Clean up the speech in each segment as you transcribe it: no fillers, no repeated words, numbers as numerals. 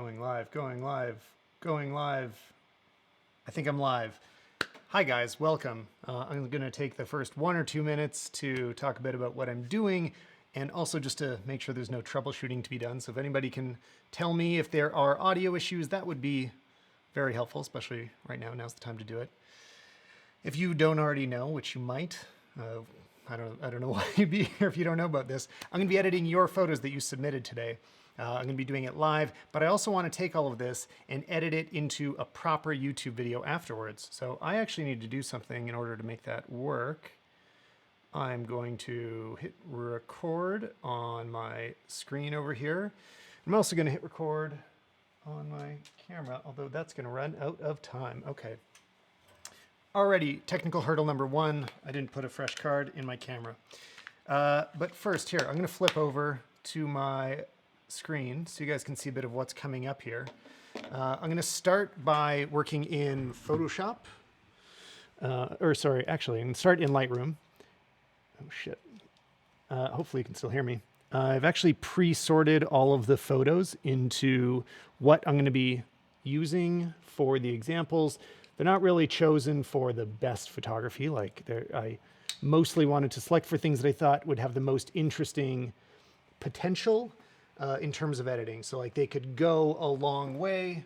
Going live, going live, going live. I think I'm live. Hi guys, welcome. I'm going to take the first 1 or 2 minutes to talk a bit about what I'm doing and also just to make sure there's no troubleshooting to be done. So if anybody can tell me if there are audio issues, that would be very helpful, especially right now. Now's the time to do it. If you don't already know, which you might, I don't know why you'd be here if you don't know about this. I'm going to be editing your photos that you submitted today. I'm going to be doing it live, but I also want to take all of this and edit it into a proper YouTube video afterwards. So I actually need to do something in order to make that work. I'm going to hit record on my screen over here. I'm also going to hit record on my camera, although that's going to run out of time. Okay. Already, technical hurdle number 1. I didn't put a fresh card in my camera. But first, here, I'm going to flip over to my screen so you guys can see a bit of what's coming up here. I'm going to start by working in Photoshop. Actually, I'm going to start in Lightroom. Oh, shit. Hopefully you can still hear me. I've actually pre-sorted all of the photos into what I'm going to be using for the examples. They're not really chosen for the best photography. I mostly wanted to select for things that I thought would have the most interesting potential in terms of editing. So like they could go a long way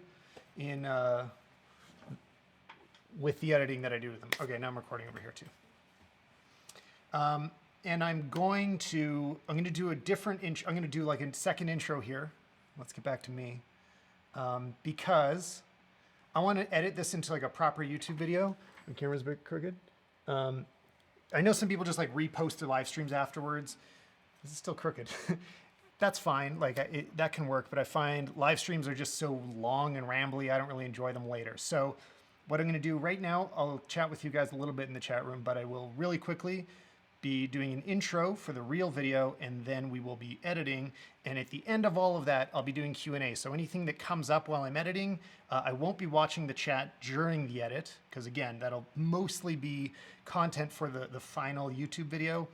in with the editing that I do with them. Okay, now I'm recording over here too. And I'm going to do a different intro. I'm going to do like a second intro here. Let's get back to me. Because I want to edit this into like a proper YouTube video. My camera's a bit crooked. I know some people just like repost their live streams afterwards. This is still crooked. That's fine. Like that can work, but I find live streams are just so long and rambly. I don't really enjoy them later. So what I'm going to do right now, I'll chat with you guys a little bit in the chat room, but I will really quickly be doing an intro for the real video, and then we will be editing. And at the end of all of that, I'll be doing Q&A. So anything that comes up while I'm editing, I won't be watching the chat during the edit, because again, that'll mostly be content for the final YouTube video.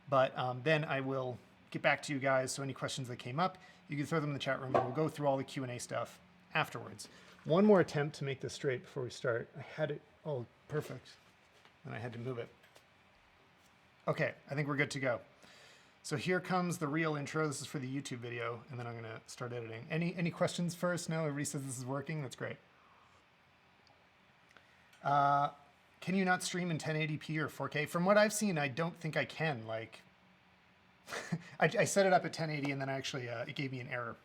But then I will get back to you guys. So any questions that came up, you can throw them in the chat room, and we'll go through all the Q&A stuff afterwards. One more attempt to make this straight before we start. I had it, oh, perfect. And I had to move it. Okay, I think we're good to go. So here comes the real intro. This is for the YouTube video, and then I'm gonna start editing. Any questions first? No, everybody says this is working. That's great. Can you not stream in 1080p or 4K? From what I've seen, I don't think I can. Like, I set it up at 1080, and then actually it gave me an error.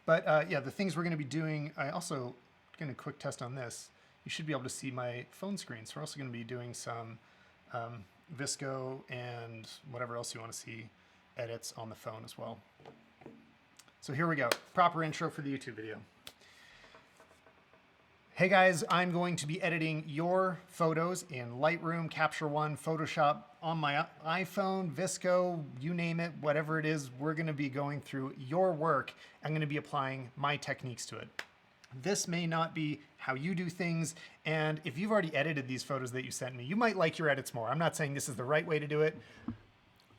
But yeah, the things we're gonna be doing, I also gonna quick test on this. You should be able to see my phone screen. So we're also gonna be doing some VSCO and whatever else you want to see edits on the phone as well. So here we go. Proper intro for the YouTube video. Hey guys, I'm going to be editing your photos in Lightroom, Capture One, Photoshop, on my iPhone, VSCO, you name it, whatever it is, we're going to be going through your work. I'm going to be applying my techniques to it. This may not be how you do things, and if you've already edited these photos that you sent me, you might like your edits more. I'm not saying this is the right way to do it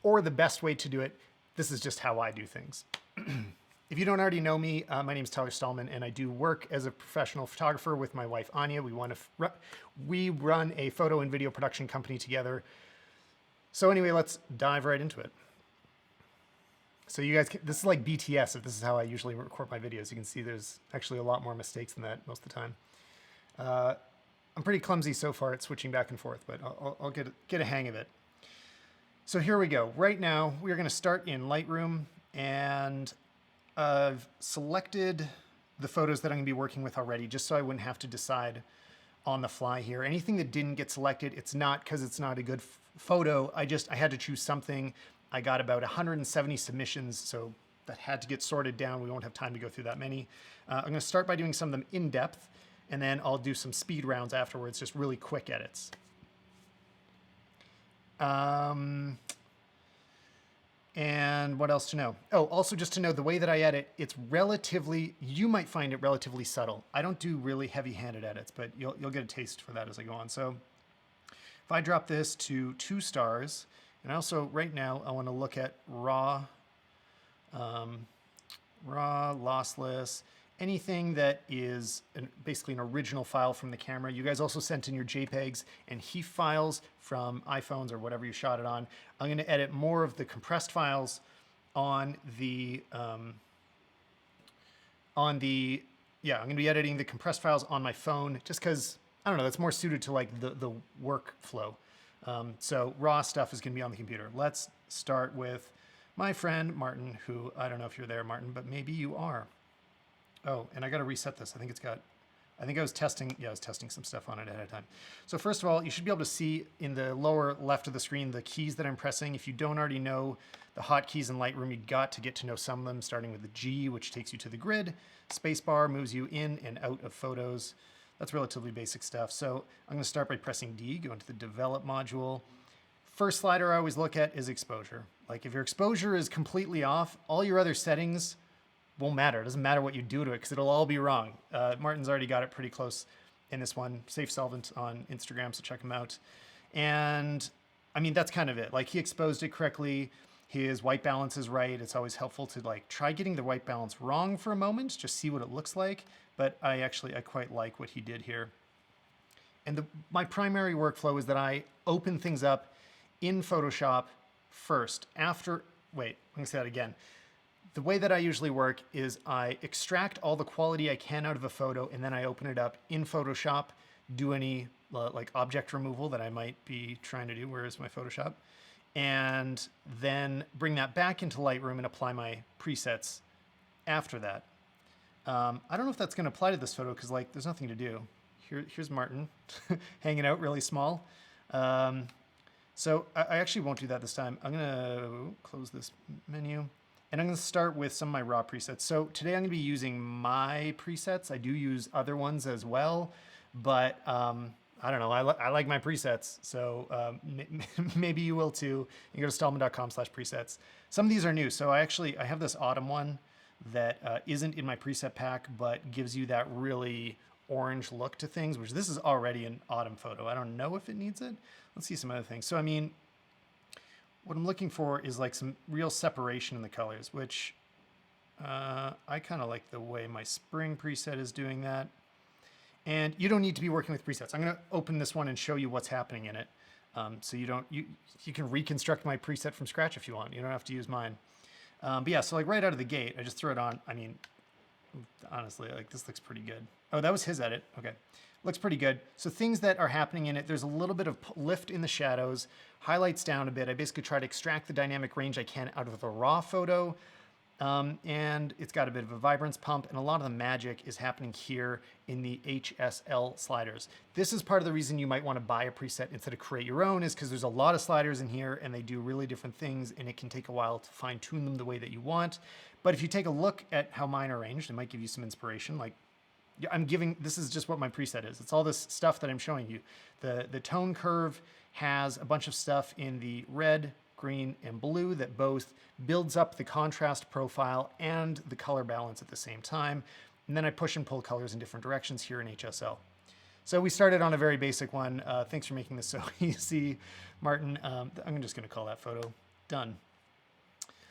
or the best way to do it. This is just how I do things. If you don't already know me, my name is Stalman, and I do work as a professional photographer with my wife, Anya. We run a photo and video production company together. So anyway, let's dive right into it. So you guys, this is like BTS, if this is how I usually record my videos. You can see there's actually a lot more mistakes than that most of the time. I'm pretty clumsy so far at switching back and forth, but I'll get a hang of it. So here we go. Right now, we're going to start in Lightroom, and I've selected the photos that I'm going to be working with already, just so I wouldn't have to decide on the fly here. Anything that didn't get selected, it's not because it's not a good photo. I had to choose something. I got about 170 submissions, so that had to get sorted down. We won't have time to go through that many. I'm going to start by doing some of them in depth, and then I'll do some speed rounds afterwards, just really quick edits. And what else to know? Oh, also just to know the way that I edit, it's relatively, you might find it relatively subtle. I don't do really heavy-handed edits, but you'll get a taste for that as I go on. So if I drop this to 2 stars, and also right now I want to look at raw, lossless, anything that is basically an original file from the camera. You guys also sent in your JPEGs and HEIF files from iPhones or whatever you shot it on. I'm going to edit more of the compressed files on the yeah, I'm going to be editing the compressed files on my phone just because, I don't know, that's more suited to like the workflow. So raw stuff is going to be on the computer. Let's start with my friend Martin, who, I don't know if you're there, Martin, but maybe you are. Oh, and I got to reset this. I think I was testing, yeah, I was testing some stuff on it ahead of time. So first of all, you should be able to see in the lower left of the screen the keys that I'm pressing. If you don't already know the hotkeys in Lightroom, you got to get to know some of them, starting with the G, which takes you to the grid. Spacebar moves you in and out of photos. That's relatively basic stuff. So I'm going to start by pressing D, go into the Develop module. First slider I always look at is exposure. Like if your exposure is completely off, all your other settings won't matter. It doesn't matter what you do to it because it'll all be wrong. Martin's already got it pretty close in this one. Safe Solvent on Instagram, so check him out. And I mean, that's kind of it. Like he exposed it correctly. His white balance is right. It's always helpful to like try getting the white balance wrong for a moment, just see what it looks like. But I quite like what he did here. And my primary workflow is that I open things up in Photoshop first. Wait, I'm gonna say that again. The way that I usually work is I extract all the quality I can out of a photo and then I open it up in Photoshop, do any like object removal that I might be trying to do. Where is my Photoshop? And then bring that back into Lightroom and apply my presets after that. I don't know if that's gonna apply to this photo because like there's nothing to do. Here's Martin hanging out really small. So I actually won't do that this time. I'm gonna close this menu. And I'm going to start with some of my raw presets. So today I'm going to be using my presets. I do use other ones as well, but I don't know. I like my presets. So maybe you will too. You go to stalman.com/presets. Some of these are new. So I have this autumn one that isn't in my preset pack, but gives you that really orange look to things, which this is already an autumn photo. I don't know if it needs it. Let's see some other things. So, I mean, what I'm looking for is like some real separation in the colors, which I kind of like the way my spring preset is doing that. And you don't need to be working with presets. I'm going to open this one and show you what's happening in it. So you can reconstruct my preset from scratch if you want. You don't have to use mine. But yeah, so like right out of the gate, I just threw it on. I mean, honestly, like this looks pretty good. Oh, that was his edit. Okay. Looks pretty good. So things that are happening in it, there's a little bit of lift in the shadows, highlights down a bit. I basically try to extract the dynamic range I can out of the raw photo. And it's got a bit of a vibrance pump, and a lot of the magic is happening here in the HSL sliders. This is part of the reason you might want to buy a preset instead of create your own, is because there's a lot of sliders in here and they do really different things, and it can take a while to fine tune them the way that you want. But if you take a look at how mine are arranged, it might give you some inspiration. Like this is just what my preset is. It's all this stuff that I'm showing you. The tone curve has a bunch of stuff in the red, green, and blue that both builds up the contrast profile and the color balance at the same time. And then I push and pull colors in different directions here in HSL. So we started on a very basic one. Thanks for making this so easy, Martin. I'm just gonna call that photo done.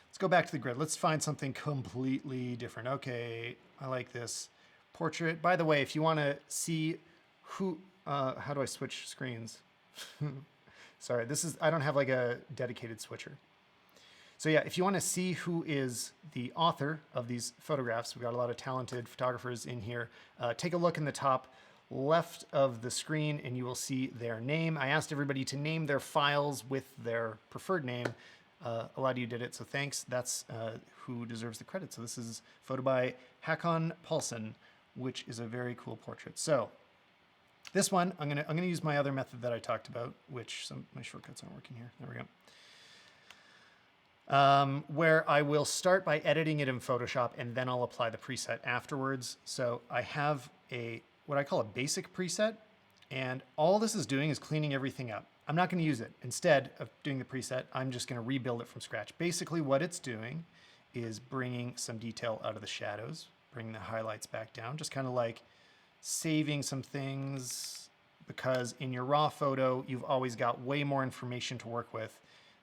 Let's go back to the grid. Let's find something completely different. Okay, I like this. Portrait. By the way, if you want to see who, how do I switch screens? Sorry, I don't have like a dedicated switcher. So yeah, if you want to see who is the author of these photographs, we've got a lot of talented photographers in here. Take a look in the top left of the screen and you will see their name. I asked everybody to name their files with their preferred name. A lot of you did it, so thanks. That's who deserves the credit. So this is a photo by Hakon Paulsen, which is a very cool portrait. So this one, I'm gonna use my other method that I talked about, which my shortcuts aren't working here. There we go. Where I will start by editing it in Photoshop and then I'll apply the preset afterwards. So I have what I call a basic preset, and all this is doing is cleaning everything up. I'm not gonna use it. Instead of doing the preset, I'm just gonna rebuild it from scratch. Basically what it's doing is bringing some detail out of the shadows, bring the highlights back down, just kind of like saving some things, because in your raw photo, you've always got way more information to work with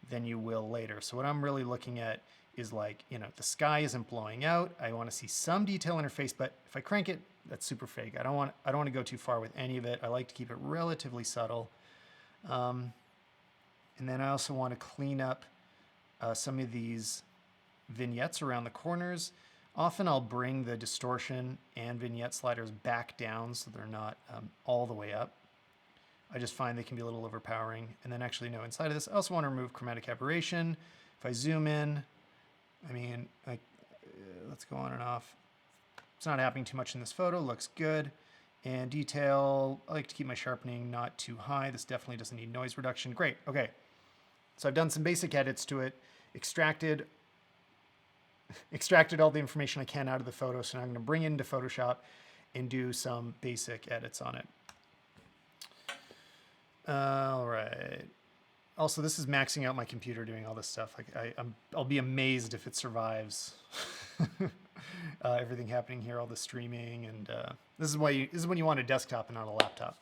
than you will later. So what I'm really looking at is like, you know, the sky isn't blowing out. I want to see some detail in her face, but if I crank it, that's super fake. I don't want to go too far with any of it. I like to keep it relatively subtle. And then I also want to clean up some of these vignettes around the corners. Often I'll bring the distortion and vignette sliders back down so they're not all the way up. I just find they can be a little overpowering. And then actually, no, inside of this, I also want to remove chromatic aberration. If I zoom in, I mean, let's go on and off. It's not happening too much in this photo, looks good. And detail, I like to keep my sharpening not too high. This definitely doesn't need noise reduction. Great, okay. So I've done some basic edits to it, extracted all the information I can out of the photo. So now I'm going to bring it into Photoshop and do some basic edits on it. All right. Also, this is maxing out my computer doing all this stuff. Like I'll be amazed if it survives everything happening here, all the streaming, and this is when you want a desktop and not a laptop.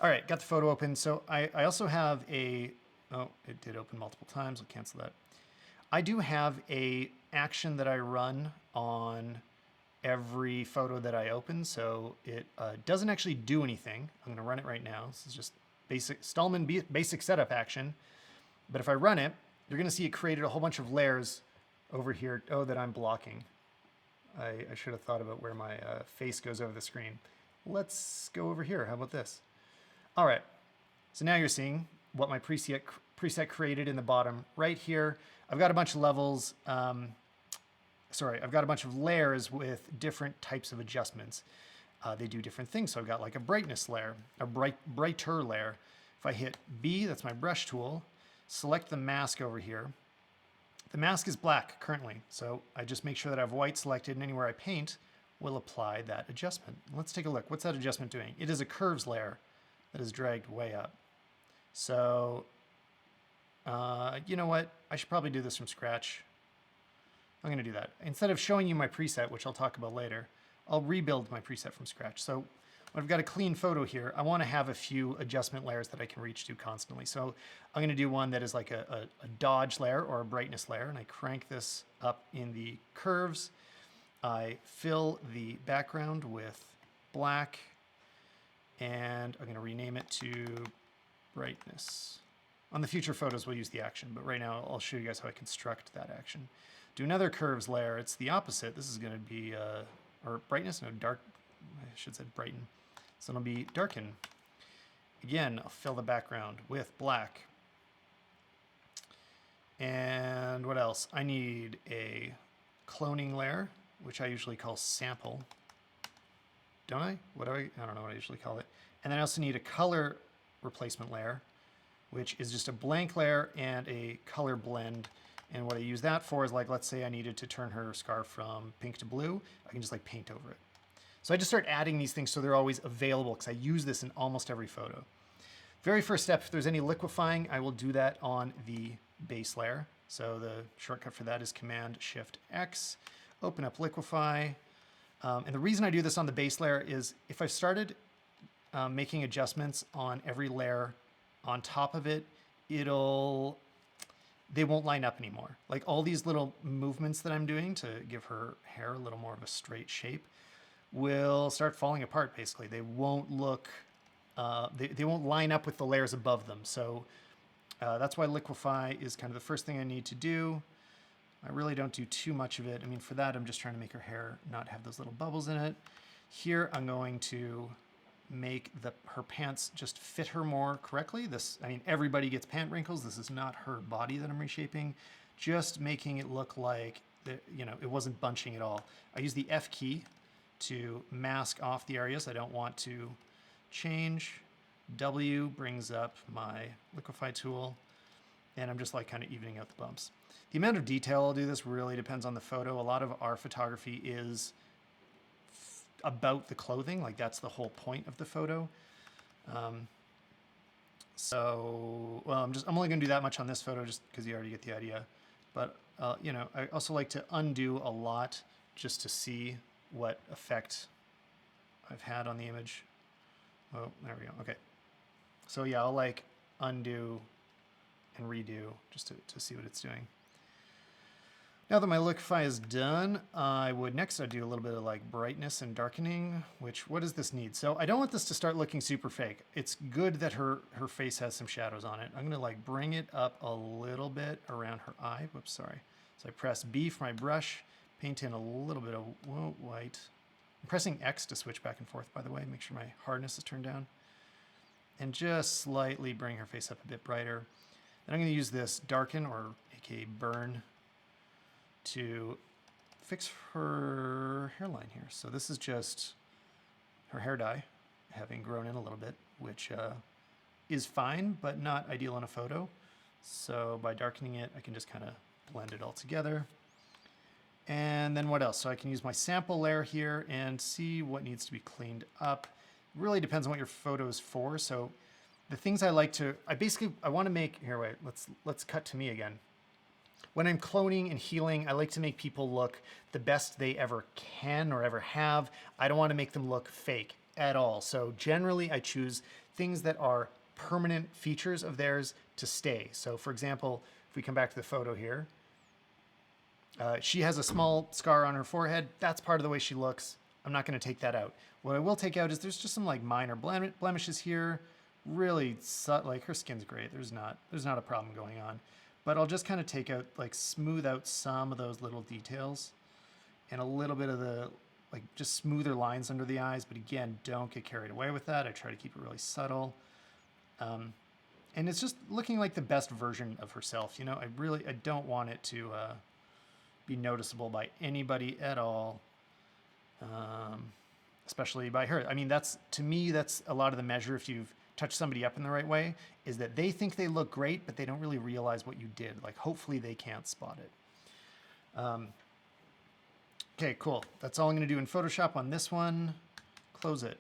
All right, got the photo open. So I also have a, oh, it did open multiple times. I'll cancel that. I do have a action that I run on every photo that I open. So it doesn't actually do anything. I'm gonna run it right now. This is just basic Stalman basic setup action. But if I run it, you're gonna see it created a whole bunch of layers over here. Oh, that I'm blocking. I should have thought about where my face goes over the screen. Let's go over here. How about this? All right, so now you're seeing what my preset created in the bottom right here. I've got a bunch of levels, I've got a bunch of layers with different types of adjustments. They do different things. So I've got like a brightness layer, a brighter layer. If I hit B, that's my brush tool, select the mask over here. The mask is black currently, so I just make sure that I have white selected, and anywhere I paint will apply that adjustment. Let's take a look. What's that adjustment doing? It is a curves layer that is dragged way up. So, you know what? I should probably do this from scratch. I'm going to do that. Instead of showing you my preset, which I'll talk about later, I'll rebuild my preset from scratch. So when I've got a clean photo here, I want to have a few adjustment layers that I can reach to constantly. So I'm going to do one that is like a dodge layer or a brightness layer, and I crank this up in the curves. I fill the background with black, and I'm going to rename it to brightness. On the future photos, we'll use the action, but right now I'll show you guys how I construct that action. Do another curves layer. It's the opposite. This is going to be, or brightness, no, dark. I should have said brighten. So it'll be darken. Again, I'll fill the background with black. And what else? I need a cloning layer, which I usually call sample. Don't I? I don't know what I usually call it. And then I also need a color replacement layer, which is just a blank layer and a color blend. And what I use that for is, like, let's say I needed to turn her scarf from pink to blue. I can just like paint over it. So I just start adding these things so they're always available, because I use this in almost every photo. Very first step, if there's any liquefying, I will do that on the base layer. So the shortcut for that is Command-Shift-X, open up liquefy. And the reason I do this on the base layer is if I've started making adjustments on every layer on top of it, they won't line up anymore. Like all these little movements that I'm doing to give her hair a little more of a straight shape will start falling apart, basically. They won't look, they won't line up with the layers above them. So that's why liquefy is kind of the first thing I need to do. I really don't do too much of it. I mean, for that, I'm just trying to make her hair not have those little bubbles in it. Here, I'm going to make her pants just fit her more correctly. I mean, everybody gets pant wrinkles. This is not her body that I'm reshaping. Just making it look like, it wasn't bunching at all. I use the F key to mask off the areas I don't want to change. W brings up my liquefy tool, and I'm just like kind of evening out the bumps. The amount of detail I'll do this really depends on the photo. A lot of our photography is about the clothing, like that's the whole point of the photo. I'm only going to do that much on this photo just because you already get the idea. But I also like to undo a lot just to see what effect I've had on the image. Oh, there we go. Okay. So yeah, I'll like undo and redo just to see what it's doing. Now that my Liquify is done, I'd do a little bit of like brightness and darkening, what does this need? So I don't want this to start looking super fake. It's good that her face has some shadows on it. I'm gonna like bring it up a little bit around her eye. Whoops, sorry. So I press B for my brush, paint in a little bit of white. I'm pressing X to switch back and forth, by the way, make sure my hardness is turned down. And just slightly bring her face up a bit brighter. Then I'm gonna use this darken, or aka burn, to fix her hairline here. So this is just her hair dye having grown in a little bit, which is fine, but not ideal in a photo. So by darkening it, I can just kind of blend it all together. And then what else? So I can use my sample layer here and see what needs to be cleaned up. It really depends on what your photo is for. So the things I like to, I want to make, here, wait, let's cut to me again. When I'm cloning and healing, I like to make people look the best they ever can or ever have. I don't want to make them look fake at all. So generally I choose things that are permanent features of theirs to stay. So for example, if we come back to the photo here, she has a small scar on her forehead. That's part of the way she looks. I'm not going to take that out. What I will take out is there's just some like minor blemishes here. Really, like her skin's great. There's not a problem going on. But I'll just kind of take out, like smooth out some of those little details and a little bit of the, like just smoother lines under the eyes. But again, don't get carried away with that. I try to keep it really subtle. And it's just looking like the best version of herself. You know, I don't want it to be noticeable by anybody at all, especially by her. I mean, to me, that's a lot of the measure if you've touch somebody up in the right way, is that they think they look great, but they don't really realize what you did. Like, hopefully they can't spot it. Okay, cool. That's all I'm gonna do in Photoshop on this one. Close it,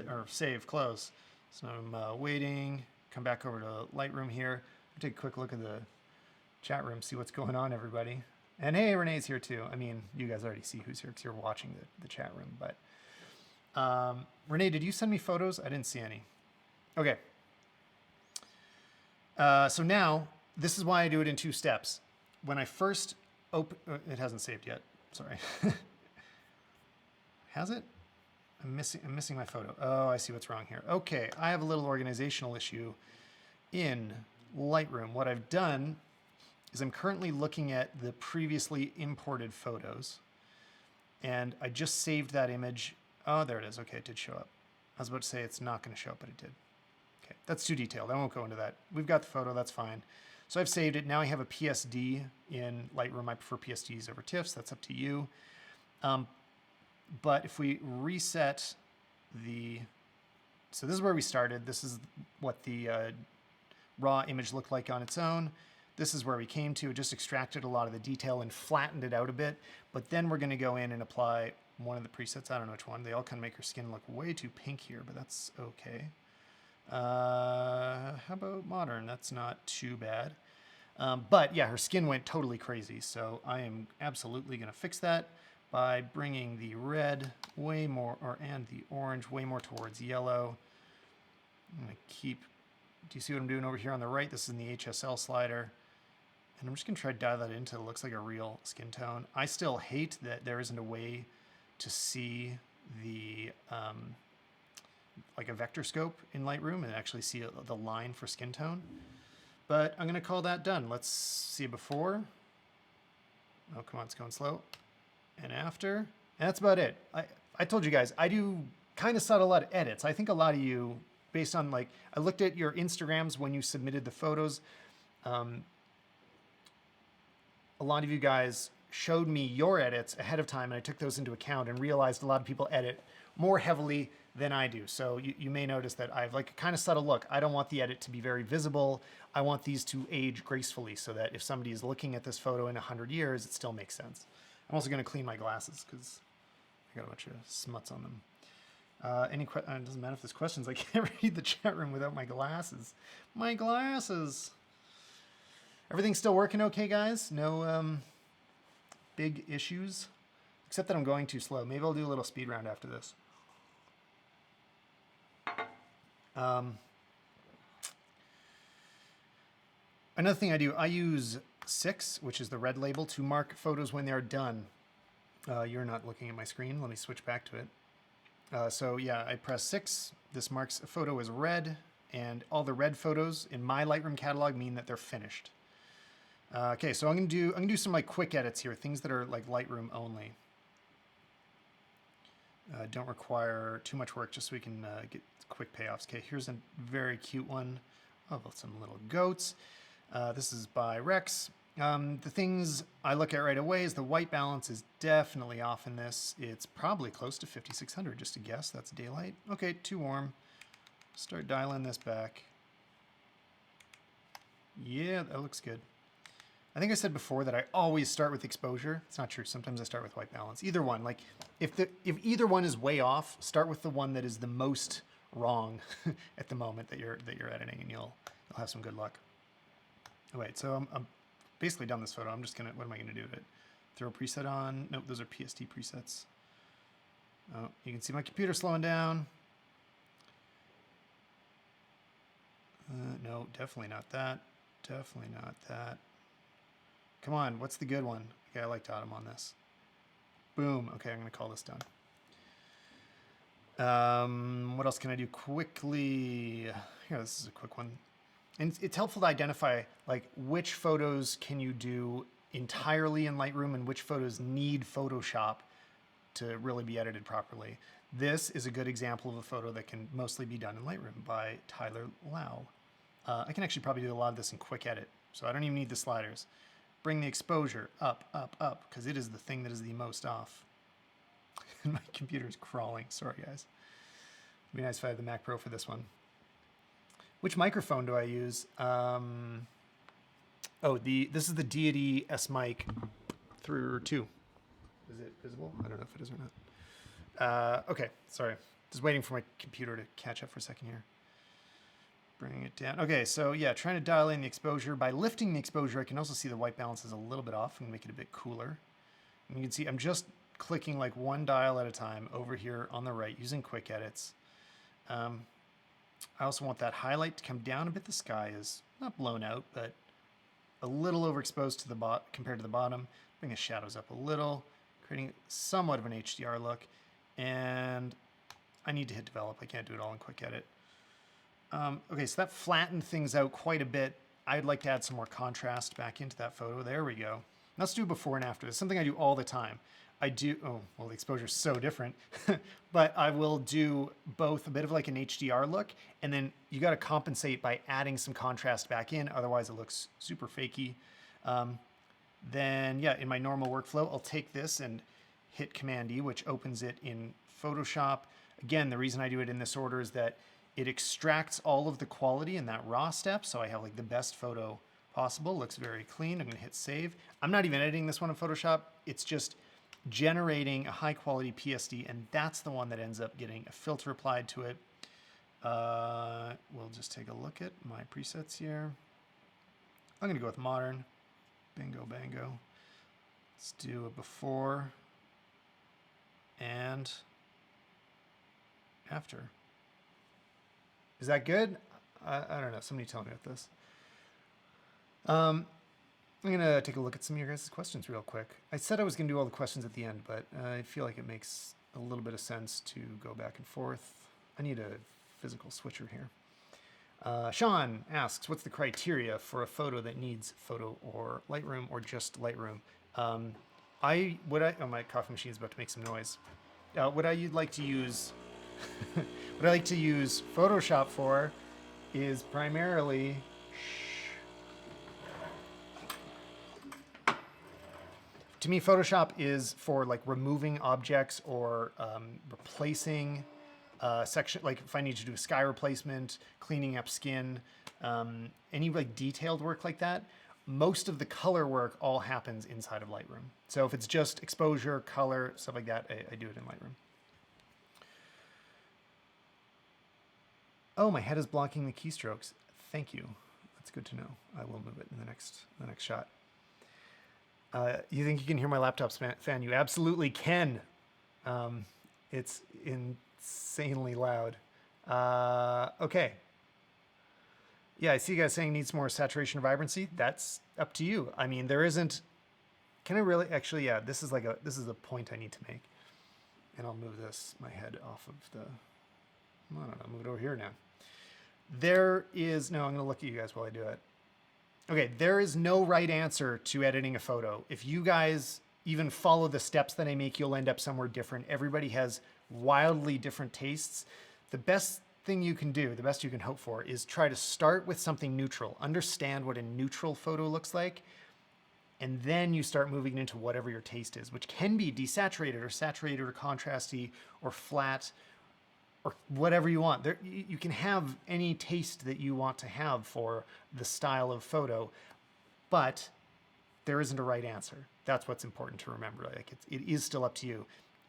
or save, close. So I'm waiting, come back over to Lightroom here. Take a quick look at the chat room, see what's going on, everybody. And hey, Renee's here too. I mean, you guys already see who's here because you're watching the chat room, but Renee, did you send me photos? I didn't see any. Okay. So now, this is why I do it in 2 steps. When I first open, it hasn't saved yet. Sorry. Has it? I'm missing my photo. Oh, I see what's wrong here. Okay, I have a little organizational issue in Lightroom. What I've done is I'm currently looking at the previously imported photos, and I just saved that image. Oh, there it is. Okay, it did show up. I was about to say it's not going to show up, but it did. Okay, that's too detailed. I won't go into that. We've got the photo, that's fine. So I've saved it. Now I have a PSD in Lightroom. I prefer PSDs over TIFFs. That's up to you. But if we reset so this is where we started. This is what the raw image looked like on its own. This is where we came to. It just extracted a lot of the detail and flattened it out a bit. But then we're going to go in and apply one of the presets. I don't know which one. They all kind of make her skin look way too pink here, but that's okay. How about modern? That's not too bad. But yeah, her skin went totally crazy. So I am absolutely going to fix that by bringing the red way more, and the orange way more towards yellow. I'm going to keep, do you see what I'm doing over here on the right? This is in the HSL slider. And I'm just going to try to dial that in until it looks like a real skin tone. I still hate that there isn't a way to see the like a vector scope in Lightroom and actually see the line for skin tone. But I'm going to call that done. Let's see before. Oh, come on, it's going slow. And after. And that's about it. I told you guys, I do kind of subtle a lot of edits. I think a lot of you, based on like, I looked at your Instagrams when you submitted the photos. A lot of you guys showed me your edits ahead of time, and I took those into account and realized a lot of people edit more heavily than I do. So you may notice that I have like a kind of subtle look. I don't want the edit to be very visible. I want these to age gracefully so that if somebody is looking at this photo in 100 years, it still makes sense. I'm also going to clean my glasses because I got a bunch of smuts on them. It doesn't matter if there's questions. I can't read the chat room without my glasses. My glasses. Everything's still working okay, guys? No big issues? Except that I'm going too slow. Maybe I'll do a little speed round after this. Another thing I do, I use 6, which is the red label, to mark photos when they're done. You're not looking at my screen. Let me switch back to it. So yeah, I press 6. This marks a photo as red, and all the red photos in my Lightroom catalog mean that they're finished. Okay, so I'm gonna do some like quick edits here, things that are like Lightroom only. Don't require too much work, just so we can get quick payoffs. Okay, here's a very cute one of some little goats. This is by Rex. The things I look at right away is the white balance is definitely off in this. It's probably close to 5600, just a guess. That's daylight. Okay, too warm. Start dialing this back. Yeah, that looks good. I think I said before that I always start with exposure. It's not true. Sometimes I start with white balance. Either one. Like if either one is way off, start with the one that is the most wrong at the moment that you're editing, and you'll have some good luck. Oh, wait, so I'm basically done this photo. I'm just gonna, what am I gonna do with it? Throw a preset on? Nope, those are PST presets. Oh, you can see my computer slowing down. No, definitely not that. Definitely not that. Come on, what's the good one? Okay, I like Autumn on this. Boom. Okay, I'm gonna call this done. What else can I do quickly? Here, this is a quick one. And it's helpful to identify like which photos can you do entirely in Lightroom and which photos need Photoshop to really be edited properly. This is a good example of a photo that can mostly be done in Lightroom by Tyler Lau. I can actually probably do a lot of this in quick edit, so I don't even need the sliders. Bring the exposure up, up, up, because it is the thing that is the most off. My computer's crawling. Sorry, guys. It'd be nice if I had the Mac Pro for this one. Which microphone do I use? This is the Deity S Mic 2. Is it visible? I don't know if it is or not. Okay, sorry. Just waiting for my computer to catch up for a second here. Bring it down. Okay, so yeah, trying to dial in the exposure. By lifting the exposure, I can also see the white balance is a little bit off and make it a bit cooler. And you can see I'm just clicking like one dial at a time over here on the right using quick edits. I also want that highlight to come down a bit. The sky is not blown out, but a little overexposed to the compared to the bottom. Bring the shadows up a little, creating somewhat of an HDR look. And I need to hit develop. I can't do it all in quick edit. Okay, so that flattened things out quite a bit. I'd like to add some more contrast back into that photo. There we go. Let's do before and after. It's something I do all the time. Oh, well, the exposure's so different, but I will do both a bit of like an HDR look, and then you got to compensate by adding some contrast back in. Otherwise, it looks super fakey. Then, yeah, in my normal workflow, I'll take this and hit Command E, which opens it in Photoshop. Again, the reason I do it in this order is that it extracts all of the quality in that raw step, so I have like the best photo possible. Looks very clean. I'm gonna hit save. I'm not even editing this one in Photoshop. It's just generating a high quality PSD, and that's the one that ends up getting a filter applied to it. We'll just take a look at my presets here. I'm gonna go with modern. Bingo, bango. Let's do a before and after. Is that good? I don't know. Somebody tell me about this. I'm going to take a look at some of your guys' questions real quick. I said I was going to do all the questions at the end, but I feel like it makes a little bit of sense to go back and forth. I need a physical switcher here. Sean asks, what's the criteria for a photo that needs photo or Lightroom or just Lightroom? Oh, my coffee machine is about to make some noise. What I'd like to use what I like to use Photoshop for is primarily to me, Photoshop is for like removing objects or replacing section, like if I need to do a sky replacement, cleaning up skin, any like detailed work like that. Most of the color work all happens inside of Lightroom. So if it's just exposure, color, stuff like that, I do it in Lightroom. Oh, my head is blocking the keystrokes. Thank you. That's good to know. I will move it in the next shot. You think you can hear my laptop's fan? You absolutely can. It's insanely loud. Okay. Yeah, I see you guys saying needs more saturation or vibrancy. That's up to you. I mean, there isn't. Can I really actually? Yeah, this is a point I need to make, and I'll move my head off of the. I don't know. Move it over here now. There is no. I'm going to look at you guys while I do it. Okay, there is no right answer to editing a photo. If you guys even follow the steps that I make, you'll end up somewhere different. Everybody has wildly different tastes. The best thing you can do, the best you can hope for, is try to start with something neutral. Understand what a neutral photo looks like, and then you start moving into whatever your taste is, which can be desaturated or saturated or contrasty or flat or whatever you want. You can have any taste that you want to have for the style of photo, but there isn't a right answer. That's what's important to remember. Like it is still up to you.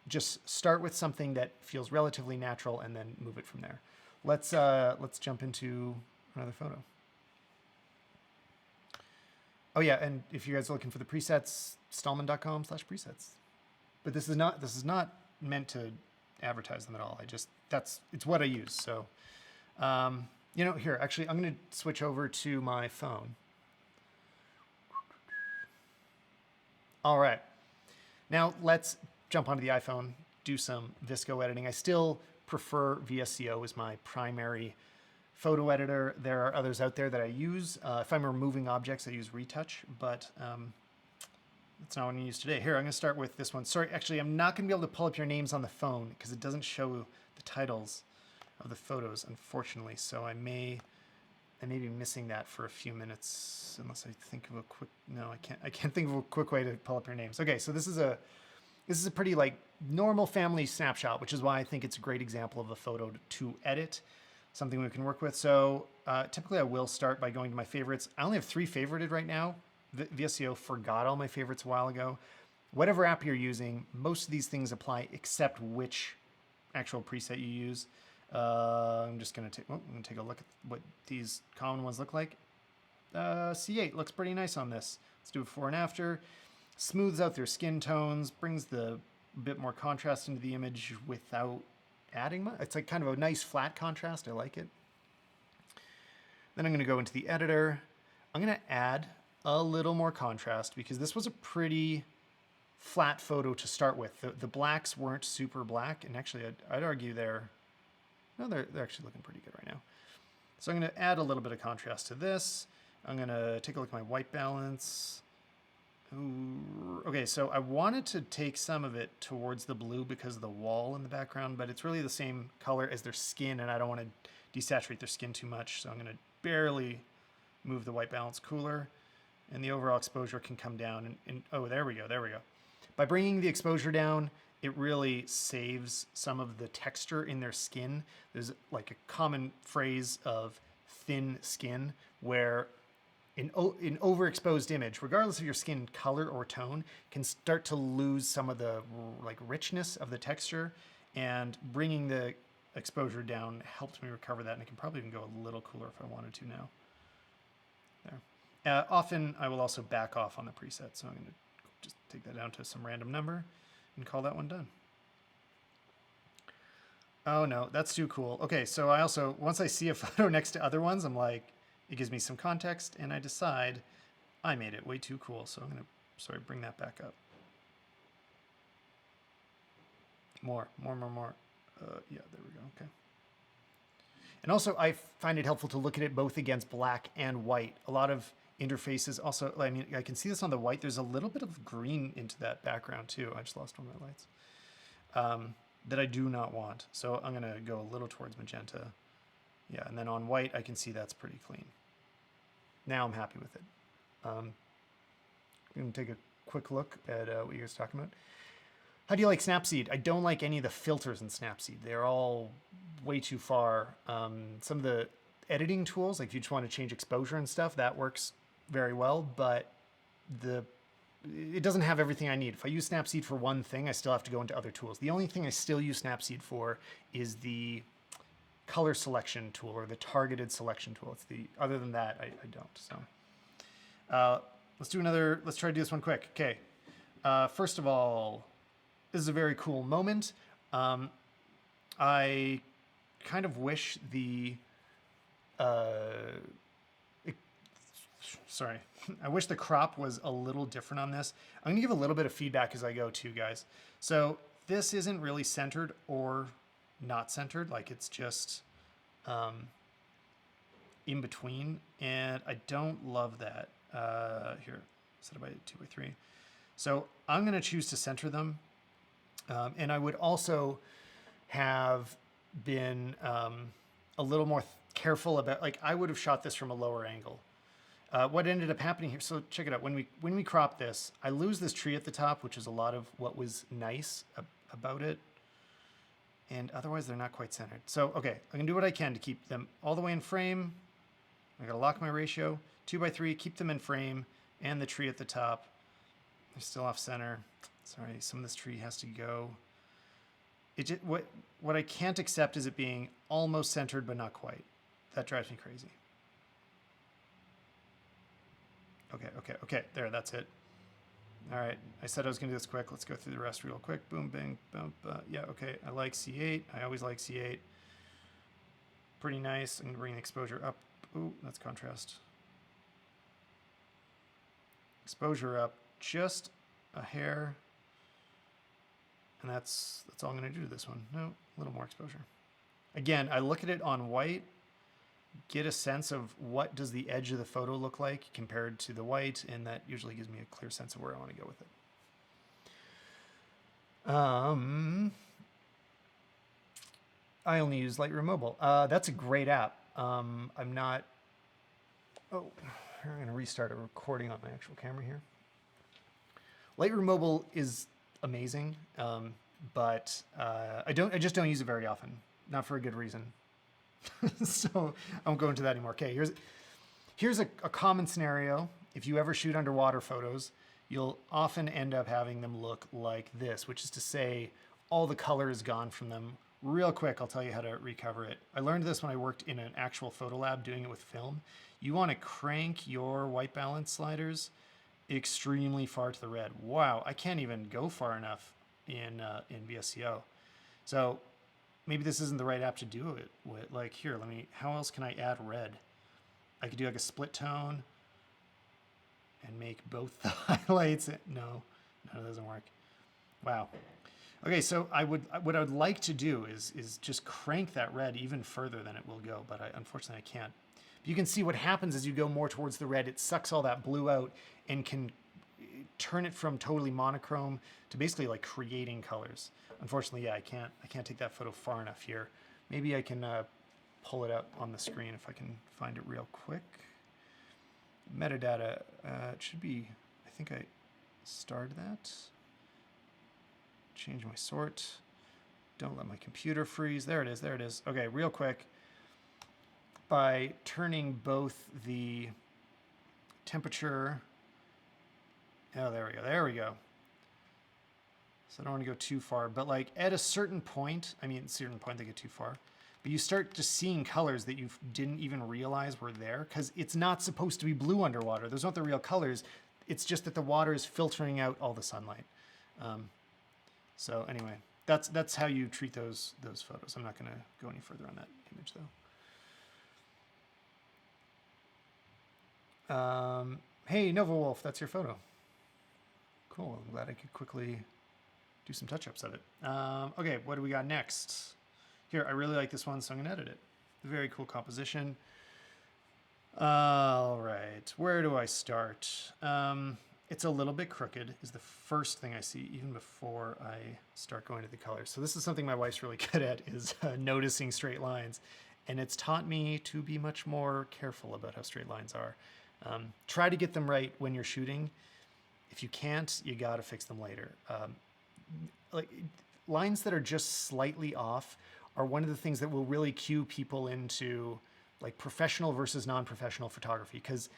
Just start with something that feels relatively natural and then move it from there. Let's jump into another photo. Oh yeah, and if you guys are looking for the presets, Stalman.com/presets. But this is not meant to advertise them at all. It's what I use. So, here, actually, I'm going to switch over to my phone. All right. Now let's jump onto the iPhone, do some VSCO editing. I still prefer VSCO as my primary photo editor. There are others out there that I use. If I'm removing objects, I use Retouch, but that's not what I'm going to use today. Here, I'm going to start with this one. Sorry, actually, I'm not going to be able to pull up your names on the phone because it doesn't show the titles of the photos, unfortunately. So I may be missing that for a few minutes unless I think of a quick. No, I can't think of a quick way to pull up your names. Okay, so this is a pretty like normal family snapshot, which is why I think it's a great example of a photo to edit. Something we can work with. So typically I will start by going to my favorites. I only have 3 favorited right now. VSCO forgot all my favorites a while ago. Whatever app you're using, most of these things apply except which actual preset you use. I'm going to take a look at what these common ones look like. C8 looks pretty nice on this. Let's do a before and after. Smooths out their skin tones, brings the bit more contrast into the image without adding much. It's like kind of a nice flat contrast. I like it. Then I'm going to go into the editor. I'm going to add a little more contrast because this was a pretty flat photo to start with. The blacks weren't super black, and actually I'd argue they're actually looking pretty good right now. So I'm going to add a little bit of contrast to this. I'm going to take a look at my white balance. Ooh, okay, so I wanted to take some of it towards the blue because of the wall in the background, but it's really the same color as their skin, and I don't want to desaturate their skin too much, so I'm going to barely move the white balance cooler, and the overall exposure can come down. And oh, there we go. By bringing the exposure down, it really saves some of the texture in their skin. There's like a common phrase of thin skin where an overexposed image, regardless of your skin color or tone, can start to lose some of the like richness of the texture, and bringing the exposure down helped me recover that, and I can probably even go a little cooler if I wanted to now. There. Often I will also back off on the preset, so I'm going to just take that down to some random number and call that one done. Oh no, that's too cool. Okay, so I also, once I see a photo next to other ones, I'm like, it gives me some context, and I decide I made it way too cool. So I'm going to, bring that back up. More. Yeah, there we go. Okay. And also, I find it helpful to look at it both against black and white. A lot of interfaces also, I mean, I can see this on the white. There's a little bit of green into that background too. I just lost one of my lights that I do not want. So I'm going to go a little towards magenta. Yeah, and then on white, I can see that's pretty clean. Now I'm happy with it. I'm going to take a quick look at what you guys are talking about. How do you like Snapseed? I don't like any of the filters in Snapseed. They're all way too far. Some of the editing tools, like if you just want to change exposure and stuff, that works very well, but it doesn't have everything I need. If I use Snapseed for one thing, I still have to go into other tools. The only thing I still use Snapseed for is the color selection tool or the targeted selection tool. Other than that, I don't. So let's try to do this one quick. Okay. First of all, this is a very cool moment. I kind of wish the sorry. I wish the crop was a little different on this. I'm gonna give a little bit of feedback as I go too, guys. So this isn't really centered or not centered, like it's just in between, and I don't love that. Here, set it by 2 by 3. So I'm gonna choose to center them, and I would also have been a little more careful about, like I would have shot this from a lower angle. What ended up happening here, so check it out, when we crop this, I lose this tree at the top, which is a lot of what was nice about it, and otherwise they're not quite centered. So, okay, I can do what I can to keep them all the way in frame. I gotta lock my ratio, 2 by 3, keep them in frame, and the tree at the top. They're still off center. Sorry, some of this tree has to go. It just, what I can't accept is it being almost centered, but not quite. That drives me crazy. Okay, there, that's it. All right, I said I was gonna do this quick. Let's go through the rest real quick. Boom, bang, boom, yeah, okay, I like C8. I always like C8. Pretty nice. I'm gonna bring the exposure up. Ooh, that's contrast. Exposure up just a hair. And that's all I'm gonna do to this one. No, a little more exposure. Again, I look at it on white, get a sense of what does the edge of the photo look like compared to the white, and that usually gives me a clear sense of where I want to go with it. I only use Lightroom Mobile. That's a great app. I'm not... Oh, I'm going to restart a recording on my actual camera here. Lightroom Mobile is amazing, but I just don't use it very often. Not for a good reason. So I won't go into that anymore. Okay, here's a common scenario. If you ever shoot underwater photos, you'll often end up having them look like this, which is to say all the color is gone from them. Real quick, I'll tell you how to recover it. I learned this when I worked in an actual photo lab doing it with film. You want to crank your white balance sliders extremely far to the red. Wow, I can't even go far enough in VSCO. So maybe this isn't the right app to do it with. Like here, how else can I add red? I could do like a split tone and make both the highlights. No, that doesn't work. Wow. Okay, so what I would like to do is just crank that red even further than it will go, but unfortunately I can't. But you can see what happens as you go more towards the red. It sucks all that blue out and can turn it from totally monochrome to basically like creating colors. Unfortunately, yeah, I can't take that photo far enough here. Maybe I can pull it up on the screen if I can find it real quick. Metadata, it should be, I think I starred that. Change my sort. Don't let my computer freeze. There it is. Okay, real quick. By turning both the temperature, oh, there we go. So I don't want to go too far, but like at a certain point, they get too far, but you start just seeing colors that you didn't even realize were there, because it's not supposed to be blue underwater. Those aren't the real colors. It's just that the water is filtering out all the sunlight. So anyway, that's how you treat those photos. I'm not going to go any further on that image though. Hey, Nova Wolf, that's your photo. Cool. I'm glad I could quickly do some touch-ups of it. Okay, what do we got next? Here, I really like this one, so I'm going to edit it. Very cool composition. All right, where do I start? It's a little bit crooked is the first thing I see, even before I start going to the colors. So this is something my wife's really good at, is noticing straight lines. And it's taught me to be much more careful about how straight lines are. Try to get them right when you're shooting. If you can't, you gotta fix them later. Like lines that are just slightly off are one of the things that will really cue people into like professional versus non-professional photography, because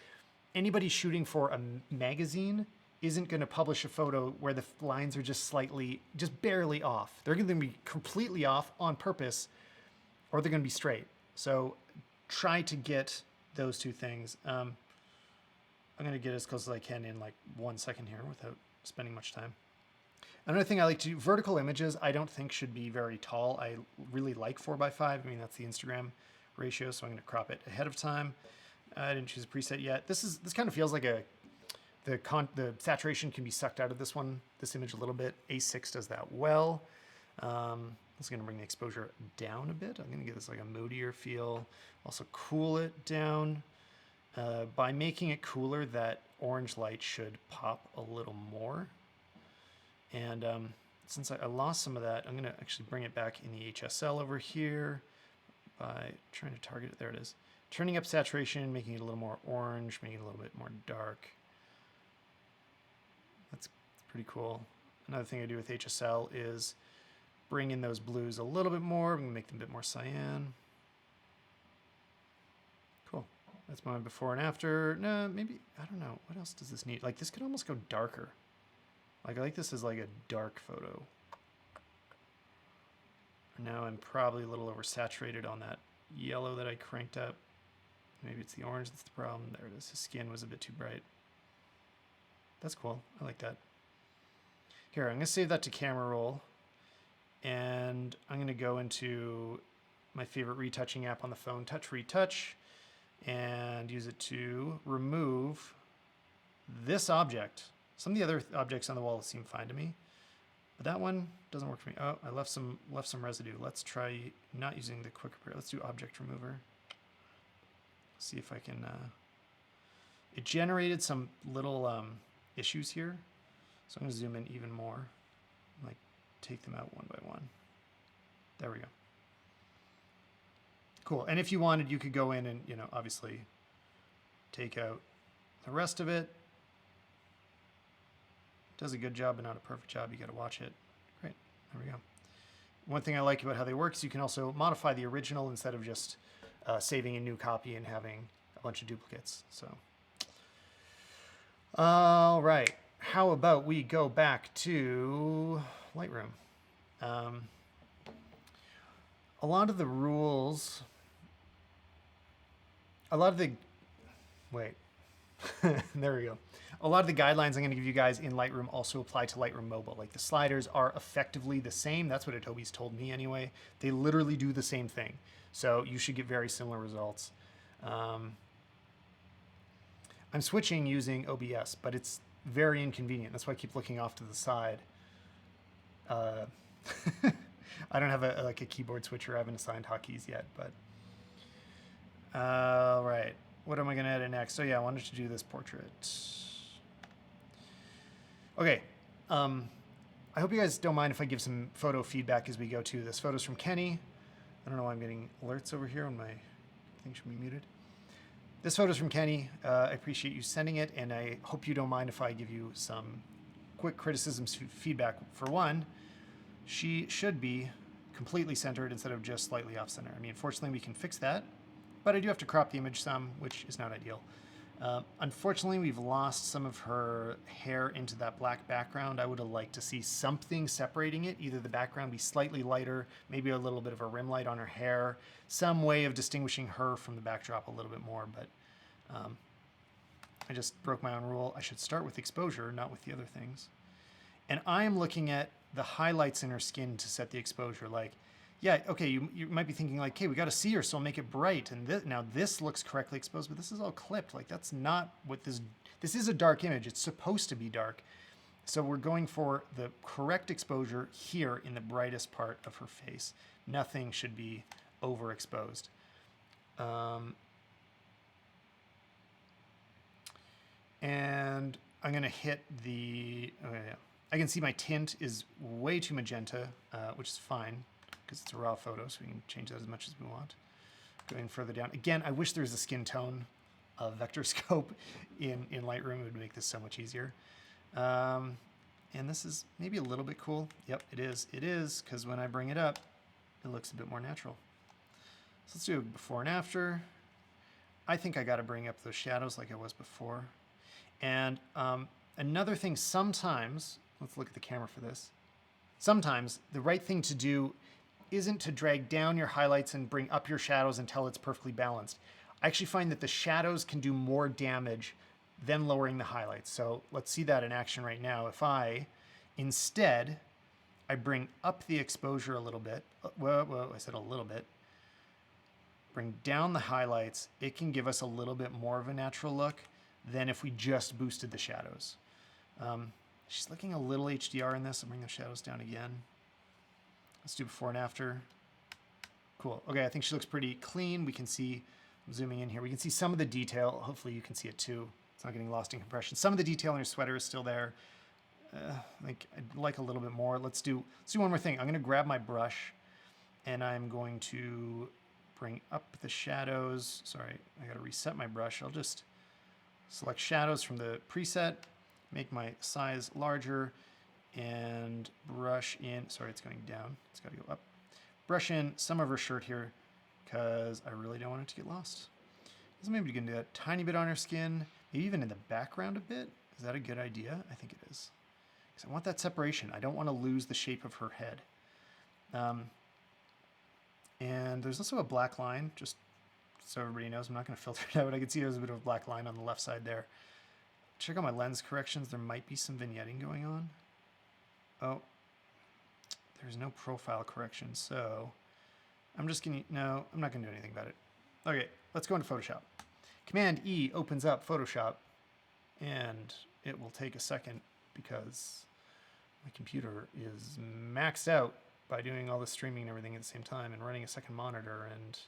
anybody shooting for a magazine isn't going to publish a photo where the lines are just barely off. They're going to be completely off on purpose, or they're going to be straight. So try to get those two things. I'm going to get as close as I can in like 1 second here without spending much time. Another thing I like to do, vertical images, I don't think should be very tall. I really like 4:5. That's the Instagram ratio, so I'm going to crop it ahead of time. I didn't choose a preset yet. This kind of feels like the saturation can be sucked out of this image a little bit. A6 does that well. I'm just going to bring the exposure down a bit. I'm going to give this like a moodier feel. Also cool it down. By making it cooler, that orange light should pop a little more. And since I lost some of that, I'm going to actually bring it back in the HSL over here by trying to target it. There it is. Turning up saturation, making it a little more orange, making it a little bit more dark. That's pretty cool. Another thing I do with HSL is bring in those blues a little bit more. I'm going to make them a bit more cyan. Cool. That's my before and after. No, maybe, I don't know. What else does this need? Like, this could almost go darker. Like, I like this as like a dark photo. Now I'm probably a little oversaturated on that yellow that I cranked up. Maybe it's the orange that's the problem. There it is. His skin was a bit too bright. That's cool. I like that. Here, I'm going to save that to camera roll. And I'm going to go into my favorite retouching app on the phone, Touch Retouch, and use it to remove this object. Some of the other objects on the wall seem fine to me, but that one doesn't work for me. Oh, I left some residue. Let's try not using the quick repair. Let's do object remover. See if I can. It generated some little issues here, so I'm going to zoom in even more, like take them out one by one. There we go. Cool. And if you wanted, you could go in and, obviously take out the rest of it. Does a good job, but not a perfect job. You got to watch it. Great. There we go. One thing I like about how they work is you can also modify the original instead of just saving a new copy and having a bunch of duplicates. So, all right. How about we go back to Lightroom? A lot of the rules, wait, there we go. A lot of the guidelines I'm going to give you guys in Lightroom also apply to Lightroom Mobile. Like, the sliders are effectively the same. That's what Adobe's told me anyway. They literally do the same thing. So you should get very similar results. I'm switching using OBS, but it's very inconvenient. That's why I keep looking off to the side. I don't have a keyboard switcher. I haven't assigned hotkeys yet, but all right. What am I going to edit next? So yeah, I wanted to do this portrait. Okay. I hope you guys don't mind if I give some photo feedback as we go too. This photo's from Kenny. I don't know why I'm getting alerts over here, and my thing should be muted. This photo's from Kenny. I appreciate you sending it, and I hope you don't mind if I give you some quick criticisms, feedback. For one, she should be completely centered instead of just slightly off center. I mean, fortunately, we can fix that, but I do have to crop the image some, which is not ideal. Unfortunately, we've lost some of her hair into that black background. I would have liked to see something separating it. Either the background be slightly lighter, maybe a little bit of a rim light on her hair, some way of distinguishing her from the backdrop a little bit more, but I just broke my own rule. I should start with exposure, not with the other things. And I am looking at the highlights in her skin to set the exposure. Like, yeah, okay, you might be thinking like, hey, we got to see her, so I'll make it bright. And now this looks correctly exposed, but this is all clipped. Like, that's not what this is a dark image. It's supposed to be dark. So we're going for the correct exposure here in the brightest part of her face. Nothing should be overexposed. And I'm going to hit the, I can see my tint is way too magenta, which is fine, because it's a raw photo, so we can change that as much as we want. Going further down. Again, I wish there was a skin tone vector scope in Lightroom. It would make this so much easier. And this is maybe a little bit cool. Yep, it is. It is, because when I bring it up, it looks a bit more natural. So let's do a before and after. I think I got to bring up those shadows like I was before. And another thing, sometimes, let's look at the camera for this. Sometimes the right thing to do isn't to drag down your highlights and bring up your shadows until it's perfectly balanced. I actually find that the shadows can do more damage than lowering the highlights. So let's see that in action right now. If I bring up the exposure a little bit. Whoa, I said a little bit. bring down the highlights, it can give us a little bit more of a natural look than if we just boosted the shadows. She's looking a little HDR in this. I'll bring the shadows down again. Let's do before and after. Cool. Okay, I think she looks pretty clean. We can see, I'm zooming in here, we can see some of the detail. Hopefully you can see it too. It's not getting lost in compression. Some of the detail in her sweater is still there. I'd like a little bit more. Let's do one more thing. I'm gonna grab my brush and I'm going to bring up the shadows. Sorry, I gotta reset my brush. I'll just select shadows from the preset, make my size larger, and brush in, sorry, it's going down. It's gotta go up. Brush in some of her shirt here because I really don't want it to get lost. So maybe you can do a tiny bit on her skin, maybe even in the background a bit. Is that a good idea? I think it is. Because I want that separation. I don't want to lose the shape of her head. And there's also a black line, just so everybody knows. I'm not going to filter it out. I can see there's a bit of a black line on the left side there. Check out my lens corrections. There might be some vignetting going on. Oh, there's no profile correction, so I'm just going to, no, I'm not going to do anything about it. Okay, let's go into Photoshop. Command E opens up Photoshop, and it will take a second because my computer is maxed out by doing all the streaming and everything at the same time and running a second monitor, and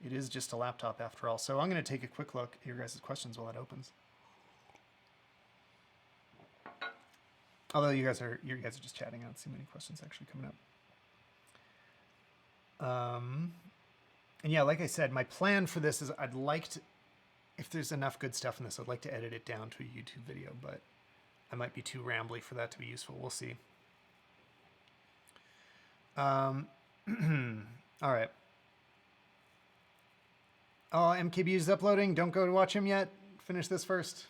it is just a laptop after all. So I'm going to take a quick look at your guys' questions while that opens. Although you guys are just chatting, I don't see many questions actually coming up. And yeah, like I said, my plan for this is I'd like to, if there's enough good stuff in this, I'd like to edit it down to a YouTube video, but I might be too rambly for that to be useful. We'll see. All right. Oh, MKB is uploading. Don't go to watch him yet. Finish this first.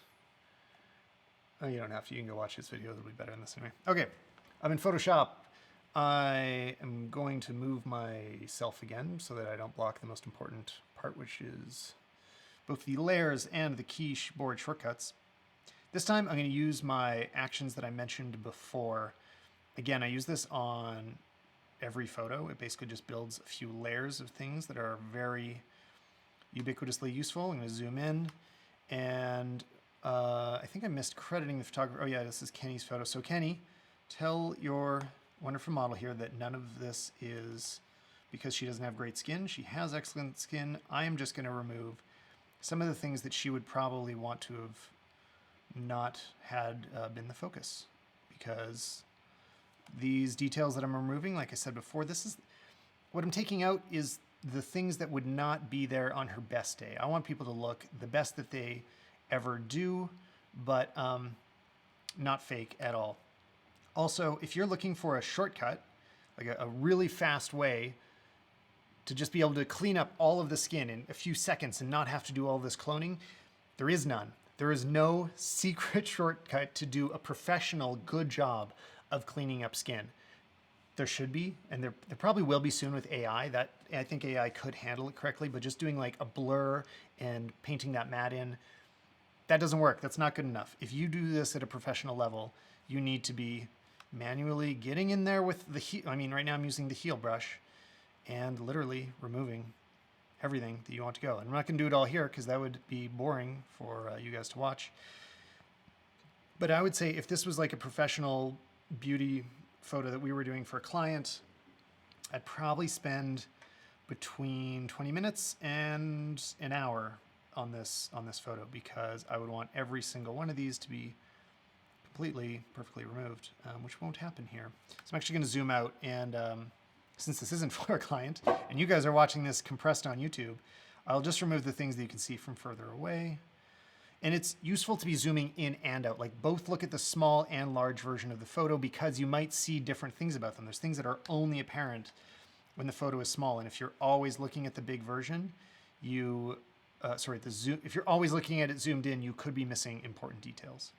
Oh, you don't have to. You can go watch his video. It'll be better than this anyway. Okay. I'm in Photoshop. I am going to move myself again so that I don't block the most important part, which is both the layers and the keyboard shortcuts. This time I'm going to use my actions that I mentioned before. Again, I use this on every photo. It basically just builds a few layers of things that are very ubiquitously useful. I'm going to zoom in, and I think I missed crediting the photographer. Oh yeah, this is Kenny's photo. So Kenny, tell your wonderful model here that none of this is because she doesn't have great skin. She has excellent skin. I am just going to remove some of the things that she would probably want to have not had been the focus, because these details that I'm removing, like I said before, this is what I'm taking out is the things that would not be there on her best day. I want people to look the best that they ever do, but not fake at all. Also, if you're looking for a shortcut, like a really fast way to just be able to clean up all of the skin in a few seconds and not have to do all this cloning, there is none. There is no secret shortcut to do a professional good job of cleaning up skin. There should be, and there probably will be soon with AI. That I think AI could handle it correctly, but just doing like a blur and painting that matte in, that doesn't work. That's not good enough. If you do this at a professional level, you need to be manually getting in there with the heel. I mean, right now I'm using the heel brush and literally removing everything that you want to go. And I'm not going to do it all here because that would be boring for you guys to watch. But I would say if this was like a professional beauty photo that we were doing for a client, I'd probably spend between 20 minutes and an hour on this photo, because I would want every single one of these to be completely, perfectly removed, which won't happen here. So I'm actually going to zoom out, and since this isn't for a client, and you guys are watching this compressed on YouTube, I'll just remove the things that you can see from further away. And it's useful to be zooming in and out, like both look at the small and large version of the photo, because you might see different things about them. There's things that are only apparent when the photo is small, and if you're always looking at the big version, you, if you're always looking at it zoomed in, you could be missing important details.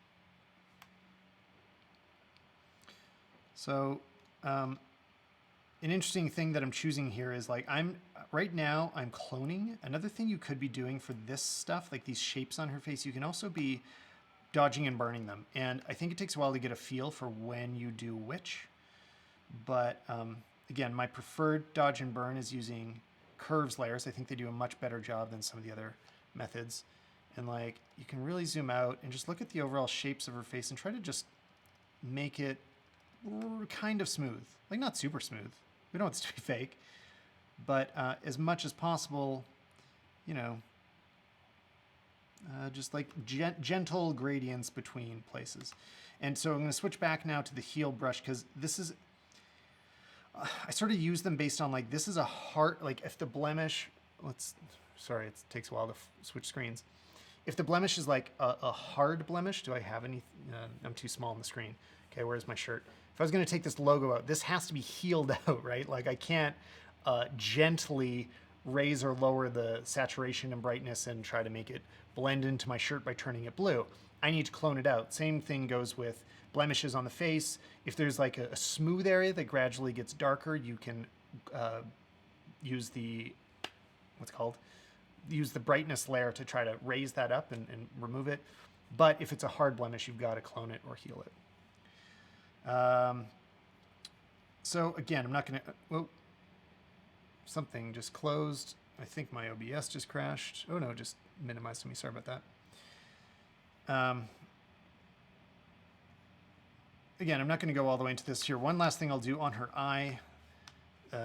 So an interesting thing that I'm choosing here is like right now I'm cloning. Another thing you could be doing for this stuff, like these shapes on her face, you can also be dodging and burning them. And I think it takes a while to get a feel for when you do which. But again, my preferred dodge and burn is using curves layers. I think they do a much better job than some of the other methods. And like, you can really zoom out and just look at the overall shapes of her face and try to just make it kind of smooth. Like, not super smooth. We don't want this to be fake, but as much as possible, you know, just like gentle gradients between places. And so I'm going to switch back now to the heel brush, because this is, I sort of use them based on like, this is a hard, like if the blemish, sorry, it takes a while to switch screens. If the blemish is like a hard blemish, do I have any, I'm too small on the screen. Okay, where's my shirt? If I was going to take this logo out, this has to be healed out, right? Like I can't gently raise or lower the saturation and brightness and try to make it blend into my shirt by turning it blue. I need to clone it out. Same thing goes with blemishes on the face. If there's like a smooth area that gradually gets darker, you can use the, use the brightness layer to try to raise that up and remove it. But if it's a hard blemish, you've got to clone it or heal it. So again, I'm not going to, whoa, something just closed. I think my OBS just crashed. Oh no, just minimized me. Sorry about that. Again, I'm not going to go all the way into this here. One last thing I'll do on her eye.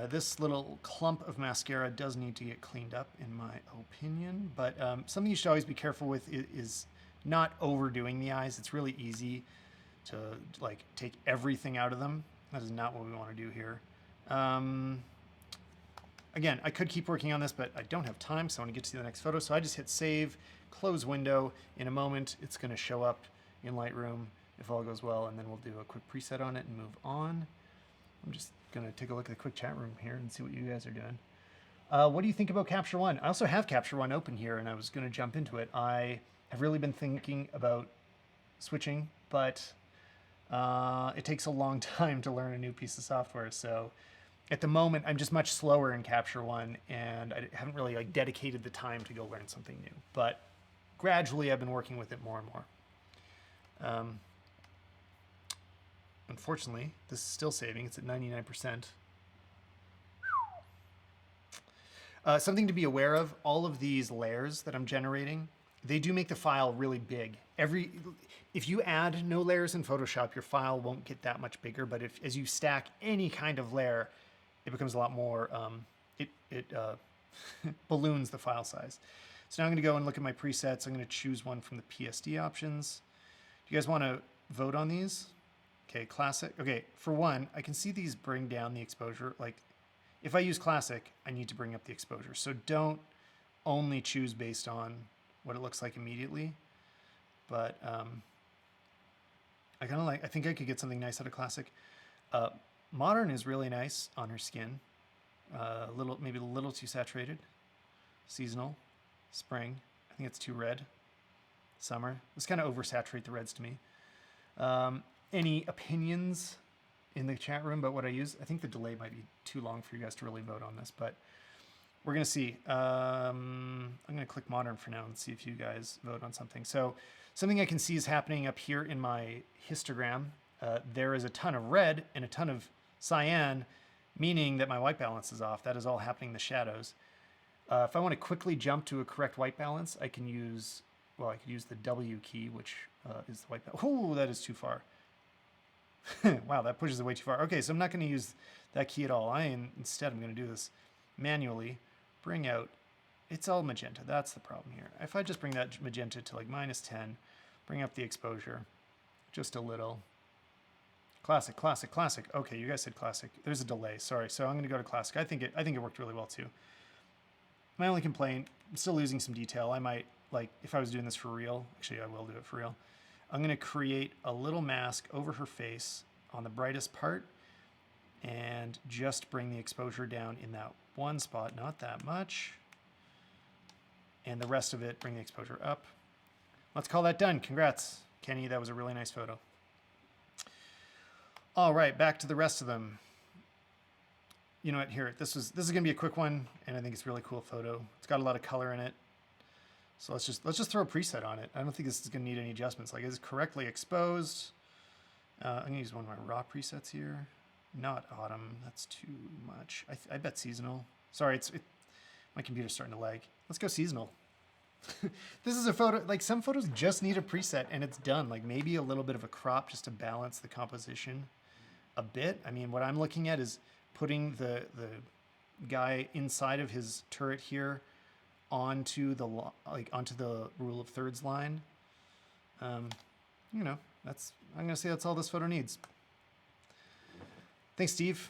This little clump of mascara does need to get cleaned up, in my opinion. But something you should always be careful with is not overdoing the eyes. It's really easy to like take everything out of them. That is not what we want to do here. Again, I could keep working on this, but I don't have time, so I want to get to the next photo. So I just hit save, close window. In a moment, it's going to show up in Lightroom if all goes well, and then we'll do a quick preset on it and move on. I'm just going to take a look at the quick chat room here and see what you guys are doing. What do you think about Capture One? I also have Capture One open here, and I was going to jump into it. I have really been thinking about switching, but it takes a long time to learn a new piece of software. So at the moment, I'm just much slower in Capture One, and I haven't really like dedicated the time to go learn something new. But gradually, I've been working with it more and more. Unfortunately, this is still saving. It's at 99%. Something to be aware of, all of these layers that I'm generating, they do make the file really big. If you add no layers in Photoshop, your file won't get that much bigger, but as you stack any kind of layer, it becomes a lot more, it balloons the file size. So now I'm going to go and look at my presets. I'm going to choose one from the PSD options. Do you guys want to vote on these? Okay, classic. Okay, for one, I can see these bring down the exposure. Like, if I use classic, I need to bring up the exposure. So don't only choose based on what it looks like immediately. But I kind of like, I think I could get something nice out of classic. Modern is really nice on her skin. Maybe a little too saturated. Seasonal, spring. I think it's too red. Summer. Let's kind of oversaturate the reds to me. Any opinions in the chat room about what I use? I think the delay might be too long for you guys to really vote on this, but we're going to see. I'm going to click modern for now and see if you guys vote on something. So something I can see is happening up here in my histogram. There is a ton of red and a ton of cyan, meaning that my white balance is off. That is all happening in the shadows. If I want to quickly jump to a correct white balance, I can use, well, I could use the W key, which is the white balance. Oh, that is too far. Wow, that pushes it way too far. Okay, so I'm not going to use that key at all. Instead, I'm going to do this manually. Bring out, it's all magenta. That's the problem here. If I just bring that magenta to like -10, bring up the exposure just a little. Classic, classic, classic. Okay, you guys said classic. There's a delay, sorry. So I'm going to go to classic. I think it worked really well too. My only complaint, I'm still losing some detail. I might, like, if I was doing this for real, actually I will do it for real. I'm going to create a little mask over her face on the brightest part and just bring the exposure down in that one spot, not that much. And the rest of it, bring the exposure up. Let's call that done. Congrats, Kenny. That was a really nice photo. All right, back to the rest of them. You know what, here, this is going to be a quick one, and I think it's a really cool photo. It's got a lot of color in it. So let's just throw a preset on it. I don't think this is going to need any adjustments. Like, it's correctly exposed. I'm going to use one of my raw presets here. Not autumn. That's too much. I bet seasonal. Sorry, My computer's starting to lag. Let's go seasonal. This is a photo, like some photos just need a preset and it's done. Like maybe a little bit of a crop just to balance the composition a bit. I mean, what I'm looking at is putting the guy inside of his turret here onto the rule of thirds line. You know, I'm gonna say that's all this photo needs. Thanks, Steve.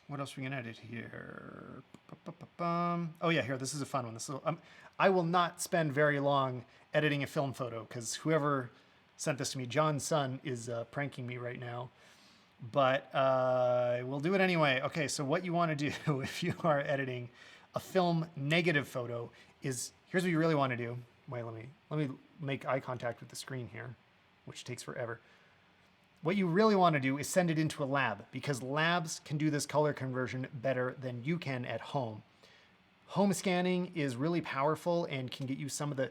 What else are we gonna edit here? Oh yeah, here, this is a fun one. I will not spend very long editing a film photo because whoever sent this to me, John's son, is pranking me right now. But we'll do it anyway. Okay, so what you want to do if you are editing a film negative photo is, here's what you really want to do. Wait, let me make eye contact with the screen here, which takes forever. What you really want to do is send it into a lab because labs can do this color conversion better than you can at home. Home scanning is really powerful and can get you some of the,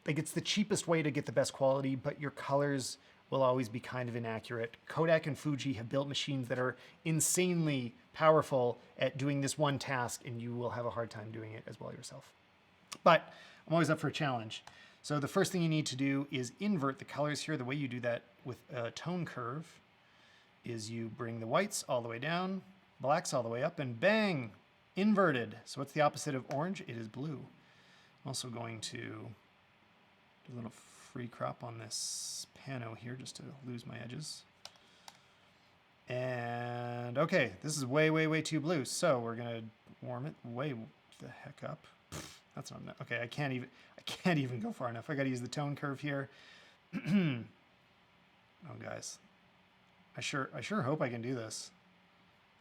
like it's the cheapest way to get the best quality, but your colors will always be kind of inaccurate. Kodak and Fuji have built machines that are insanely powerful at doing this one task, and you will have a hard time doing it as well yourself. But I'm always up for a challenge. So the first thing you need to do is invert the colors here. The way you do that with a tone curve is you bring the whites all the way down, blacks all the way up, and bang, inverted. So what's the opposite of orange? It is blue. I'm also going to do a little free crop on this pano here just to lose my edges. And okay, this is way, way, way too blue. So we're gonna warm it way the heck up. That's not enough. Okay, I can't even go far enough. I gotta use the tone curve here. Oh guys, I sure hope I can do this.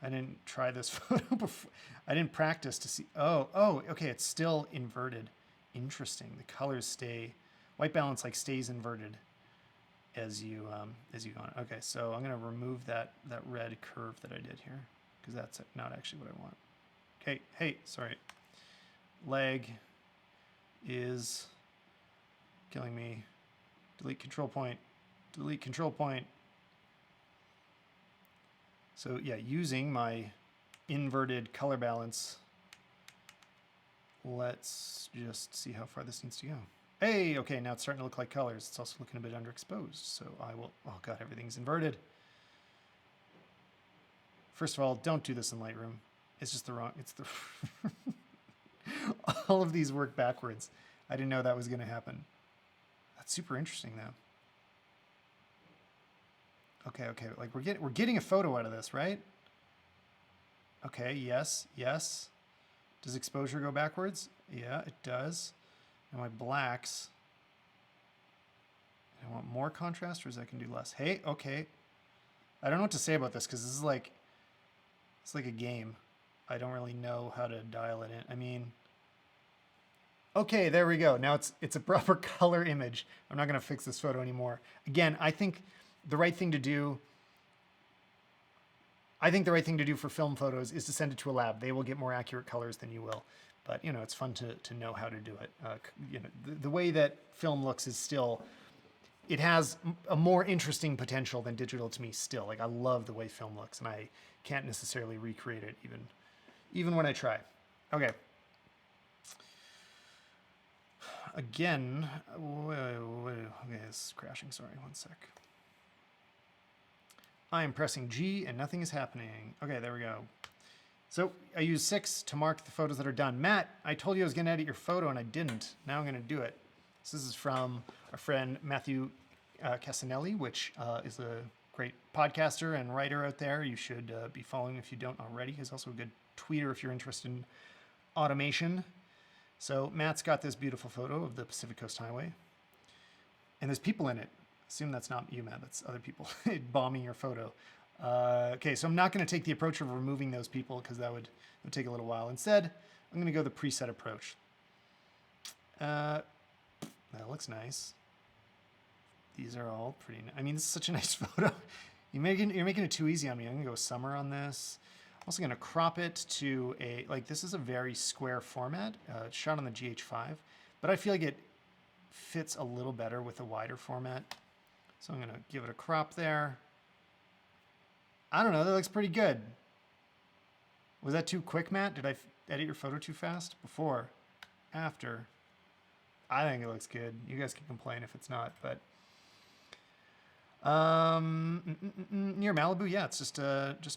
I didn't try this photo before. I didn't practice to see. Oh, okay, it's still inverted. Interesting. The colors stay, white balance like stays inverted as you go on. Okay, so I'm gonna remove that red curve that I did here because that's not actually what I want. Okay, hey, sorry. Leg is killing me. Delete control point. Delete control point. So yeah, using my inverted color balance, let's just see how far this needs to go. Hey, okay, now it's starting to look like colors. It's also looking a bit underexposed. So I will, oh God, everything's inverted. First of all, don't do this in Lightroom. It's just the wrong, it's the, all of these work backwards. I didn't know that was gonna happen. That's super interesting though. Okay, like we're getting a photo out of this, right? Okay, yes. Does exposure go backwards? Yeah, it does. And my blacks, I want more contrast or is I can do less? Hey, okay. I don't know what to say about this because this is like, it's like a game. I don't really know how to dial it in. I mean, okay, there we go. Now it's a proper color image. I'm not gonna fix this photo anymore. Again, I think the right thing to do for film photos is to send it to a lab. They will get more accurate colors than you will. But, you know, it's fun to know how to do it. You know, the way that film looks is still, it has a more interesting potential than digital to me still. Like, I love the way film looks, and I can't necessarily recreate it even when I try. Okay. Again, okay, it's crashing, sorry, one sec. I am pressing G and nothing is happening. Okay, there we go. So I use 6 to mark the photos that are done. Matt, I told you I was gonna edit your photo and I didn't. Now I'm gonna do it. So this is from our friend Matthew Casanelli, which is a great podcaster and writer out there. You should be following if you don't already. He's also a good tweeter if you're interested in automation. So Matt's got this beautiful photo of the Pacific Coast Highway. And there's people in it. Assume that's not you, Matt, that's other people bombing your photo. Okay, so I'm not gonna take the approach of removing those people because that would take a little while. Instead, I'm gonna go the preset approach. That looks nice. These are all pretty, I mean, this is such a nice photo. You're making it too easy on me. I'm gonna go summer on this. I'm also gonna crop it to a, like this is a very square format. It's shot on the GH5, but I feel like it fits a little better with a wider format. So I'm gonna give it a crop there. I don't know, that looks pretty good. Was that too quick, Matt? edit your photo too fast? Before, after. I think it looks good. You guys can complain if it's not, but near Malibu, yeah, it's just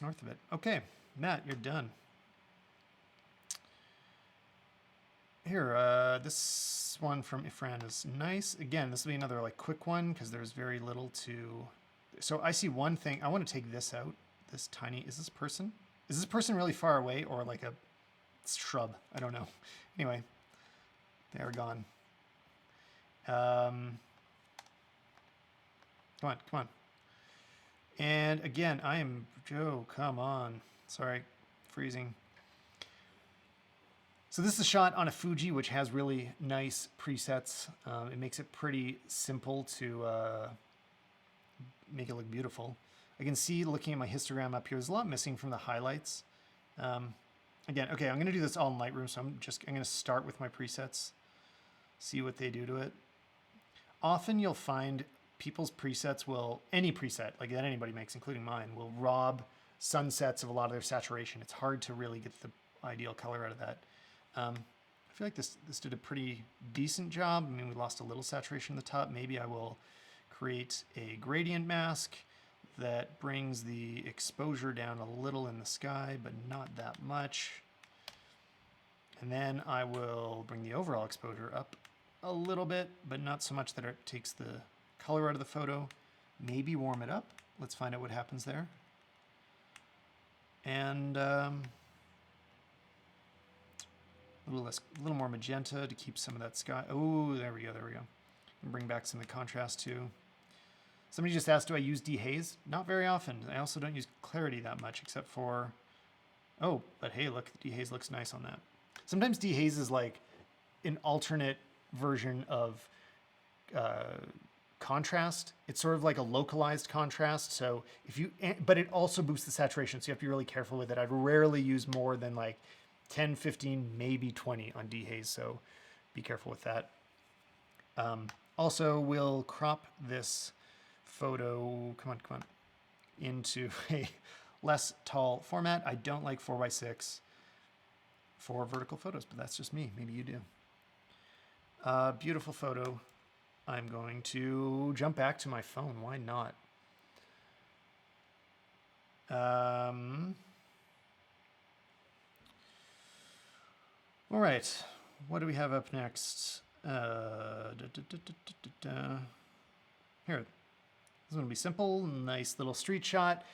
north of it. Okay, Matt, you're done. Here, this one from Ifran is nice. Again, this will be another like quick one because there's very little to. So I see one thing. I want to take this out. This tiny. Is this person? Is this person really far away or like a shrub? I don't know. Anyway, they're gone. Come on. And again, I am Joe. Come on. Sorry, freezing. So this is a shot on a Fuji, which has really nice presets. It makes it pretty simple to make it look beautiful. I can see, looking at my histogram up here, there's a lot missing from the highlights. Again, okay, I'm going to do this all in Lightroom, so I'm going to start with my presets, see what they do to it. Often you'll find people's presets will, any preset like that anybody makes, including mine, will rob sunsets of a lot of their saturation. It's hard to really get the ideal color out of that. I feel like this did a pretty decent job. I mean, we lost a little saturation at the top. Maybe I will create a gradient mask that brings the exposure down a little in the sky, but not that much. And then I will bring the overall exposure up a little bit, but not so much that it takes the color out of the photo. Maybe warm it up. Let's find out what happens there. And a little more magenta to keep some of that sky. Oh, there we go. And bring back some of the contrast too. Somebody just asked, do I use dehaze? Not very often. I also don't use clarity that much, except for, oh, but hey, look, dehaze looks nice on that. Sometimes dehaze is like an alternate version of contrast. It's sort of like a localized contrast. So but it also boosts the saturation. So you have to be really careful with it. I'd rarely use more than like 10, 15, maybe 20 on dehaze. So be careful with that. Also, we'll crop this photo, come on, into a less tall format. I don't like 4:6 for vertical photos, but that's just me. Maybe you do. Beautiful photo. I'm going to jump back to my phone. Why not? All right. What do we have up next? Here. This one will be simple. Nice little street shot.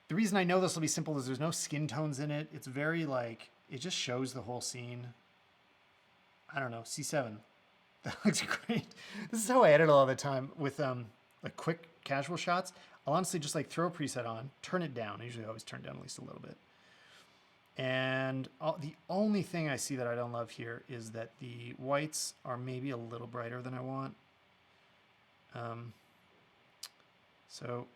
The reason I know this will be simple is there's no skin tones in it. It's very like, it just shows the whole scene. I don't know, C7. That looks great. This is how I edit all the time with like quick casual shots. I'll honestly just like throw a preset on, turn it down. I usually always turn it down at least a little bit. And the only thing I see that I don't love here is that the whites are maybe a little brighter than I want. So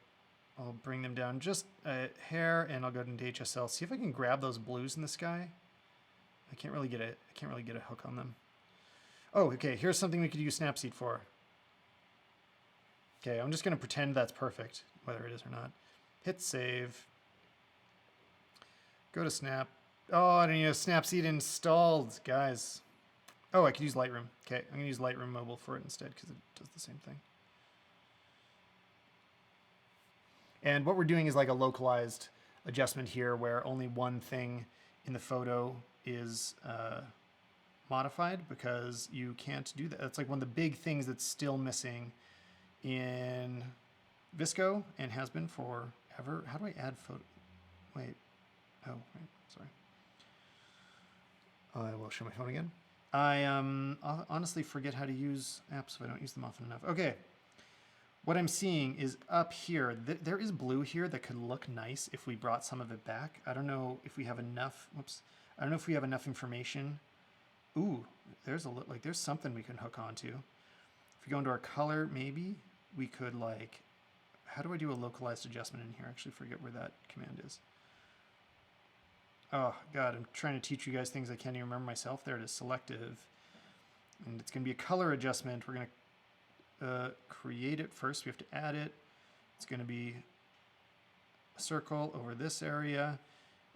I'll bring them down just a hair, and I'll go into HSL. See if I can grab those blues in the sky. I can't really get a hook on them. Oh, okay. Here's something we could use Snapseed for. Okay, I'm just going to pretend that's perfect, whether it is or not. Hit save. Go to Snap. Oh, I didn't use Snapseed installed, guys. Oh, I could use Lightroom. Okay, I'm going to use Lightroom Mobile for it instead because it does the same thing. And what we're doing is like a localized adjustment here where only one thing in the photo is modified because you can't do that. That's like one of the big things that's still missing in VSCO and has been forever. How do I add photo? Wait. Oh, wait. Sorry. I will show my phone again. I honestly forget how to use apps if I don't use them often enough. Okay. What I'm seeing is up here, there is blue here that could look nice if we brought some of it back. I don't know if we have enough, whoops. I don't know if we have enough information. Ooh, there's something we can hook onto. If we go into our color, maybe we could like, how do I do a localized adjustment in here? I actually forget where that command is. Oh God, I'm trying to teach you guys things I can't even remember myself. There it is, selective. And it's gonna be a color adjustment. We're gonna create it first. We have to add it. It's going to be a circle over this area,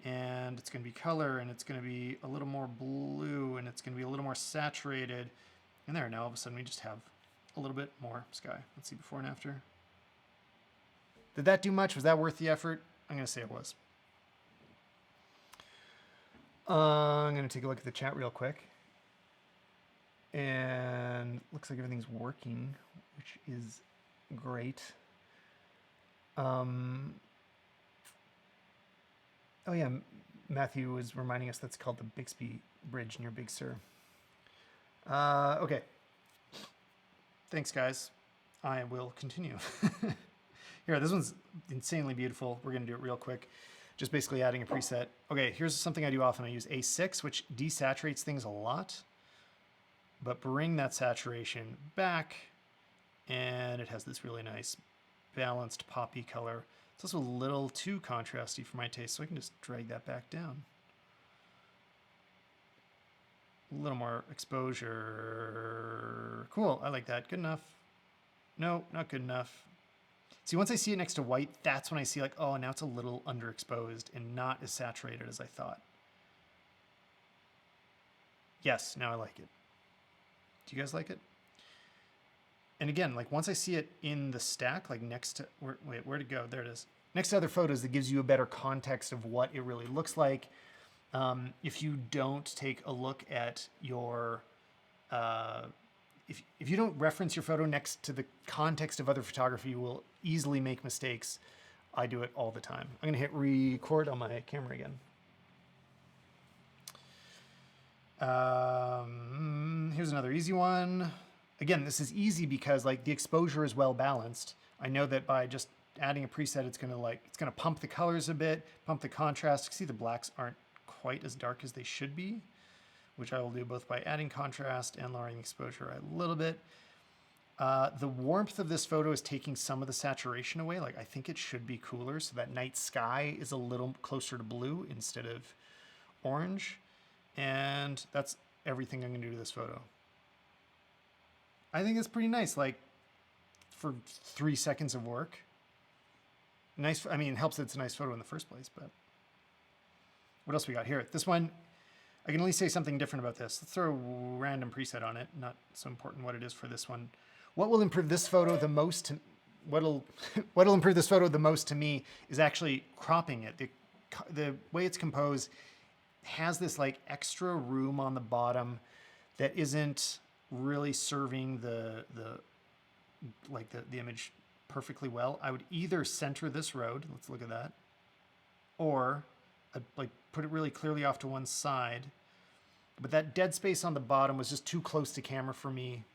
and it's going to be color, and it's going to be a little more blue, and it's going to be a little more saturated. And there, now all of a sudden we just have a little bit more sky. Let's see before and after. Did that do much? Was that worth the effort? I'm going to say it was. I'm going to take a look at the chat real quick. And looks like everything's working, which is great. Oh yeah, Matthew was reminding us that's called the Bixby Bridge near Big Sur. Okay. Thanks, guys. I will continue. Here, this one's insanely beautiful. We're going to do it real quick. Just basically adding a preset. Okay, here's something I do often. I use A6, which desaturates things a lot, but bring that saturation back, and it has this really nice balanced poppy color. It's also a little too contrasty for my taste, so I can just drag that back down. A little more exposure. Cool, I like that. Good enough. No, not good enough. See, once I see it next to white, that's when I see like, oh, now it's a little underexposed and not as saturated as I thought. Yes, now I like it. Do you guys like it? And again, like once I see it in the stack, like next to, wait, where'd it go? There it is. Next to other photos, that gives you a better context of what it really looks like. If you don't take a look at your, if you don't reference your photo next to the context of other photography, you will easily make mistakes. I do it all the time. I'm gonna hit record on my camera again. Here's another easy one. Again, this is easy because like the exposure is well balanced. I know that by just adding a preset, it's gonna pump the colors a bit, pump the contrast. See, the blacks aren't quite as dark as they should be, which I will do both by adding contrast and lowering exposure a little bit. The warmth of this photo is taking some of the saturation away. Like I think it should be cooler, so that night sky is a little closer to blue instead of orange. And that's everything I'm gonna do to this photo. I think it's pretty nice, like for 3 seconds of work. Nice, I mean, it helps that it's a nice photo in the first place, but what else we got here? This one, I can at least say something different about this. Let's throw a random preset on it. Not so important what it is for this one. What will improve this photo the most? What'll improve this photo the most to me is actually cropping it. The way it's composed has this like extra room on the bottom that isn't really serving the image perfectly well. I would either center this road. Let's look at that, or like put it really clearly off to one side. But that dead space on the bottom was just too close to camera for me.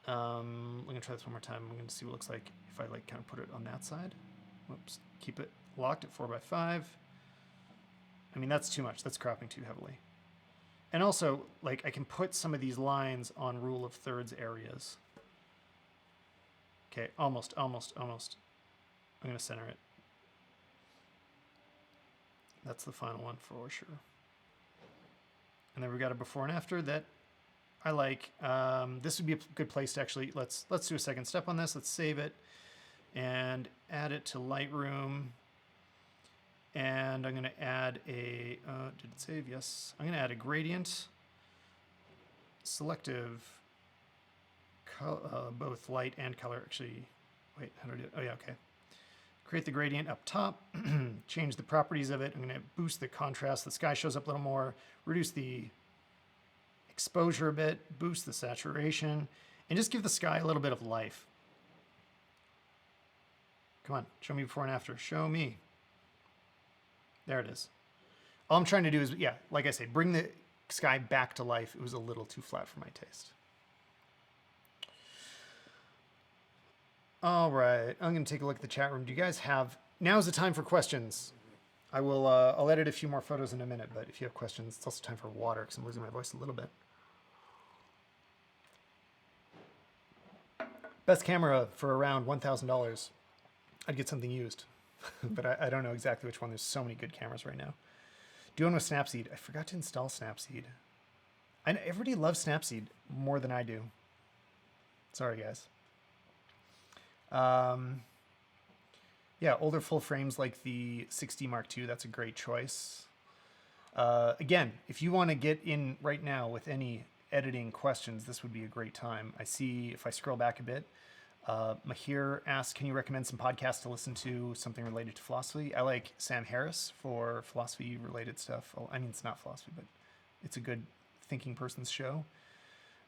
I'm gonna try this one more time. I'm gonna see what it looks like if I like kind of put it on that side. Whoops, keep it locked at 4:5. I mean, that's too much. That's cropping too heavily. And also, like, I can put some of these lines on rule of thirds areas. Okay, almost. I'm gonna center it. That's the final one for sure. And then we've got a before and after that I like. This would be a good place to actually, let's do a second step on this. Let's save it and add it to Lightroom. And I'm gonna add a, did it save? Yes. I'm gonna add a gradient, selective, both light and color. Actually, wait, how do I do it? Oh yeah, okay. Create the gradient up top, change the properties of it. I'm gonna boost the contrast. The sky shows up a little more, reduce the exposure a bit, boost the saturation, and just give the sky a little bit of life. Come on, show me before and after. Show me. There it is. All I'm trying to do is, yeah, like I say, bring the sky back to life. It was a little too flat for my taste. All right, I'm gonna take a look at the chat room. Do you guys have, now's the time for questions. I will, I'll edit a few more photos in a minute, but if you have questions, it's also time for water because I'm losing my voice a little bit. Best camera for around $1,000. I'd get something used, but I don't know exactly which one. There's so many good cameras right now. Do one with Snapseed. I forgot to install Snapseed. I know everybody loves Snapseed more than I do. Sorry, guys. Yeah, older full frames like the 60 Mark II, that's a great choice. Again, if you want to get in right now with any editing questions, this would be a great time. I see if I scroll back a bit, Mahir asks, can you recommend some podcasts to listen to, something related to philosophy? I like Sam Harris for philosophy related stuff. Oh, I mean, it's not philosophy, but it's a good thinking person's show.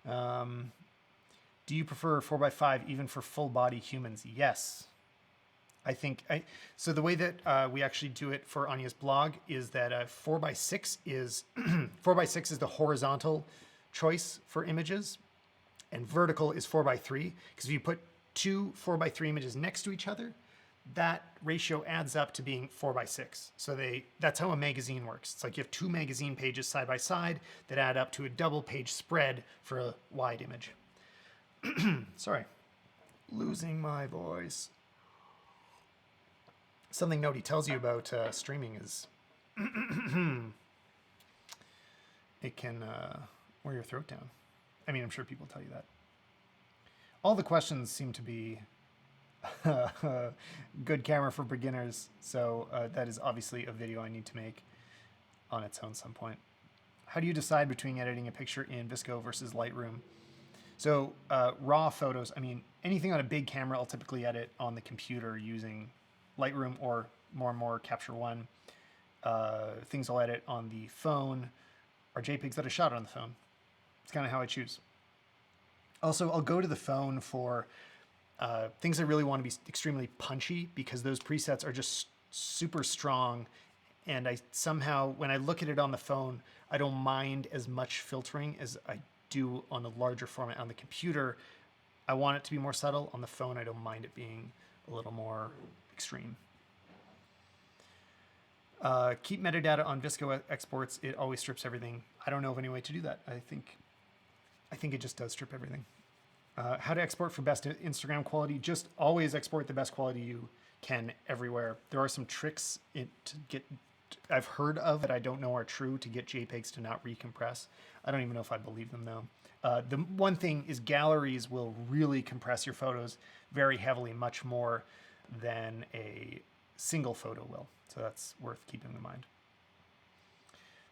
Do you prefer 4x5 even for full body humans? Yes. So the way that we actually do it for Anya's blog is that 4x6 is 4x6 is the horizontal choice for images, and vertical is 4x3. Because if you put two 4x3 images next to each other, that ratio adds up to being 4x6. So that's how a magazine works. It's like you have two magazine pages side by side that add up to a double page spread for a wide image. Sorry, losing my voice. Something nobody tells you about streaming is it can wear your throat down. I mean, I'm sure people tell you that. All the questions seem to be good camera for beginners, so that is obviously a video I need to make on its own some point. How do you decide between editing a picture in VSCO versus Lightroom? So raw photos, I mean, anything on a big camera, I'll typically edit on the computer using Lightroom or more and more Capture One. Things I'll edit on the phone are JPEGs that I shot on the phone. It's kind of how I choose. Also, I'll go to the phone for things I really want to be extremely punchy because those presets are just super strong. And I somehow, when I look at it on the phone, I don't mind as much filtering as I do on a larger format on the computer. I want it to be more subtle. On the phone, I don't mind it being a little more extreme. Keep metadata on VSCO exports. It always strips everything. I don't know of any way to do that. I think it just does strip everything. How to export for best Instagram quality? Just always export the best quality you can everywhere. There are some tricks I've heard of that I don't know are true to get JPEGs to not recompress. I don't even know if I believe them though. The one thing is galleries will really compress your photos very heavily, much more than a single photo will. So that's worth keeping in mind.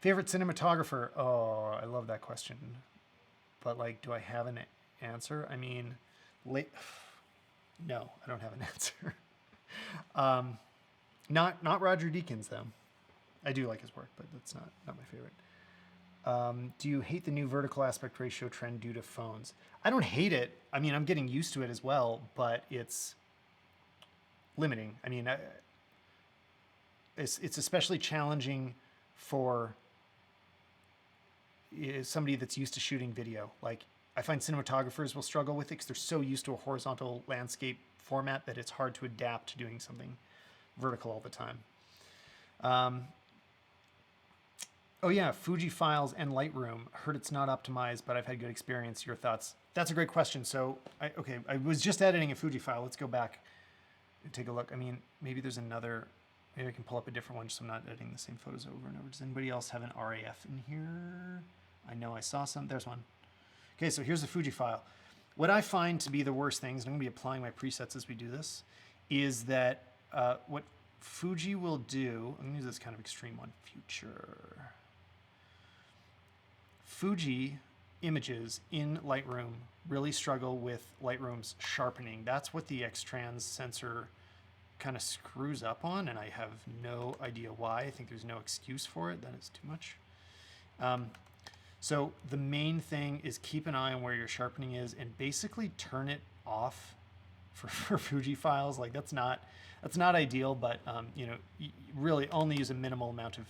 Favorite cinematographer? Oh, I love that question. But like, do I have an answer? I mean, no, I don't have an answer. Not Roger Deakins though. I do like his work, but that's not my favorite. Do you hate the new vertical aspect ratio trend due to phones? I don't hate it. I mean, I'm getting used to it as well, but it's limiting. I mean, it's especially challenging for somebody that's used to shooting video. Like, I find cinematographers will struggle with it because they're so used to a horizontal landscape format that it's hard to adapt to doing something vertical all the time. Oh yeah, Fuji Files and Lightroom. Heard it's not optimized, but I've had good experience. Your thoughts? That's a great question. So, I was just editing a Fuji file. Let's go back and take a look. I mean, maybe there's another, maybe I can pull up a different one so I'm not editing the same photos over and over. Does anybody else have an RAF in here? I know I saw some. There's one. Okay, so here's the Fuji file. What I find to be the worst things, and I'm going to be applying my presets as we do this, is that what Fuji will do, I'm going to use this kind of extreme one, future. Fuji images in Lightroom really struggle with Lightroom's sharpening. That's what the X-Trans sensor kind of screws up on, and I have no idea why. I think there's no excuse for it. That is too much. So the main thing is keep an eye on where your sharpening is and basically turn it off for Fuji files. Like that's not ideal, but you really only use a minimal amount of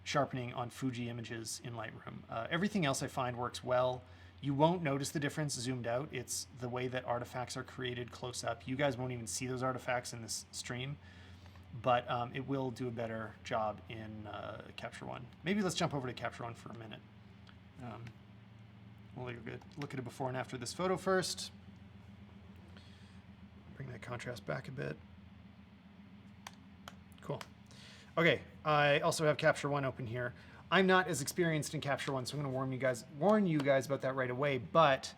sharpening on Fuji images in Lightroom. Everything else I find works well. You won't notice the difference zoomed out. It's the way that artifacts are created close up. You guys won't even see those artifacts in this stream, but it will do a better job in Capture One. Maybe let's jump over to Capture One for a minute. Well, you're good. Look at a before and after this photo first. Bring that contrast back a bit. Cool. Okay, I also have Capture One open here. I'm not as experienced in Capture One, so I'm going to warn you guys about that right away, but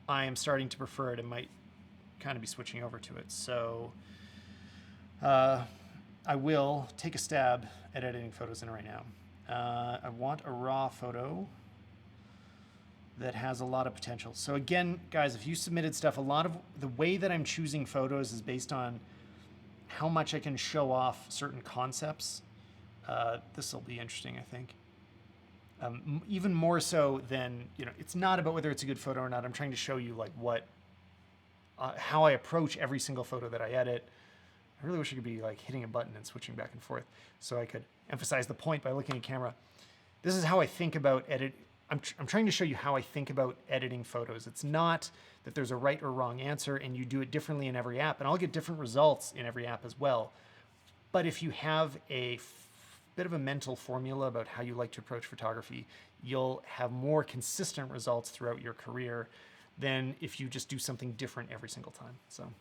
I am starting to prefer it and might kind of be switching over to it. So I will take a stab at editing photos in right now. I want a raw photo that has a lot of potential. So again, guys, if you submitted stuff, a lot of the way that I'm choosing photos is based on how much I can show off certain concepts. This will be interesting, I think. Even more so than, it's not about whether it's a good photo or not. I'm trying to show you like how I approach every single photo that I edit. I really wish I could be like hitting a button and switching back and forth so I could emphasize the point by looking at camera. This is how I think about edit. I'm trying to show you how I think about editing photos. It's not that there's a right or wrong answer and you do it differently in every app, and I'll get different results in every app as well. But if you have a bit of a mental formula about how you like to approach photography, you'll have more consistent results throughout your career than if you just do something different every single time. So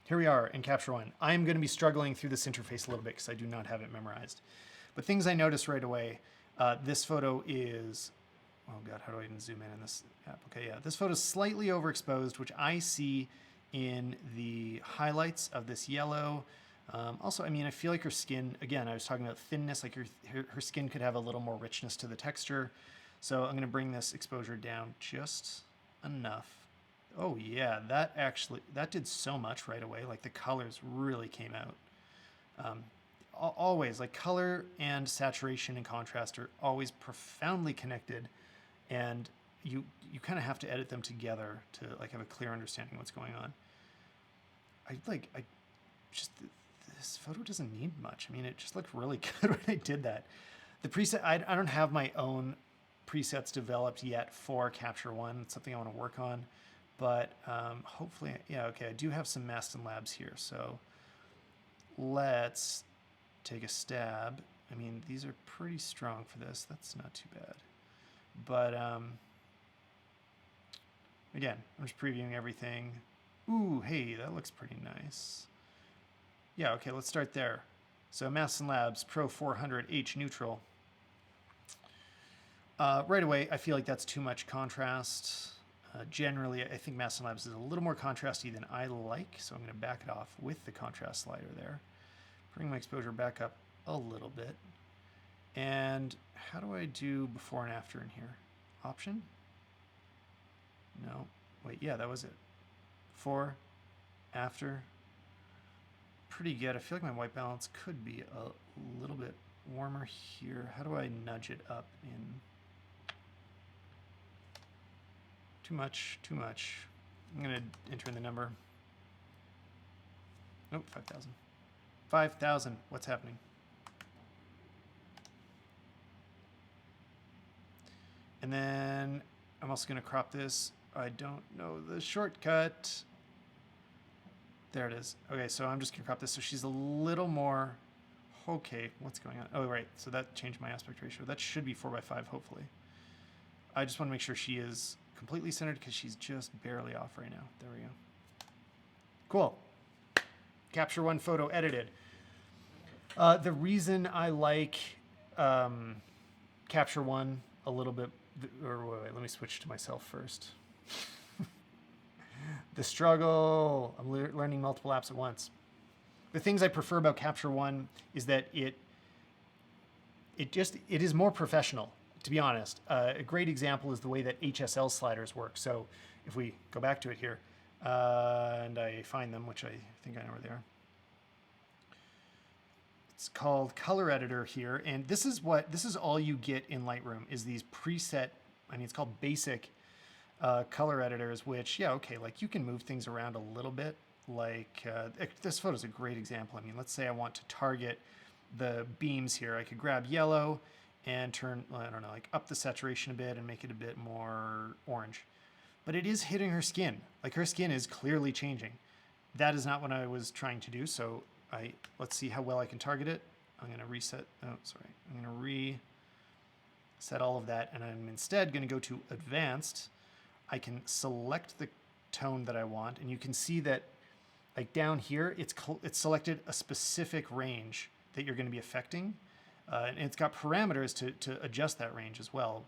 here we are in Capture One. I'm going to be struggling through this interface a little bit because I do not have it memorized. But things I noticed right away, this photo is, oh God, how do I even zoom in this app? Okay, yeah, this photo is slightly overexposed, which I see in the highlights of this yellow. Also, I mean, I feel like her skin, again, I was talking about thinness, like her skin could have a little more richness to the texture. So I'm going to bring this exposure down just enough. Oh yeah, that did so much right away. Like the colors really came out. Always, like color and saturation and contrast are always profoundly connected, and you kind of have to edit them together to like have a clear understanding of what's going on. This photo doesn't need much. I mean, it just looked really good when I did that. The preset, I don't have my own presets developed yet for Capture One. It's something I want to work on, but hopefully, yeah, okay, I do have some Maston Labs here, so let's take a stab. I mean, these are pretty strong for this. That's not too bad. But again, I'm just previewing everything. Ooh, hey, that looks pretty nice. Yeah, okay, let's start there. So Maston Labs Pro 400 H neutral. Right away, I feel like that's too much contrast. Generally, I think Maston Labs is a little more contrasty than I like, so I'm going to back it off with the contrast slider there. Bring my exposure back up a little bit. And how do I do before and after in here? Option? No. Wait, yeah, that was it. Before, after. Pretty good. I feel like my white balance could be a little bit warmer here. How do I nudge it up in? Too much, too much. I'm going to enter in the number. Nope, 5,000. 5,000. What's happening? And then I'm also going to crop this. I don't know the shortcut. There it is. Okay, so I'm just going to crop this so she's a little more... Okay, what's going on? Oh, right. So that changed my aspect ratio. That should be 4:5, hopefully. I just want to make sure she is completely centered because she's just barely off right now. There we go. Cool. Capture One photo edited. The reason I like Capture One a little bit, or wait, let me switch to myself first. The struggle. I'm learning multiple apps at once. The things I prefer about Capture One is that it is more professional, to be honest. A great example is the way that HSL sliders work. So if we go back to it here, and I find them, which I think I know where they are. It's called Color Editor here, and this is all you get in Lightroom is these preset. I mean, it's called basic color editors, which, yeah, okay, like you can move things around a little bit. Like this photo is a great example. I mean, let's say I want to target the beams here. I could grab yellow and turn, I don't know, like up the saturation a bit and make it a bit more orange. But it is hitting her skin. Like her skin is clearly changing. That is not what I was trying to do. So let's see how well I can target it. I'm going to reset. Oh, sorry. I'm going to reset all of that. And I'm instead going to go to advanced. I can select the tone that I want. And you can see that like down here, it's selected a specific range that you're going to be affecting. And it's got parameters to adjust that range as well.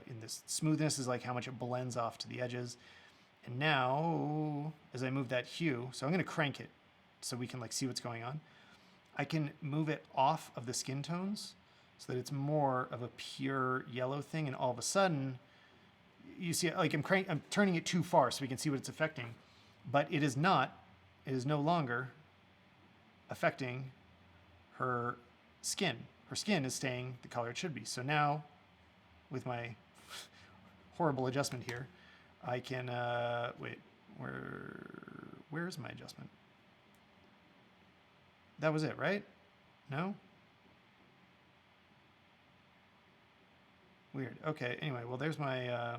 In this smoothness is like how much it blends off to the edges. And now, as I move that hue, so I'm going to crank it so we can like see what's going on. I can move it off of the skin tones so that it's more of a pure yellow thing, and all of a sudden, you see, like I'm turning it too far so we can see what it's affecting, but it is not, it is no longer affecting her skin. Her skin is staying the color it should be. So now, with my horrible adjustment here, I can, wait, where's my adjustment? That was it, right? No? Weird. Okay, anyway, well, there's my,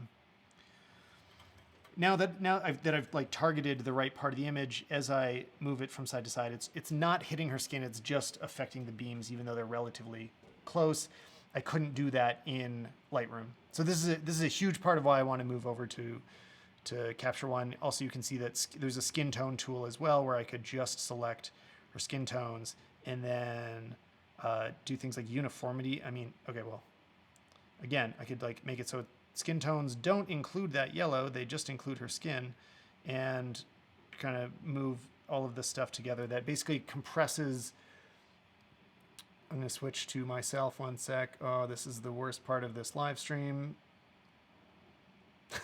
now that I've like targeted the right part of the image, as I move it from side to side, it's not hitting her skin, it's just affecting the beams, even though they're relatively close. I couldn't do that in Lightroom. So this is a huge part of why I want to move over to Capture One. Also, you can see that there's a skin tone tool as well, where I could just select her skin tones and then do things like uniformity. I mean, okay, well, again, I could like make it so skin tones don't include that yellow, they just include her skin, and kind of move all of this stuff together that basically compresses. I'm going to switch to myself 1 sec. Oh, this is the worst part of this live stream.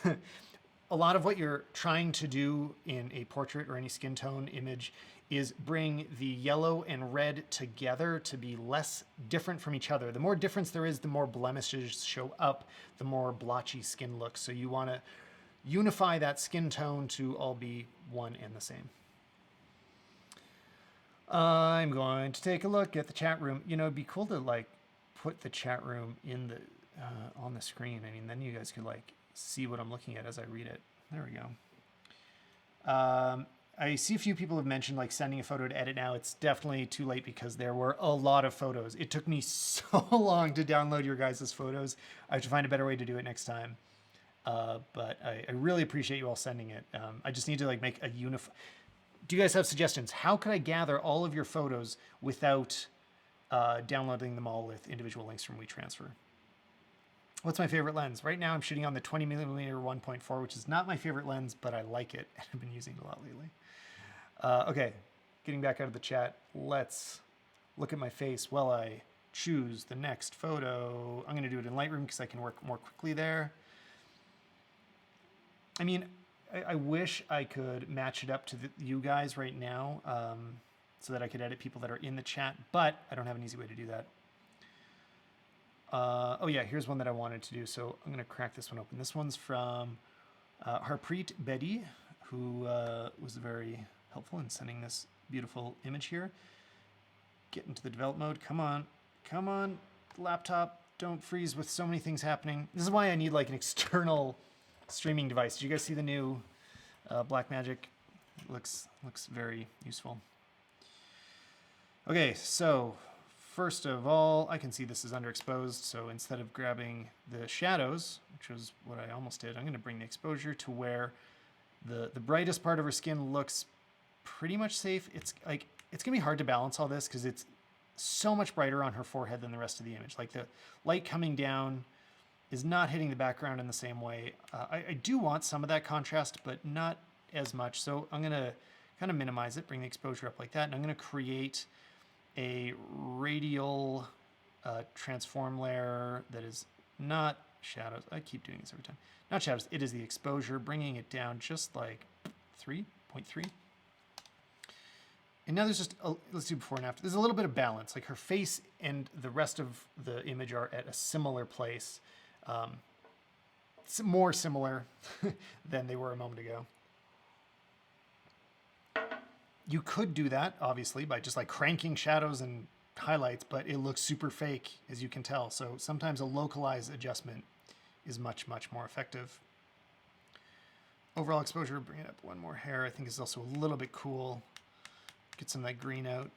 A lot of what you're trying to do in a portrait or any skin tone image is bring the yellow and red together to be less different from each other. The more difference there is, the more blemishes show up, the more blotchy skin looks. So you want to unify that skin tone to all be one and the same. I'm going to take a look at the chat room. You know, it'd be cool to like put the chat room in the on the screen. I mean, then you guys could like see what I'm looking at as I read it. There we go. I see a few people have mentioned like sending a photo to edit now. It's definitely too late because there were a lot of photos. It took me so long to download your guys' photos. I have to find a better way to do it next time. But I really appreciate you all sending it. I just need to like make a Do you guys have suggestions? How can I gather all of your photos without downloading them all with individual links from WeTransfer? What's my favorite lens? Right now I'm shooting on the 20mm 1.4, which is not my favorite lens, but I like it. I've been using it a lot lately. Okay, getting back out of the chat, let's look at my face while I choose the next photo. I'm going to do it in Lightroom because I can work more quickly there. I mean, I wish I could match it up to you guys right now so that I could edit people that are in the chat, but I don't have an easy way to do that. Oh yeah, here's one that I wanted to do. So I'm going to crack this one open. This one's from Harpreet Bedi, who was very helpful in sending this beautiful image here. Get into the develop mode. Come on, laptop. Don't freeze with so many things happening. This is why I need like an external streaming device. Did you guys see the new Blackmagic? Looks very useful. Okay, so first of all, I can see this is underexposed, so instead of grabbing the shadows, which was what I almost did, I'm going to bring the exposure to where the brightest part of her skin looks pretty much safe. It's like it's going to be hard to balance all this because it's so much brighter on her forehead than the rest of the image. Like the light coming down is not hitting the background in the same way. I do want some of that contrast, but not as much. So I'm going to kind of minimize it, bring the exposure up like that, and I'm going to create a radial transform layer that is not shadows. I keep doing this every time. Not shadows, it is the exposure, bringing it down just like 3.3. And now there's just, let's do before and after. There's a little bit of balance, like her face and the rest of the image are at a similar place. More similar than they were a moment ago. You could do that, obviously, by just like cranking shadows and highlights, but it looks super fake, as you can tell. So sometimes a localized adjustment is much, much more effective. Overall exposure, bring it up one more hair, I think is also a little bit cool. Get some of that green out.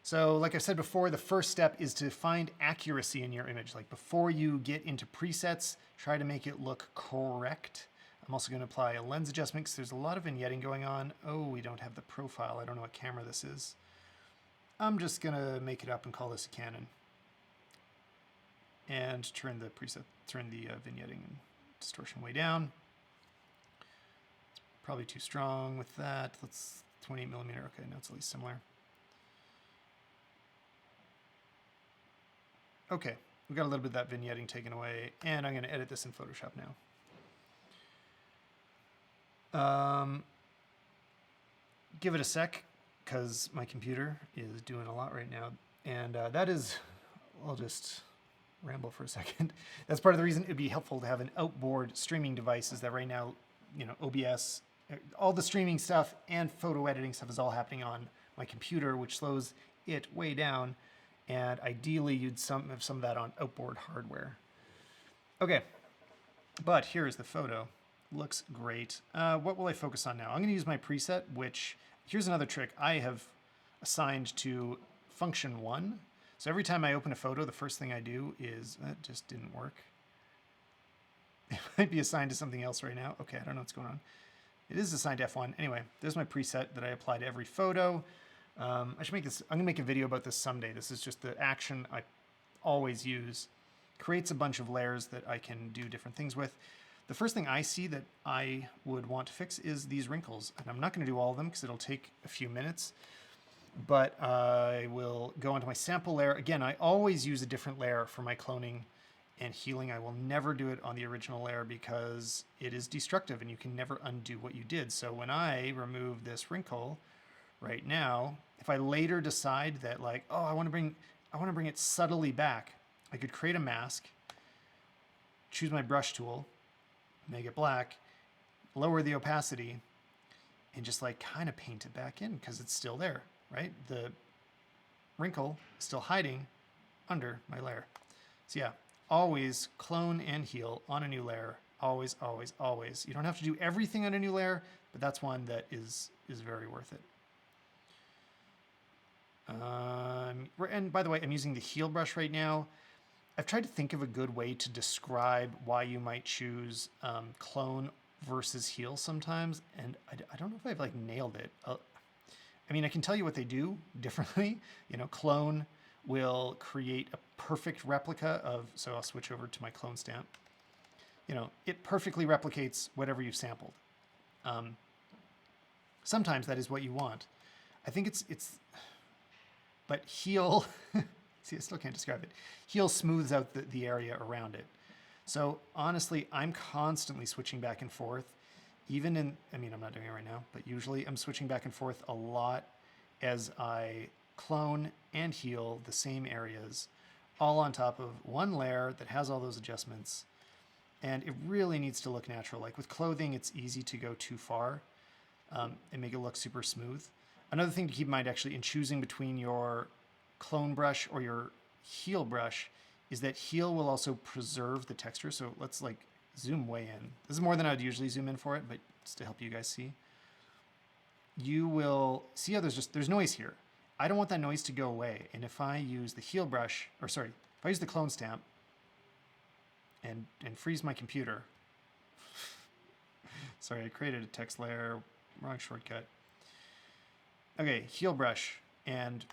So like I said before, the first step is to find accuracy in your image. Like before you get into presets, try to make it look correct. I'm also going to apply a lens adjustment because there's a lot of vignetting going on. Oh, we don't have the profile. I don't know what camera this is. I'm just going to make it up and call this a Canon. And turn the vignetting and distortion way down. It's probably too strong with that. Let's 28mm. Okay, no, it's at least similar. Okay, we got a little bit of that vignetting taken away, and I'm going to edit this in Photoshop now. Give it a sec, because my computer is doing a lot right now, and that is, I'll just ramble for a second. That's part of the reason it'd be helpful to have an outboard streaming device, is that right now, you know, OBS, all the streaming stuff and photo editing stuff is all happening on my computer, which slows it way down. And ideally, you'd have some of that on outboard hardware. Okay, but here's the photo. Looks great. What will I focus on now? I'm going to use my preset, which, here's another trick I have assigned to function 1. So every time I open a photo, the first thing I do is, that just didn't work. It might be assigned to something else right now. Okay, I don't know what's going on. It is assigned to F1. Anyway, there's my preset that I apply to every photo. I should make this, I'm gonna make a video about this someday. This is just the action I always use. Creates a bunch of layers that I can do different things with. The first thing I see that I would want to fix is these wrinkles. And I'm not gonna do all of them because it'll take a few minutes, but I will go onto my sample layer. Again, I always use a different layer for my cloning and healing. I will never do it on the original layer because it is destructive and you can never undo what you did. So when I remove this wrinkle, right now, if I later decide that, like, oh, I want to bring it subtly back, I could create a mask, choose my brush tool, make it black, lower the opacity, and just like kind of paint it back in because it's still there, right? The wrinkle is still hiding under my layer. So yeah, always clone and heal on a new layer. Always, always, always. You don't have to do everything on a new layer, but that's one that is very worth it. And by the way, I'm using the heal brush right now. I've tried to think of a good way to describe why you might choose clone versus heal sometimes, and I don't know if I've like nailed it. I mean, I can tell you what they do differently. You know, clone will create a perfect replica of, so I'll switch over to my clone stamp. You know, it perfectly replicates whatever you've sampled. Sometimes that is what you want. I think it's but heal, see, I still can't describe it. Heal smooths out the area around it. So honestly, I'm constantly switching back and forth, even in, I mean, I'm not doing it right now, but usually I'm switching back and forth a lot as I clone and heal the same areas, all on top of one layer that has all those adjustments. And it really needs to look natural. Like with clothing, it's easy to go too far and make it look super smooth. Another thing to keep in mind actually in choosing between your clone brush or your heal brush is that heal will also preserve the texture. So let's like zoom way in. This is more than I'd usually zoom in for it, but just to help you guys see. You will see how there's noise here. I don't want that noise to go away. And if I use the heal brush, or sorry, if I use the clone stamp and freeze my computer, sorry, I created a text layer, wrong shortcut. Okay, heal brush and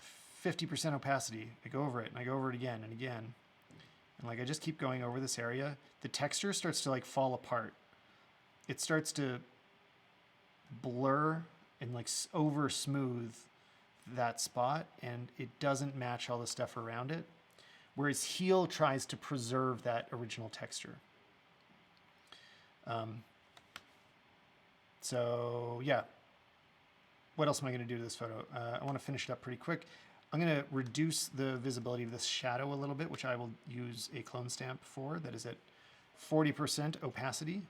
50% opacity. I go over it and I go over it again and again. And like I just keep going over this area. The texture starts to like fall apart. It starts to blur and like over smooth that spot, and it doesn't match all the stuff around it. Whereas heal tries to preserve that original texture. So yeah. What else am I going to do to this photo? I want to finish it up pretty quick. I'm going to reduce the visibility of this shadow a little bit, which I will use a clone stamp for. That is at 40% opacity.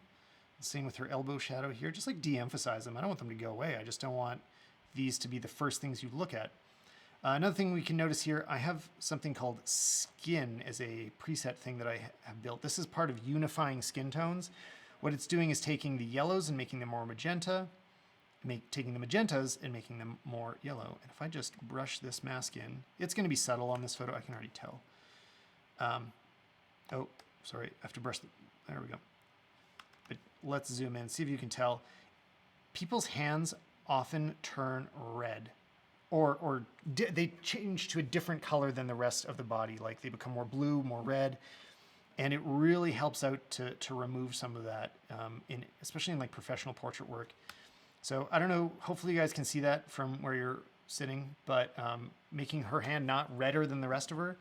Same with her elbow shadow here. Just like de-emphasize them. I don't want them to go away. I just don't want these to be the first things you look at. Another thing we can notice here, I have something called skin as a preset thing that I have built. This is part of unifying skin tones. What it's doing is taking the yellows and making them more magenta, taking the magentas and making them more yellow. And if I just brush this mask in, it's going to be subtle on this photo. I can already tell. Oh, sorry. I have to brush there we go. But let's zoom in, see if you can tell. People's hands often turn red, or they change to a different color than the rest of the body. Like they become more blue, more red. And it really helps out to remove some of that, especially in like professional portrait work. So I don't know, hopefully you guys can see that from where you're sitting, but making her hand not redder than the rest of her,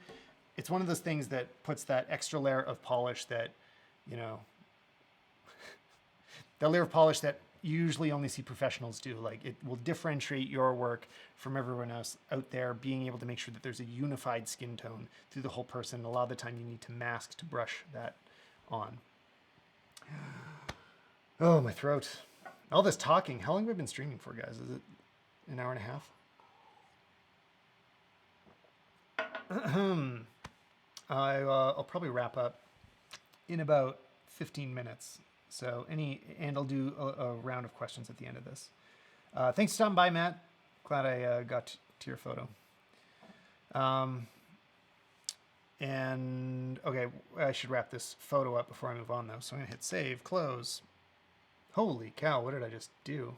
it's one of those things that puts that extra layer of polish that, you know, that layer of polish that you usually only see professionals do. Like, it will differentiate your work from everyone else out there, being able to make sure that there's a unified skin tone through the whole person. A lot of the time you need to mask to brush that on. Oh, my throat. All this talking. How long have I been streaming for, guys? Is it an hour and a half? I'll probably wrap up in about 15 minutes. So and I'll do a round of questions at the end of this. Thanks for stopping by, Matt. Glad I got to your photo. And okay, I should wrap this photo up before I move on though. So I'm gonna hit save, close. Holy cow, what did I just do?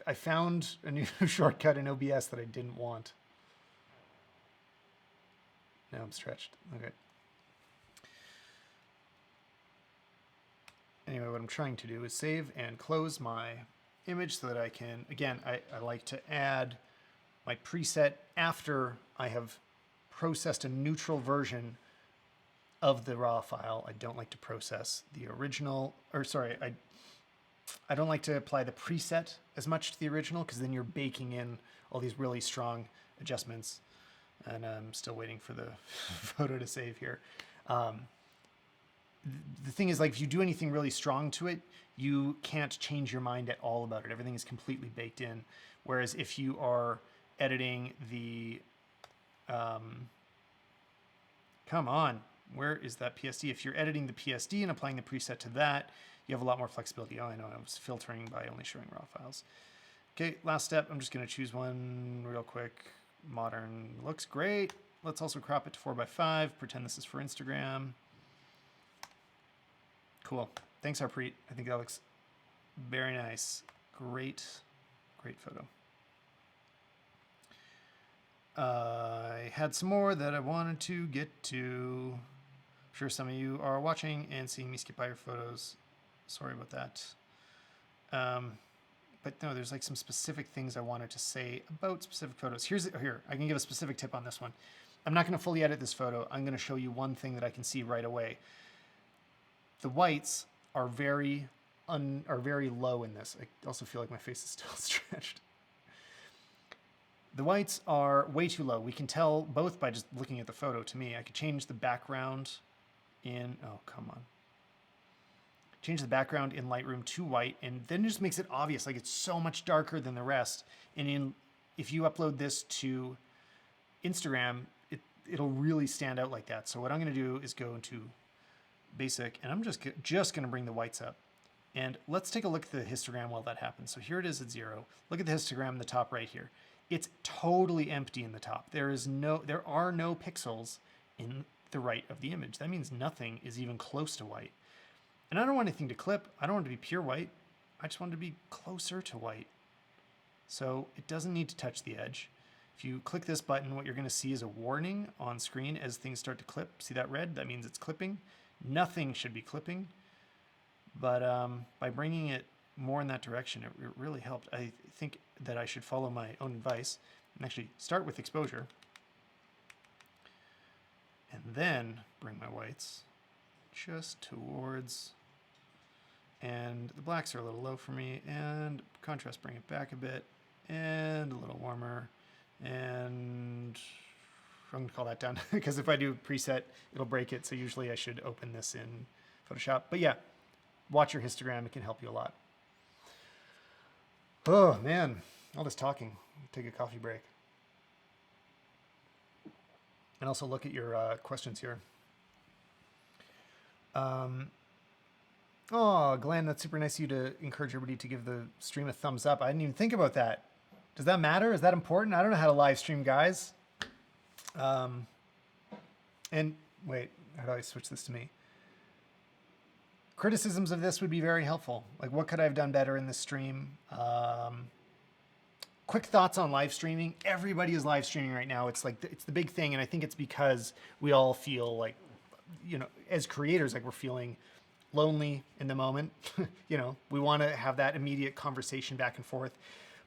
I found a new shortcut in OBS that I didn't want. Now I'm stretched. Okay. Anyway, what I'm trying to do is save and close my image so that I can, again, I like to add my preset after I have processed a neutral version of the raw file. I don't like to process the original, or sorry, I don't like to apply the preset as much to the original, because then you're baking in all these really strong adjustments. And I'm still waiting for the photo to save here. The thing is, like, if you do anything really strong to it, you can't change your mind at all about it. Everything is completely baked in. Whereas if you are editing the, come on, where is that PSD? If you're editing the PSD and applying the preset to that, you have a lot more flexibility. Oh, I know, I was filtering by only showing raw files. Okay, last step, I'm just gonna choose one real quick. Modern looks great. Let's also crop it to 4:5, pretend this is for Instagram. Cool. Thanks, Harpreet. I think that looks very nice. Great, great photo. I had some more that I wanted to get to. I'm sure some of you are watching and seeing me skip by your photos. Sorry about that. But no, there's like some specific things I wanted to say about specific photos. Here, I can give a specific tip on this one. I'm not going to fully edit this photo. I'm going to show you one thing that I can see right away. The whites are very low in this. I also feel like my face is still stretched. The whites are way too low. We can tell both by just looking at the photo. To me, I could change the background in, oh, come on. Change the background in Lightroom to white, and then it just makes it obvious. Like, it's so much darker than the rest. And if you upload this to Instagram, it'll really stand out like that. So what I'm going to do is go into basic, and I'm just going to bring the whites up. And let's take a look at the histogram while that happens. So here it is at 0. Look at the histogram in the top right here. It's totally empty in the top. There are no pixels in the right of the image. That means nothing is even close to white. And I don't want anything to clip. I don't want it to be pure white. I just want it to be closer to white. So it doesn't need to touch the edge. If you click this button, what you're going to see is a warning on screen as things start to clip. See that red? That means it's clipping. Nothing should be clipping. But by bringing it more in that direction, it really helped. I think that I should follow my own advice and actually start with exposure. And then bring my whites just towards, and the blacks are a little low for me, and contrast, bring it back a bit, and a little warmer, and I'm gonna call that done because if I do preset, it'll break it. So usually I should open this in Photoshop. But yeah, watch your histogram. It can help you a lot. Oh man, all this talking. Take a coffee break. And also look at your questions here. Oh, Glenn, that's super nice of you to encourage everybody to give the stream a thumbs up. I didn't even think about that. Does that matter? Is that important? I don't know how to live stream, guys. And wait, how do I switch this to me? Criticisms of this would be very helpful. Like, what could I have done better in this stream? Quick thoughts on live streaming. Everybody is live streaming right now. It's like, it's the big thing. And I think it's because we all feel like, you know, as creators, like we're feeling lonely in the moment. You know, we want to have that immediate conversation back and forth,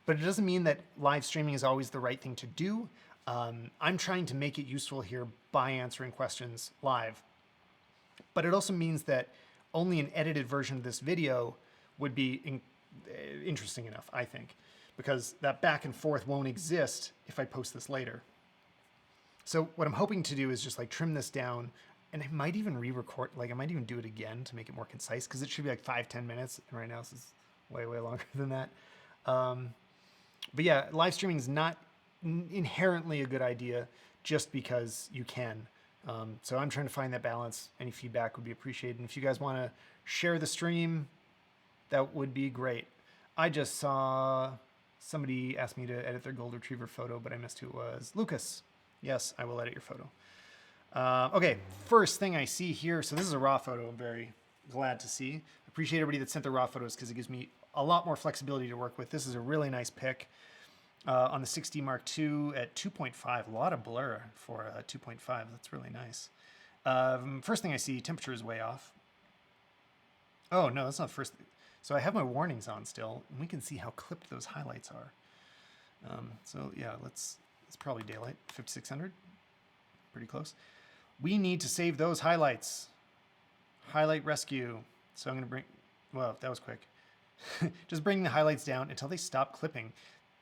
but it doesn't mean that live streaming is always the right thing to do. I'm trying to make it useful here by answering questions live. But it also means that only an edited version of this video would be interesting enough, I think, because that back and forth won't exist if I post this later. So what I'm hoping to do is just like trim this down, and I might even re-record, like I might even do it again to make it more concise, because it should be like 5-10 minutes, and right now this is way longer than that. But yeah, live streaming is not inherently a good idea just because you can. So I'm trying to find that balance. Any feedback would be appreciated. And if you guys want to share the stream, that would be great. I just saw somebody ask me to edit their gold retriever photo, but I missed who it was. Lucas. Yes, I will edit your photo. Okay, first thing I see here. So this is a raw photo. I'm very glad to see. Appreciate everybody that sent the raw photos because it gives me a lot more flexibility to work with. This is a really nice pic on the 6D Mark II at 2.5. A lot of blur for 2.5. That's really nice. First thing I see, temperature is way off. Oh, no, that's not the first thing. So I have my warnings on still, and we can see how clipped those highlights are. So yeah, it's probably daylight, 5600, pretty close. We need to save those highlights. Highlight rescue. So I'm gonna bring, well, that was quick. Just bring the highlights down until they stop clipping.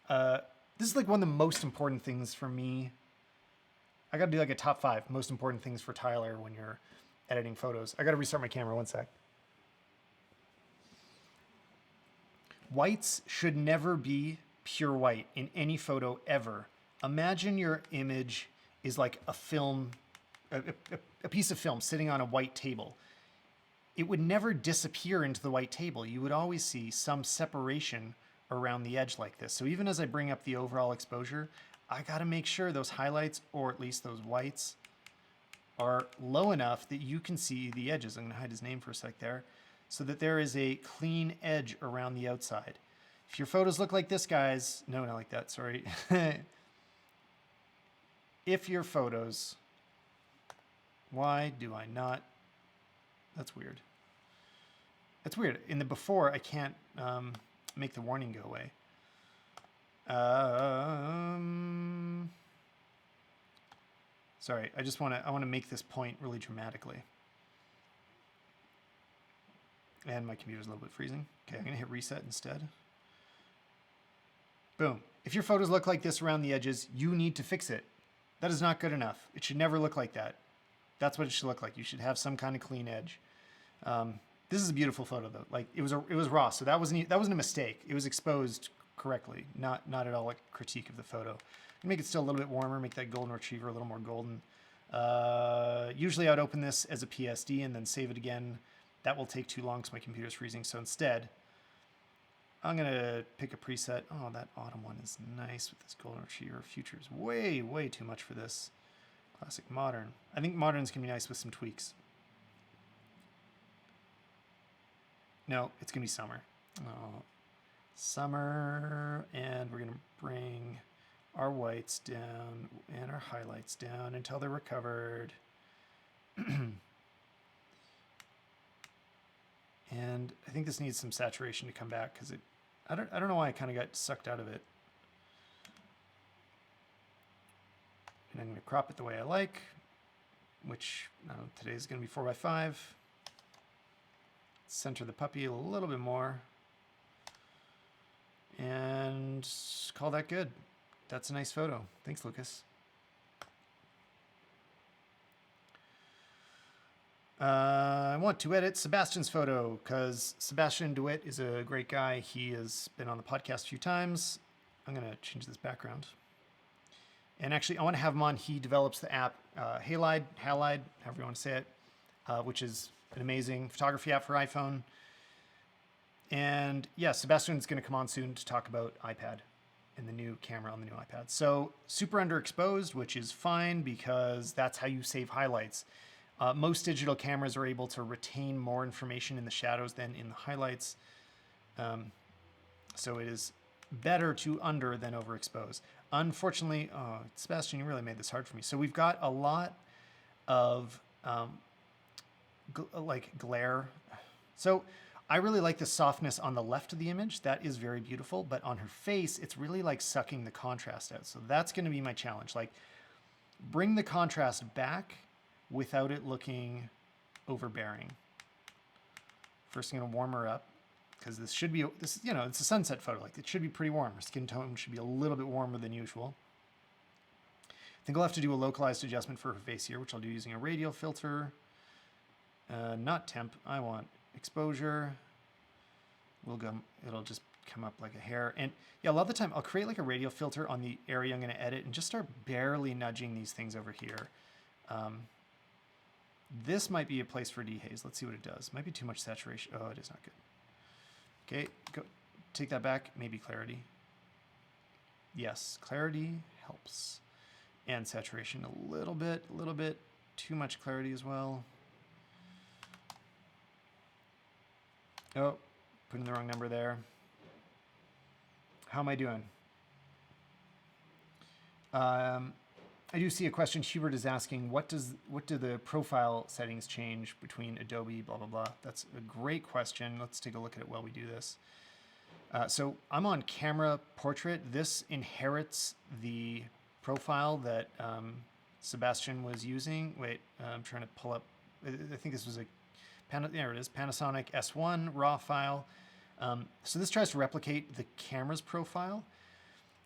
This is like one of the most important things for me. I gotta do like a top 5 most important things for Tyler when you're editing photos. I gotta restart my camera, one sec. Whites should never be pure white in any photo ever. Imagine your image is like a film, a piece of film sitting on a white table. It would never disappear into the white table. You would always see some separation around the edge like this. So even as I bring up the overall exposure, I gotta make sure those highlights, or at least those whites, are low enough that you can see the edges. I'm gonna hide his name for a sec there, so that there is a clean edge around the outside. If your photos look like this, guys, no, not like that, sorry. If your photos, why do I not, that's weird. That's weird. In the before, I can't make the warning go away. Sorry, I want to make this point really dramatically. And my computer's a little bit freezing. Okay, I'm gonna hit reset instead. Boom. If your photos look like this around the edges, you need to fix it. That is not good enough. It should never look like that. That's what it should look like. You should have some kind of clean edge. This is a beautiful photo though. Like it was raw, so that wasn't a mistake. It was exposed correctly, not at all a critique of the photo. Make it still a little bit warmer, make that golden retriever a little more golden. Usually I would open this as a PSD and then save it again. That will take too long because my computer's freezing. So instead, I'm gonna pick a preset. Oh, that autumn one is nice with this golden retriever. Future is way too much for this. Classic modern. I think modern's gonna be nice with some tweaks. No, it's gonna be summer. Oh, summer, and we're gonna bring our whites down and our highlights down until they're recovered. And I think this needs some saturation to come back because I don't know why I kind of got sucked out of it. And I'm going to crop it the way I like, which today's going to be 4x5. Center the puppy a little bit more. And call that good. That's a nice photo. Thanks, Lucas. I want to edit Sebastian's photo because Sebastian DeWitt is a great guy. He has been on the podcast a few times. I'm going to change this background. And actually, I want to have him on. He develops the app Halide, however you want to say it, which is an amazing photography app for iPhone. And yeah, Sebastian's going to come on soon to talk about iPad and the new camera on the new iPad. So super underexposed, which is fine because that's how you save highlights. Most digital cameras are able to retain more information in the shadows than in the highlights. So it is better to under than overexpose. Unfortunately, Sebastian, you really made this hard for me. So we've got a lot of like glare. So I really like the softness on the left of the image. That is very beautiful, but on her face, it's really like sucking the contrast out. So that's gonna be my challenge. Like, bring the contrast back without it looking overbearing. First, I'm gonna warm her up, because this should be, this, you know, it's a sunset photo. Like, it should be pretty warm. Her skin tone should be a little bit warmer than usual. I think I'll have to do a localized adjustment for her face here, which I'll do using a radial filter. Not temp, I want exposure. It'll just come up like a hair. And yeah, a lot of the time I'll create like a radial filter on the area I'm gonna edit and just start barely nudging these things over here. This might be a place for dehaze. Let's see what it does. Might be too much saturation. Oh, it is not good. Okay, go take that back. Maybe clarity. Yes, clarity helps. And saturation a little bit. Too much clarity as well. Oh, putting the wrong number there. How am I doing? I do see a question. Hubert is asking, what do the profile settings change between Adobe, blah, blah, blah. That's a great question. Let's take a look at it while we do this. So I'm on camera portrait. This inherits the profile that Sebastian was using. Wait, I'm trying to pull up. I think this was there it is, Panasonic S1 RAW file. So this tries to replicate the camera's profile.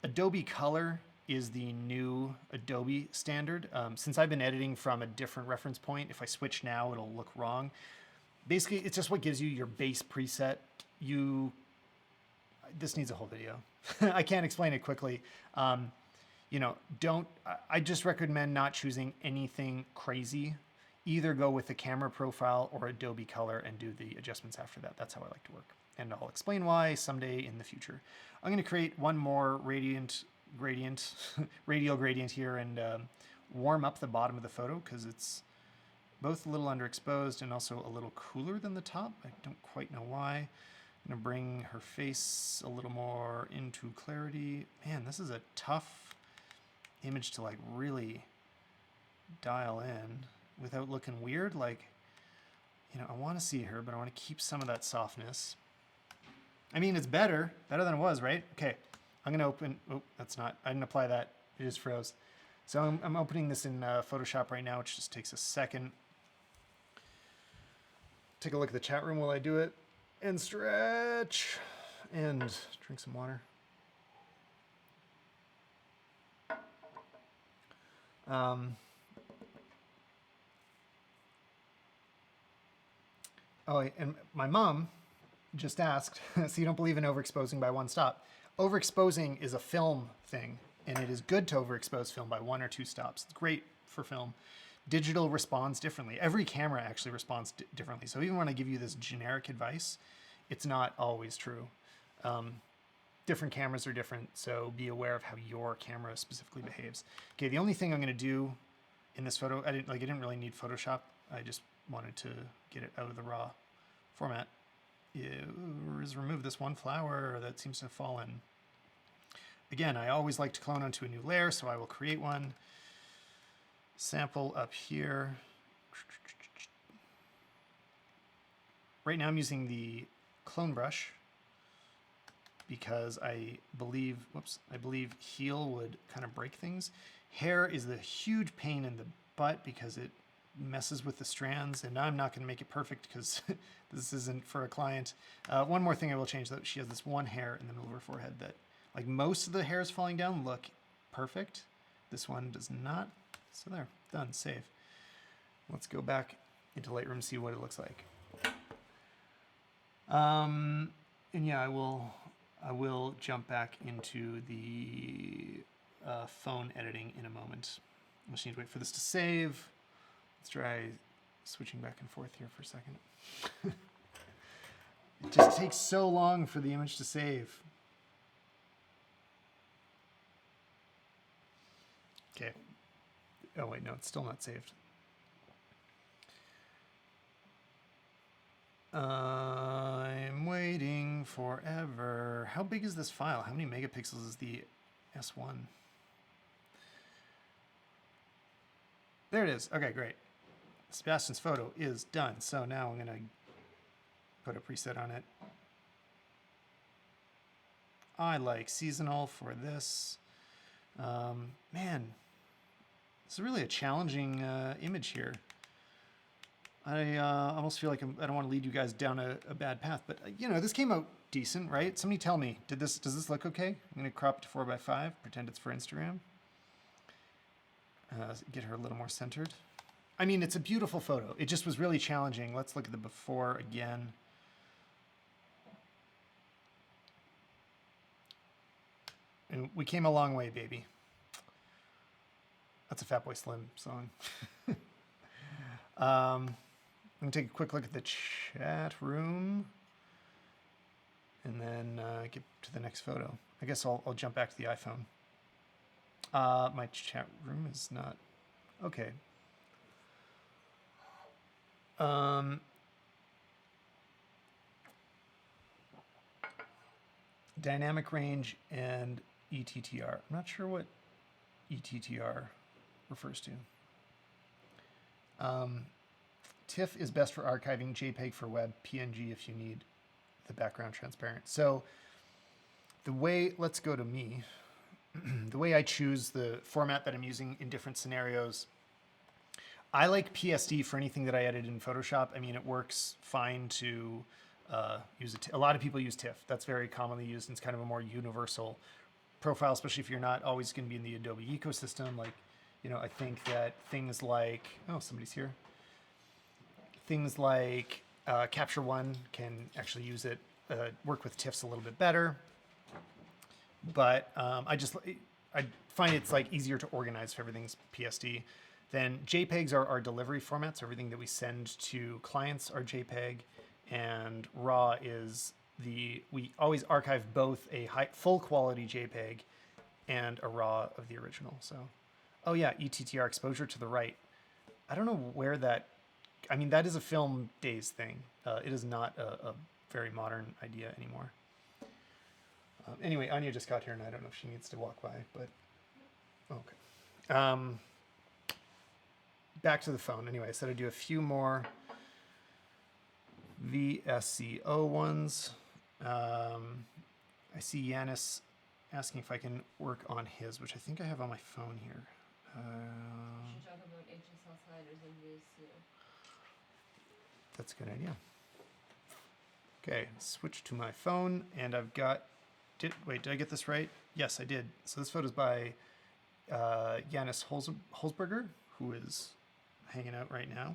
Adobe Color is the new Adobe standard. Since I've been editing from a different reference point, if I switch now, it'll look wrong. Basically, it's just what gives you your base preset. This needs a whole video. I can't explain it quickly. You know, I just recommend not choosing anything crazy. Either go with the camera profile or Adobe Color and do the adjustments after that. That's how I like to work. And I'll explain why someday in the future. I'm gonna create one more radial gradient here and warm up the bottom of the photo because it's both a little underexposed and also a little cooler than the top. I don't quite know why. I'm gonna bring her face a little more into clarity. Man, this is a tough image to like really dial in without looking weird. Like, you know, I want to see her, but I want to keep some of that softness. I mean, it's better than it was, right? Okay, I'm gonna open, oh, that's not, I didn't apply that, it just froze. So I'm opening this in Photoshop right now, which just takes a second. Take a look at the chat room while I do it, and stretch, and drink some water. Oh, and my mom just asked, so you don't believe in overexposing by one stop. Overexposing is a film thing, and it is good to overexpose film by 1 or 2 stops. It's great for film. Digital responds differently. Every camera actually responds differently. So even when I give you this generic advice, it's not always true. Different cameras are different, so be aware of how your camera specifically behaves. Okay, the only thing I'm gonna do in this photo, I didn't really need Photoshop. I just wanted to get it out of the raw format, is remove this one flower that seems to have fallen. Again, I always like to clone onto a new layer, so I will create one. Sample up here. Right now I'm using the clone brush because I believe heel would kind of break things. Hair is the huge pain in the butt because it messes with the strands, and I'm not going to make it perfect because this isn't for a client. One more thing I will change, though, she has this one hair in the middle of her forehead that, like, most of the hairs falling down look perfect. This one does not. So there, done, save. Let's go back into Lightroom and see what it looks like. And yeah, I will jump back into the phone editing in a moment. I just need to wait for this to save. Let's try switching back and forth here for a second. It just takes so long for the image to save. Okay. Oh wait, no, it's still not saved. I'm waiting forever. How big is this file? How many megapixels is the S1? There it is. Okay, great. Sebastian's photo is done. So now I'm gonna put a preset on it. I like seasonal for this. Man, it's really a challenging image here. I almost feel like I don't want to lead you guys down a bad path, but you know, this came out decent, right? Somebody tell me, does this look okay? I'm gonna crop it to 4:5, pretend it's for Instagram. Get her a little more centered. I mean, it's a beautiful photo. It just was really challenging. Let's look at the before again. And we came a long way, baby. That's a Fatboy Slim song. I'm gonna take a quick look at the chat room and then get to the next photo. I guess I'll jump back to the iPhone. My chat room is not, okay. Dynamic range and ETTR. I'm not sure what ETTR refers to. TIFF is best for archiving, JPEG for web, PNG if you need the background transparent. So the way, let's go to me. The way I choose the format that I'm using in different scenarios, I like PSD for anything that I edit in Photoshop. I mean, it works fine to use it. A lot of people use TIFF. That's very commonly used, and it's kind of a more universal profile, especially if you're not always going to be in the Adobe ecosystem. Like, you know, I think that things like, oh, somebody's here. Things like Capture One can actually use it, work with TIFFs a little bit better. But I find it's like easier to organize if everything's PSD. Then JPEGs are our delivery formats. Everything that we send to clients are JPEG, and RAW is we always archive both a full quality JPEG and a RAW of the original. So, oh yeah, ETTR exposure to the right. I don't know where that, I mean, that is a film days thing. It is not a very modern idea anymore. Anyway, Anya just got here, and I don't know if she needs to walk by, but okay. Back to the phone. Anyway, I said I'd do a few more VSCO ones. I see Yanis asking if I can work on his, which I think I have on my phone here. Should talk about HSL sliders and VSCO. That's a good idea. Okay, switch to my phone, and I've got. Wait, did I get this right? Yes, I did. So this photo is by Yanis Holzberger, who is hanging out right now.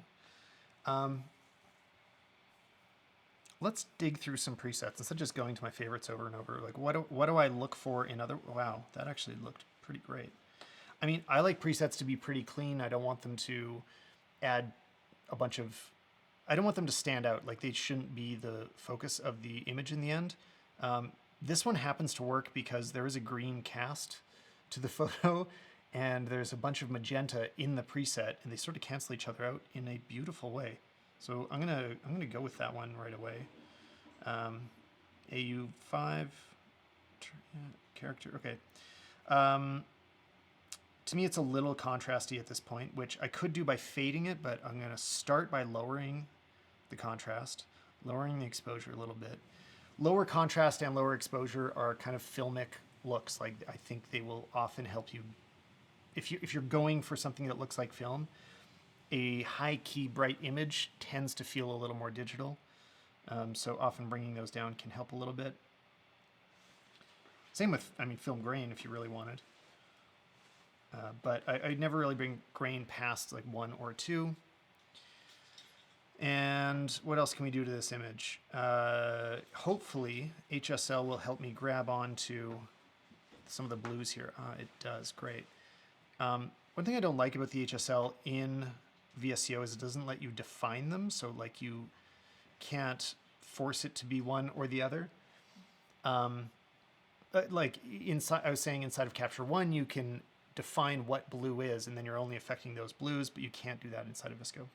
Let's dig through some presets instead of just going to my favorites over and over. Like, what do I look for in other? Wow, that actually looked pretty great. I mean, I like presets to be pretty clean. I don't want them to add a bunch of. I don't want them to stand out. Like, they shouldn't be the focus of the image in the end. This one happens to work because there is a green cast to the photo, and there's a bunch of magenta in the preset, and they sort of cancel each other out in a beautiful way. So I'm gonna go with that one right away. AU5 character. Okay. To me, it's a little contrasty at this point, which I could do by fading it, but I'm gonna start by lowering the contrast, lowering the exposure a little bit. Lower contrast and lower exposure are kind of filmic looks. Like, I think they will often help you if you're going for something that looks like film. A high key bright image tends to feel a little more digital, so often bringing those down can help a little bit. Same with, I mean, film grain if you really wanted, but I'd never really bring grain past like 1 or 2. And what else can we do to this image? Hopefully HSL will help me grab onto some of the blues here. It does, great. One thing I don't like about the HSL in VSCO is it doesn't let you define them. So like, you can't force it to be one or the other. Like inside, I was saying inside of Capture One, you can define what blue is, and then you're only affecting those blues, but you can't do that inside of VSCO.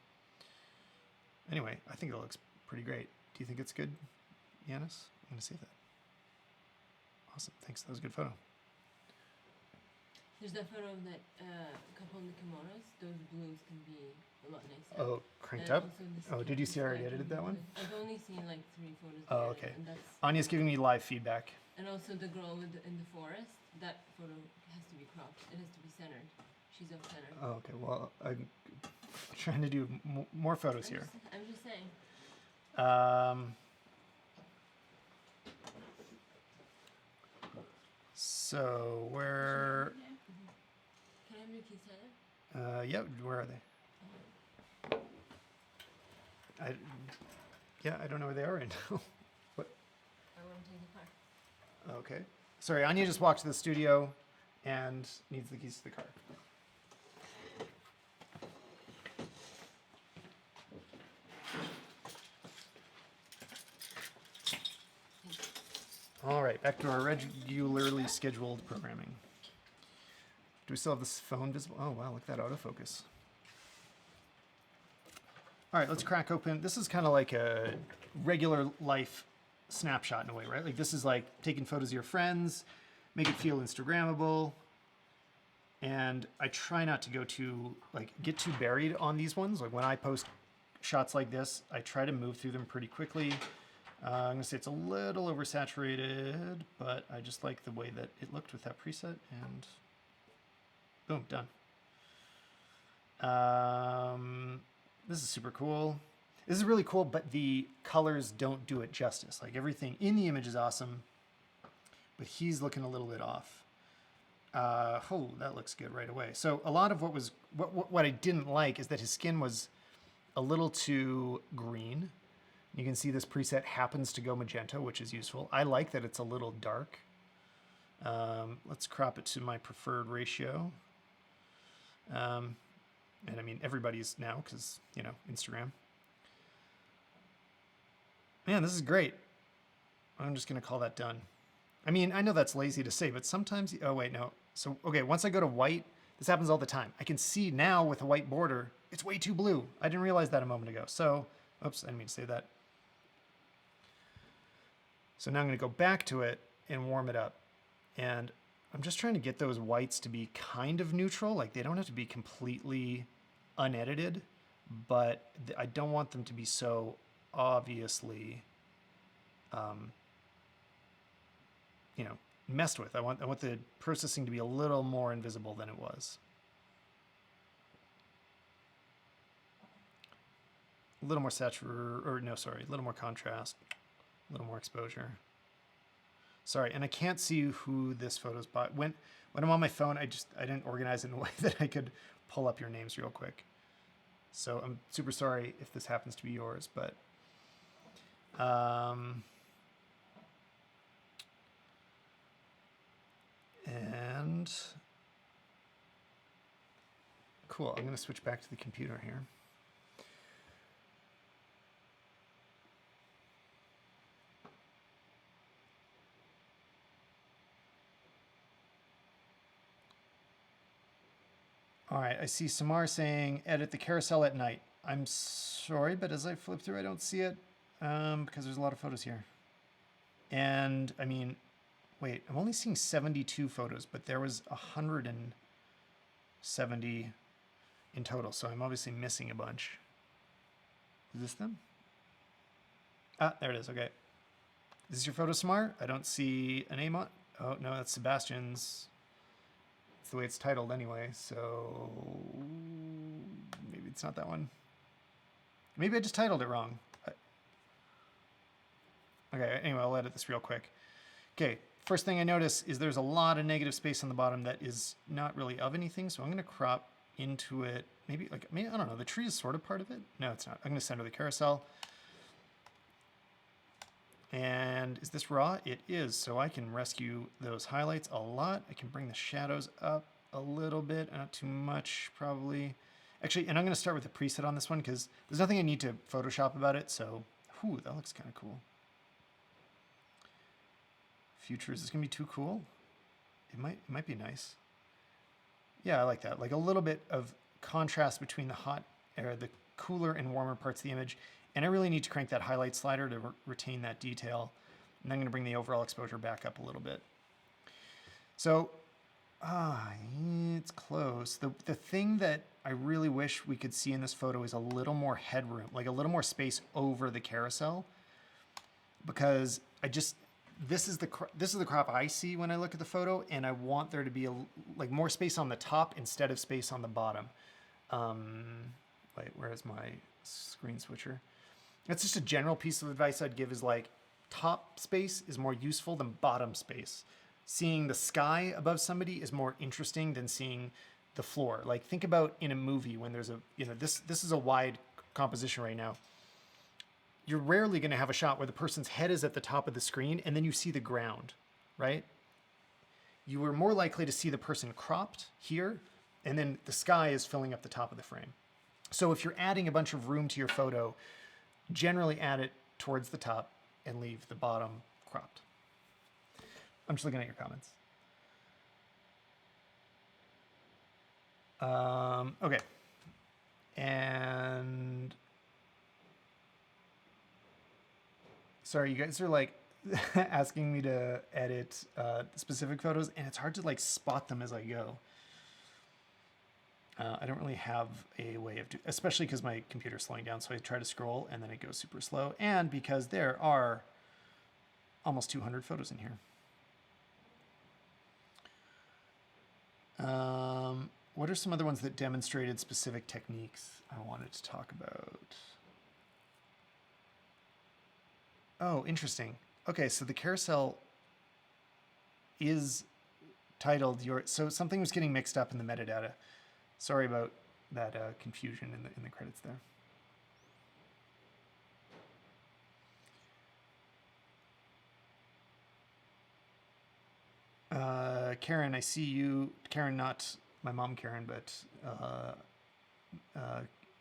Anyway, I think it looks pretty great. Do you think it's good, Yanis? I'm gonna see that. Awesome, thanks, that was a good photo. There's that photo of that couple in the kimonos. Those blues can be a lot nicer. Oh, cranked And up? also this Oh, did you see I already sky can edited be that one? good. I've only seen like 3 photos. Oh, there, okay. And that's Anya's giving me live feedback. and also the girl with in the forest. That photo has to be cropped. It has to be centered. She's off center. Oh, okay. Well, I'm trying to do more photos here. I'm just saying. So where? Can I have your keys, Tyler? Yeah. Where are they? I don't know where they are right now. What? I want to take the car. Okay. Sorry, Anya just walked to the studio and needs the keys to the car. All right, back to our regularly scheduled programming. Do we still have this phone visible? Oh, wow, look at that autofocus. All right, let's crack open. This is kind of like a regular life snapshot in a way, right? Like this is like taking photos of your friends, make it feel Instagrammable. And I try not to get too buried on these ones. Like when I post shots like this, I try to move through them pretty quickly. I'm gonna say it's a little oversaturated, but I just like the way that it looked with that preset, and boom, done. This is super cool. This is really cool, but the colors don't do it justice. Like everything in the image is awesome, but he's looking a little bit off. Oh, that looks good right away. So a lot of what I didn't like is that his skin was a little too green. You can see this preset happens to go magenta, which is useful. I like that it's a little dark. Let's crop it to my preferred ratio. And I mean, everybody's now, because, you know, Instagram. Man, this is great. I'm just going to call that done. I mean, I know that's lazy to say, but sometimes, oh wait, no. So, okay, once I go to white, this happens all the time. I can see now with a white border, it's way too blue. I didn't realize that a moment ago. So, oops, I didn't mean to say that. So now I'm going to go back to it and warm it up. And I'm just trying to get those whites to be kind of neutral. Like they don't have to be completely unedited, but I don't want them to be so obviously, you know, messed with. I want the processing to be a little more invisible than it was. A little more a little more contrast. A little more exposure. Sorry, and I can't see who this photo's by. When I'm on my phone, I didn't organize it in a way that I could pull up your names real quick. So I'm super sorry if this happens to be yours, but and cool. I'm going to switch back to the computer here. All right, I see Samar saying, edit the carousel at night. I'm sorry, but as I flip through, I don't see it because there's a lot of photos here. And I mean, wait, I'm only seeing 72 photos, but there was 170 in total. So I'm obviously missing a bunch. Is this them? Ah, there it is. Okay. Is this your photo, Samar? I don't see a name on. Oh, no, that's Sebastian's. It's the way it's titled anyway, so maybe it's not that one. Maybe I just titled it wrong. Okay, anyway, I'll edit this real quick. Okay, first thing I notice is there's a lot of negative space on the bottom that is not really of anything, so I'm going to crop into it. Maybe, I don't know, the tree is sort of part of it? No, it's not. I'm going to center the carousel. And is this raw? It is, so I can rescue those highlights a lot. I can bring the shadows up a little bit, not too much probably. Actually, and I'm gonna start with the preset on this one because there's nothing I need to Photoshop about it, so, whew, that looks kind of cool. Future, is this gonna be too cool? It might be nice. Yeah, I like that. Like a little bit of contrast between the the cooler and warmer parts of the image. And I really need to crank that highlight slider to retain that detail. And I'm going to bring the overall exposure back up a little bit. So It's close. The thing that I really wish we could see in this photo is a little more headroom, like a little more space over the carousel, because this is the crop I see when I look at the photo, and I want there to be like more space on the top instead of space on the bottom. Wait, where is my screen switcher? That's just a general piece of advice I'd give, is like top space is more useful than bottom space. Seeing the sky above somebody is more interesting than seeing the floor. Like, think about in a movie when there's this is a wide composition right now. You're rarely going to have a shot where the person's head is at the top of the screen and then you see the ground, right? You are more likely to see the person cropped here, and then the sky is filling up the top of the frame. So if you're adding a bunch of room to your photo, generally add it towards the top and leave the bottom cropped. I'm just looking at your comments. Okay. And sorry, you guys are like asking me to edit specific photos, and it's hard to like spot them as I go. I don't really have a way of doing, especially because my computer's slowing down, so I try to scroll and then it goes super slow, and because there are almost 200 photos in here. What are some other ones that demonstrated specific techniques I wanted to talk about? Oh, interesting. Okay, so the carousel is titled so something was getting mixed up in the metadata. Sorry about that confusion in the credits there. Karen, I see you. Karen, not my mom Karen, but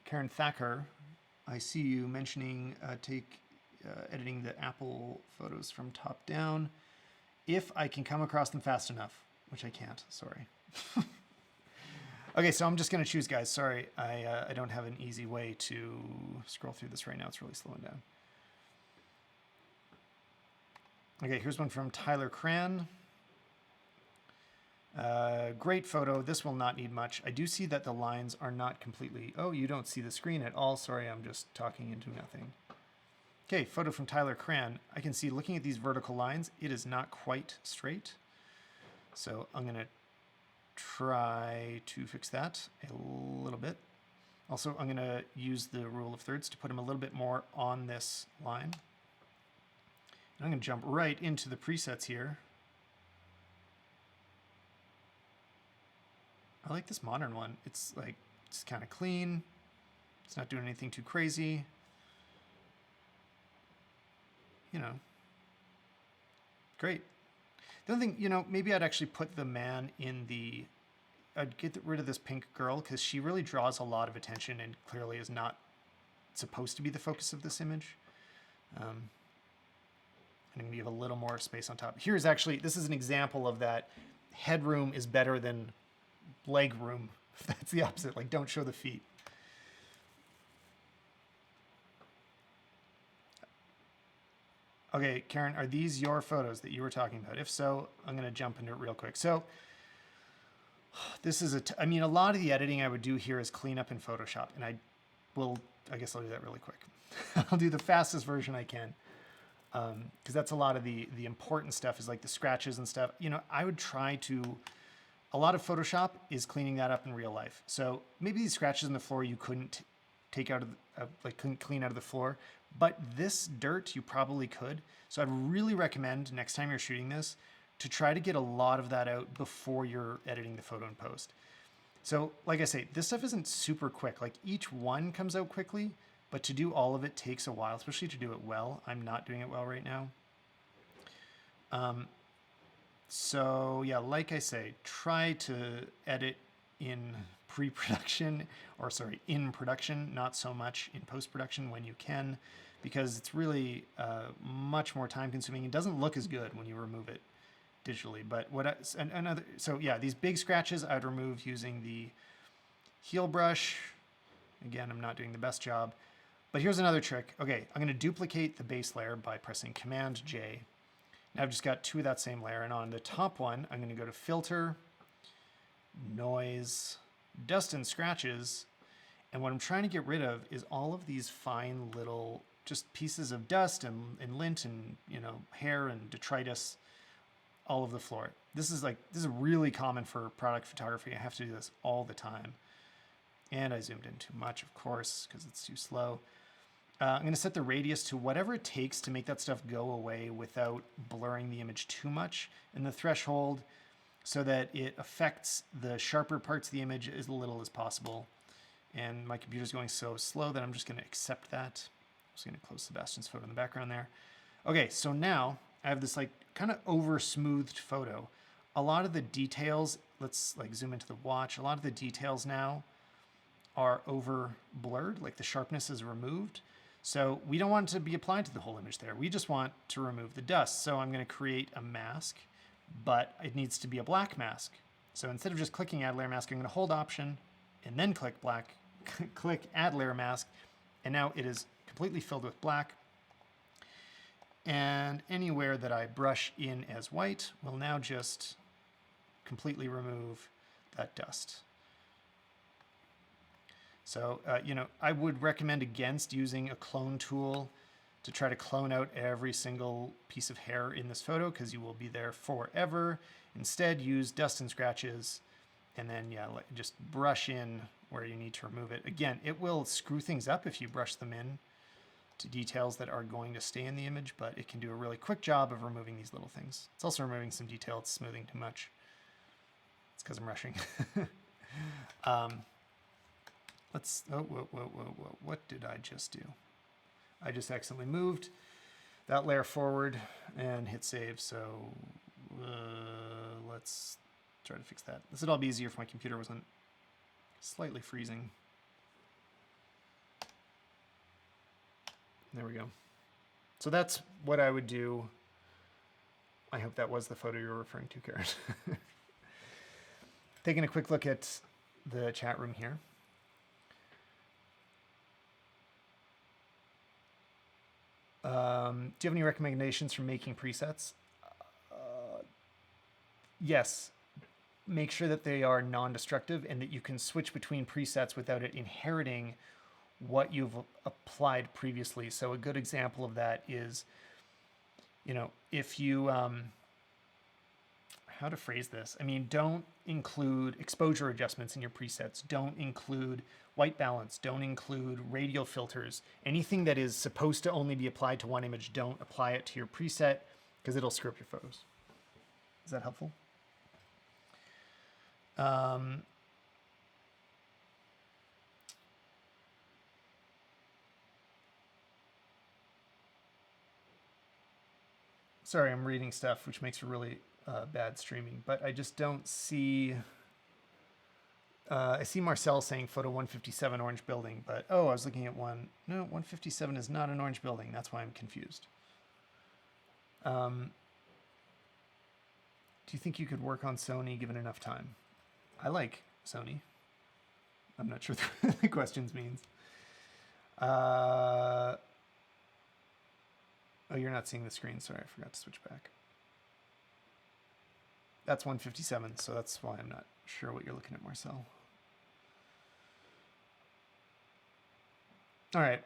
Karen Thacker. I see you mentioning editing the Apple photos from top down. If I can come across them fast enough, which I can't, sorry. Okay, so I'm just gonna choose, guys. Sorry, I don't have an easy way to scroll through this right now. It's really slowing down. Okay, here's one from Tyler Cran. Great photo. This will not need much. I do see that the lines are not completely... Oh, you don't see the screen at all. Sorry, I'm just talking into nothing. Okay, photo from Tyler Cran. I can see, looking at these vertical lines, it is not quite straight. So I'm going to try to fix that a little bit. Also, I'm going to use the rule of thirds to put him a little bit more on this line. And I'm going to jump right into the presets here. I like this modern one. It's like, it's kind of clean. It's not doing anything too crazy. You know, great. The other thing, you know, maybe I'd actually put the man in the, I'd get rid of this pink girl because she really draws a lot of attention and clearly is not supposed to be the focus of this image. I'm going to give a little more space on top. Here's actually, this is an example of that. Headroom is better than leg room. That's the opposite. Like, don't show the feet. Okay, Karen, are these your photos that you were talking about? If so, I'm going to jump into it real quick. So this is I mean, a lot of the editing I would do here is clean up in Photoshop, and I guess I'll do that really quick. I'll do the fastest version I can. Because that's a lot of the important stuff, is like the scratches and stuff. You know, I would try to, a lot of Photoshop is cleaning that up in real life. So maybe these scratches in the floor you couldn't take out of, couldn't clean out of the floor, but this dirt you probably could. So I'd really recommend next time you're shooting this to try to get a lot of that out before you're editing the photo in post. So like I say, this stuff isn't super quick. Like, each one comes out quickly, but to do all of it takes a while, especially to do it well. I'm not doing it well right now. So yeah, like I say, try to edit in pre-production, or sorry, in production, not so much in post-production when you can, because it's really much more time consuming. It doesn't look as good when you remove it digitally. But so yeah, these big scratches I'd remove using the heel brush. Again, I'm not doing the best job. But here's another trick. Okay, I'm going to duplicate the base layer by pressing Command J. Now I've just got two of that same layer, and on the top one, I'm going to go to Filter, noise, dust and scratches. And what I'm trying to get rid of is all of these fine little just pieces of dust and lint and, you know, hair and detritus all over the floor. This is really common for product photography. I have to do this all the time. And I zoomed in too much, of course, because it's too slow. I'm going to set the radius to whatever it takes to make that stuff go away without blurring the image too much, and the threshold so that it affects the sharper parts of the image as little as possible. And my computer's going so slow that I'm just going to accept that. I'm just going to close Sebastian's photo in the background there. Okay, so now I have this like kind of over smoothed photo. A lot of the details, let's like zoom into the watch. A lot of the details now are over blurred, like the sharpness is removed. So we don't want it to be applied to the whole image there. We just want to remove the dust. So I'm going to create a mask, but it needs to be a black mask. So instead of just clicking add layer mask, I'm going to hold option and then click add layer mask. And now it is completely filled with black. And anywhere that I brush in as white will now just completely remove that dust. So, you know, I would recommend against using a clone tool to try to clone out every single piece of hair in this photo because you will be there forever. Instead, use dust and scratches and then, yeah, just brush in where you need to remove it. Again, it will screw things up if you brush them in to details that are going to stay in the image, but it can do a really quick job of removing these little things. It's also removing some detail. It's smoothing too much. It's because I'm rushing. Let's, whoa. What did I just do? I just accidentally moved that layer forward and hit save. So let's try to fix that. This would all be easier if my computer wasn't slightly freezing. There we go. So that's what I would do. I hope that was the photo you're referring to, Karen. Taking a quick look at the chat room here. Do you have any recommendations for making presets? Yes. Make sure that they are non-destructive and that you can switch between presets without it inheriting what you've applied previously. So a good example of that is, you know, if you, how to phrase this? I mean, don't include exposure adjustments in your presets. Don't include white balance. Don't include radial filters. Anything that is supposed to only be applied to one image, don't apply it to your preset because it'll screw up your photos. Is that helpful? Sorry, I'm reading stuff, which makes for really bad streaming, but I just don't see... I see Marcel saying photo 157 orange building, but oh, I was looking at one. No, 157 is not an orange building. That's why I'm confused. Do you think you could work on Sony given enough time? I like Sony. I'm not sure what the questions means. Oh, you're not seeing the screen. Sorry, I forgot to switch back. That's 157, so that's why I'm not sure what you're looking at, Marcel. All right.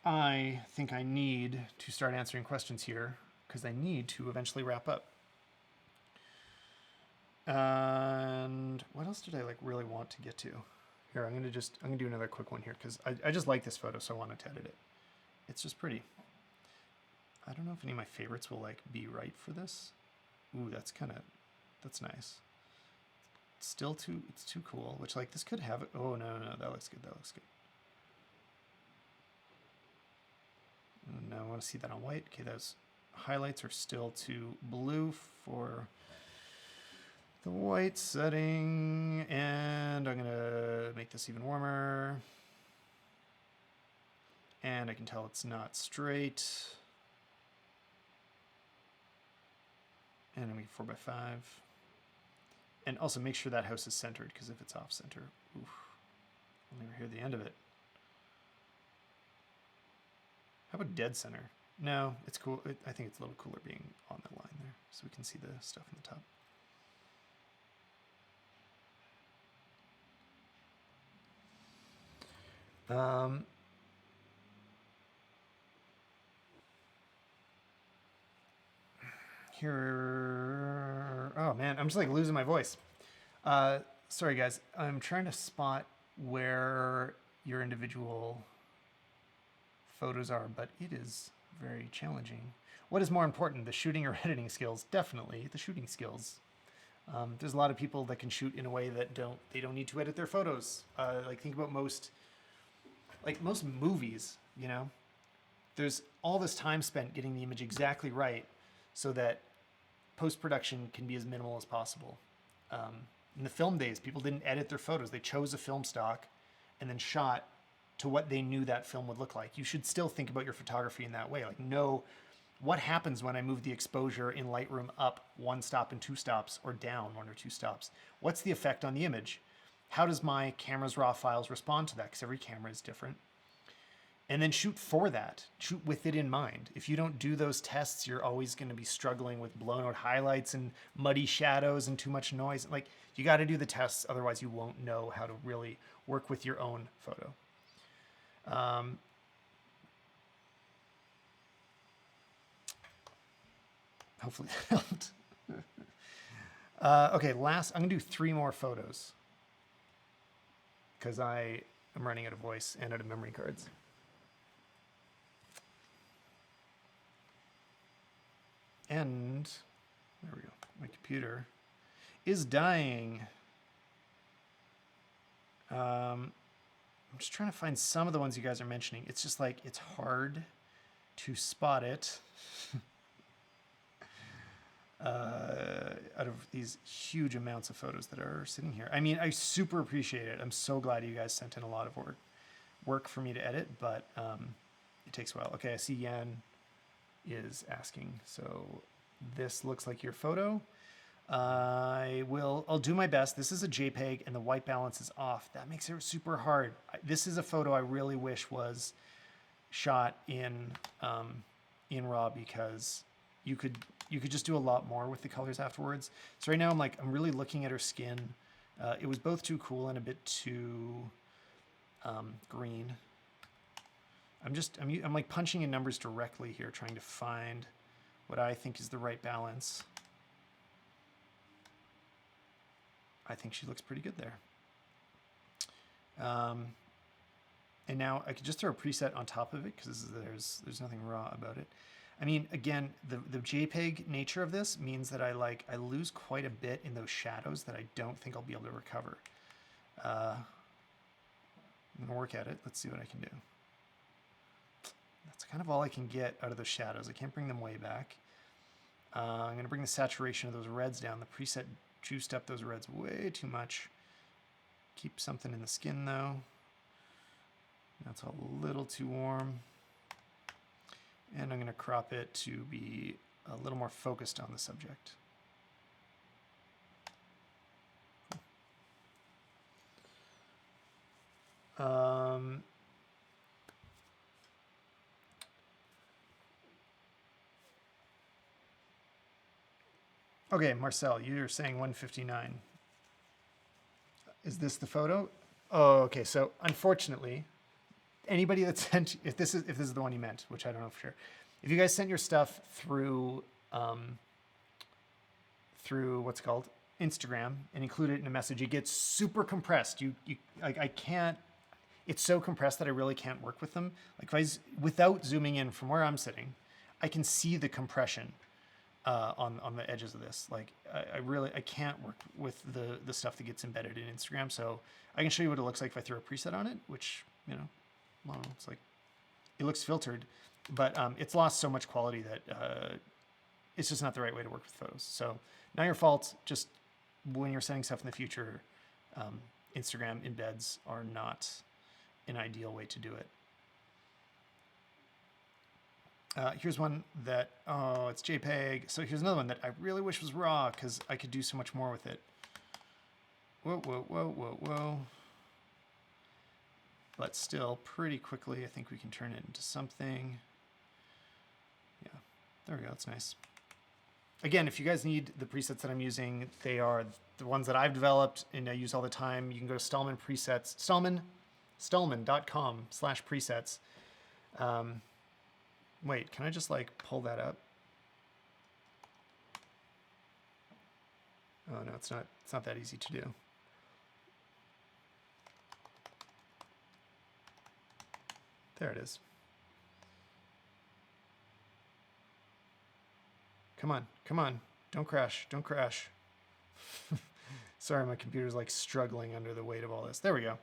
I think I need to start answering questions here because I need to eventually wrap up. And what else did I like really want to get to? Here, I'm gonna do another quick one here because I just like this photo, so I wanted to edit it. It's just pretty. I don't know if any of my favorites will like be right for this. Ooh, that's nice. It's too cool, which like this could have it. Oh, no, that looks good. That looks good. Now I want to see that on white. Okay, those highlights are still too blue for the white setting. And I'm going to make this even warmer. And I can tell it's not straight. And I'm going to 4x5. And also make sure that house is centered, because if it's off center, oof, I'll never hear the end of it. How about dead center? No, it's cool. I think it's a little cooler being on the line there, so we can see the stuff on the top. Um, here, oh man, I'm just like losing my voice. Sorry guys, I'm trying to spot where your individual photos are, but it is very challenging. What is more important, the shooting or editing skills? Definitely the shooting skills. There's a lot of people that can shoot in a way that they don't need to edit their photos. Like think about most movies, you know, there's all this time spent getting the image exactly right so that post-production can be as minimal as possible. In the film days, people didn't edit their photos. They chose a film stock and then shot to what they knew that film would look like. You should still think about your photography in that way. Like, know what happens when I move the exposure in Lightroom up 1 stop and 2 stops, or down 1 or 2 stops? What's the effect on the image? How does my camera's raw files respond to that? Because every camera is different. And then shoot for that. Shoot with it in mind. If you don't do those tests, you're always going to be struggling with blown out highlights and muddy shadows and too much noise. Like, you got to do the tests, otherwise you won't know how to really work with your own photo. Hopefully that helped. Okay, I'm going to do 3 more photos because I am running out of voice and out of memory cards. And there we go. My computer is dying. I'm just trying to find some of the ones you guys are mentioning. It's just like, it's hard to spot it out of these huge amounts of photos that are sitting here. I mean, I super appreciate it. I'm so glad you guys sent in a lot of work for me to edit, but it takes a while. Okay, I see Yan is asking. So this looks like your photo. I'll do my best. This is a JPEG and the white balance is off. That makes it super hard. This is a photo I really wish was shot in RAW, because you could just do a lot more with the colors afterwards. So right now I'm really looking at her skin. It was both too cool and a bit too green. I'm like punching in numbers directly here, trying to find what I think is the right balance. I think she looks pretty good there. And now I could just throw a preset on top of it because there's nothing raw about it. I mean, again, the JPEG nature of this means that I lose quite a bit in those shadows that I don't think I'll be able to recover. I'm gonna work at it. Let's see what I can do. That's kind of all I can get out of those shadows. I can't bring them way back. I'm going to bring the saturation of those reds down. The preset juiced up those reds way too much. Keep something in the skin though. That's a little too warm. And I'm going to crop it to be a little more focused on the subject. Okay, Marcel, you're saying 159. Is this the photo? Oh, okay. So unfortunately, anybody that sent, if this is the one you meant, which I don't know for sure, if you guys sent your stuff through what's it called, Instagram, and include it in a message, it gets super compressed. I can't. It's so compressed that I really can't work with them. Like without zooming in from where I'm sitting, I can see the compression on the edges of this. Like I can't work with the stuff that gets embedded in Instagram. So I can show you what it looks like if I throw a preset on it, which, you know, well, it's like, it looks filtered, but it's lost so much quality that it's just not the right way to work with photos. So not your fault. Just when you're sending stuff in the future, Instagram embeds are not an ideal way to do it. Here's one that, oh, it's JPEG. So here's another one that I really wish was raw because I could do so much more with it. Whoa, whoa, whoa, whoa, whoa. But still, pretty quickly, I think we can turn it into something. Yeah, there we go, that's nice. Again, if you guys need the presets that I'm using, they are the ones that I've developed and I use all the time. You can go to Stalman presets, Stalman, Stalman.com/presets. Wait, can I just like pull that up? Oh no, it's not that easy to do. There it is. Come on, come on. Don't crash, don't crash. Sorry, my computer's like struggling under the weight of all this. There we go.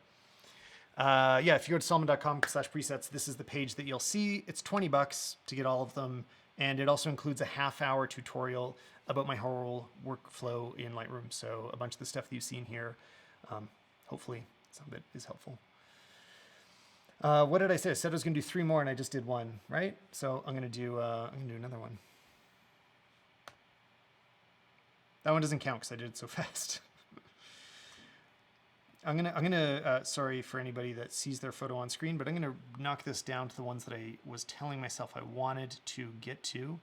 Yeah, if you go to Stalman.com/presets, this is the page that you'll see. It's $20 to get all of them. And it also includes a half-hour tutorial about my whole workflow in Lightroom. So a bunch of the stuff that you've seen here, hopefully some of it is helpful. What did I say? I said I was going to do 3 more, and I just did 1, right? So I'm going to do another one. That one doesn't count because I did it so fast. I'm gonna sorry for anybody that sees their photo on screen, but I'm gonna knock this down to the ones that I was telling myself I wanted to get to,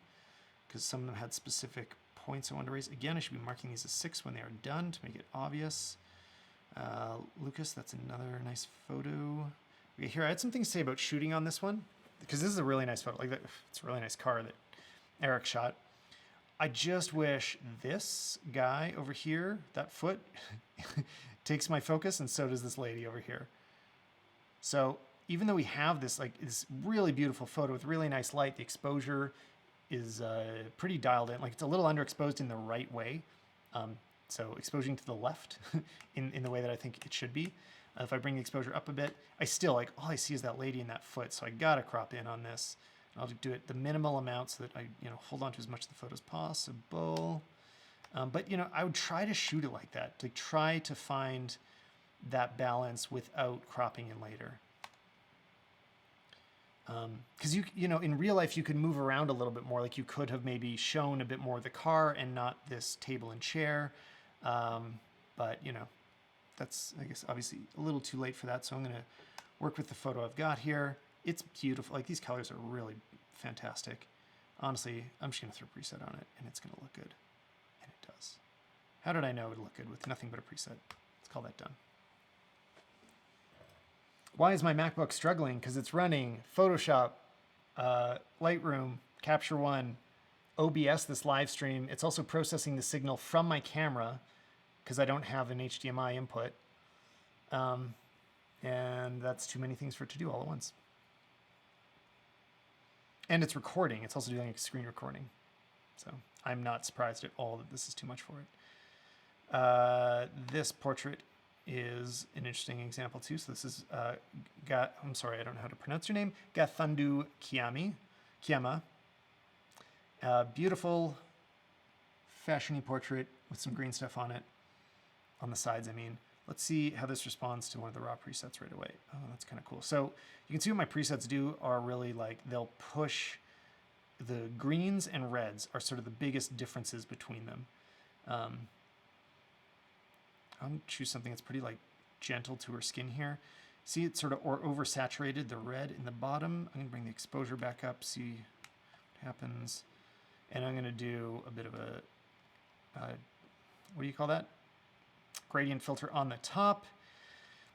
because some of them had specific points I wanted to raise. Again, I should be marking these as 6 when they are done to make it obvious. Lucas, that's another nice photo. Okay, here, I had some things to say about shooting on this one, because this is a really nice photo. Like, it's a really nice car that Eric shot. I just wish this guy over here, that foot, takes my focus, and so does this lady over here. So even though we have this really beautiful photo with really nice light, the exposure is pretty dialed in. Like, it's a little underexposed in the right way. So exposing to the left in the way that I think it should be. If I bring the exposure up a bit, I still, like, all I see is that lady in that foot. So I gotta crop in on this. I'll do it the minimal amount so that I, hold on to as much of the photo as possible. But, I would try to shoot it like that, to try to find that balance without cropping in later. Because in real life, you can move around a little bit more. Like, you could have maybe shown a bit more of the car and not this table and chair. But, that's, I guess, obviously a little too late for that. So I'm going to work with the photo I've got here. It's beautiful. Like, these colors are really fantastic. Honestly, I'm just going to throw a preset on it, and it's going to look good. And it does. How did I know it would look good with nothing but a preset? Let's call that done. Why is my MacBook struggling? Because it's running Photoshop, Lightroom, Capture One, OBS, this live stream. It's also processing the signal from my camera because I don't have an HDMI input. And that's too many things for it to do all at once. And it's recording. It's also doing a screen recording. So I'm not surprised at all that this is too much for it. This portrait is an interesting example too. So this is, I'm sorry, I don't know how to pronounce your name. Gathandu Kiama. Beautiful, fashiony portrait with some green stuff on it. On the sides, I mean. Let's see how this responds to one of the raw presets right away. Oh, that's kind of cool. So you can see what my presets do are really like, they'll push the greens and reds are sort of the biggest differences between them. I'm gonna choose something that's pretty like gentle to her skin here. See, it's sort of oversaturated the red in the bottom. I'm gonna bring the exposure back up, see what happens. And I'm gonna do a bit of a, what do you call that? Gradient filter on the top.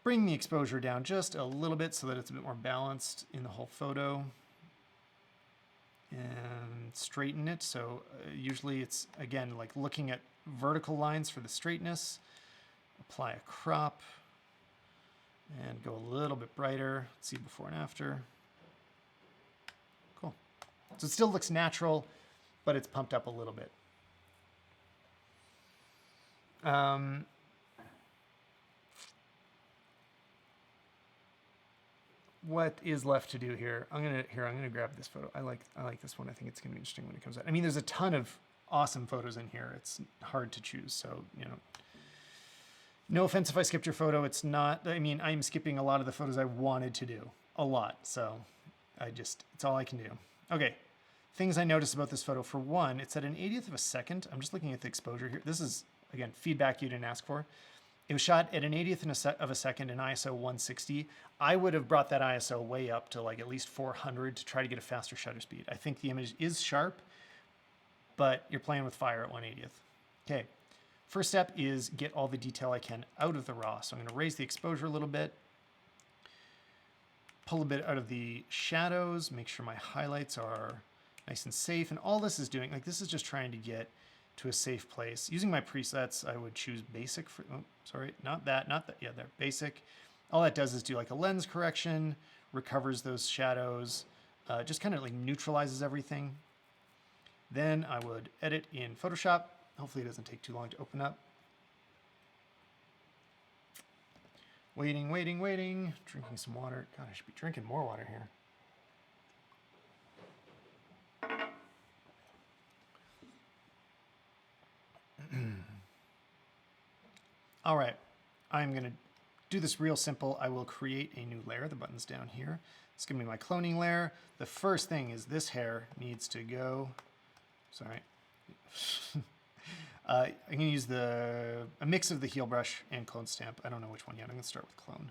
Bring the exposure down just a little bit so that it's a bit more balanced in the whole photo. And straighten it. So usually it's, again, like looking at vertical lines for the straightness. Apply a crop. And go a little bit brighter. Let's see before and after. Cool. So it still looks natural, but it's pumped up a little bit. What is left to do here? I'm gonna grab this photo. I like this one. I think it's gonna be interesting when it comes out. I mean, there's a ton of awesome photos in here. It's hard to choose. So, no offense if I skipped your photo. It's not, I mean, I'm skipping a lot of the photos I wanted to do. A lot. So it's all I can do. Okay. Things I noticed about this photo. For one, it's at an 80th of a second. I'm just looking at the exposure here. This is, again, feedback you didn't ask for. It was shot at an 80th of a second in ISO 160. I would have brought that ISO way up to like at least 400 to try to get a faster shutter speed. I think the image is sharp, but you're playing with fire at 1/80th. Okay, first step is get all the detail I can out of the raw. So I'm gonna raise the exposure a little bit. pull a bit out of the shadows, make sure my highlights are nice and safe. And all this is doing, like this is just trying to get to a safe place. Using my presets, I would choose basic for, oh, sorry, not that, yeah, there, basic. All that does is do like a lens correction, recovers those shadows, just kind of like neutralizes everything. Then I would edit in Photoshop. Hopefully it doesn't take too long to open up. Waiting, waiting, waiting. Drinking some water. God, I should be drinking more water here. All right, I'm going to do this real simple. I will create a new layer. The button's down here. It's going to be my cloning layer. The first thing is this hair needs to go. Sorry. I'm going to use a mix of the heel brush and clone stamp. I don't know which one yet. I'm going to start with clone.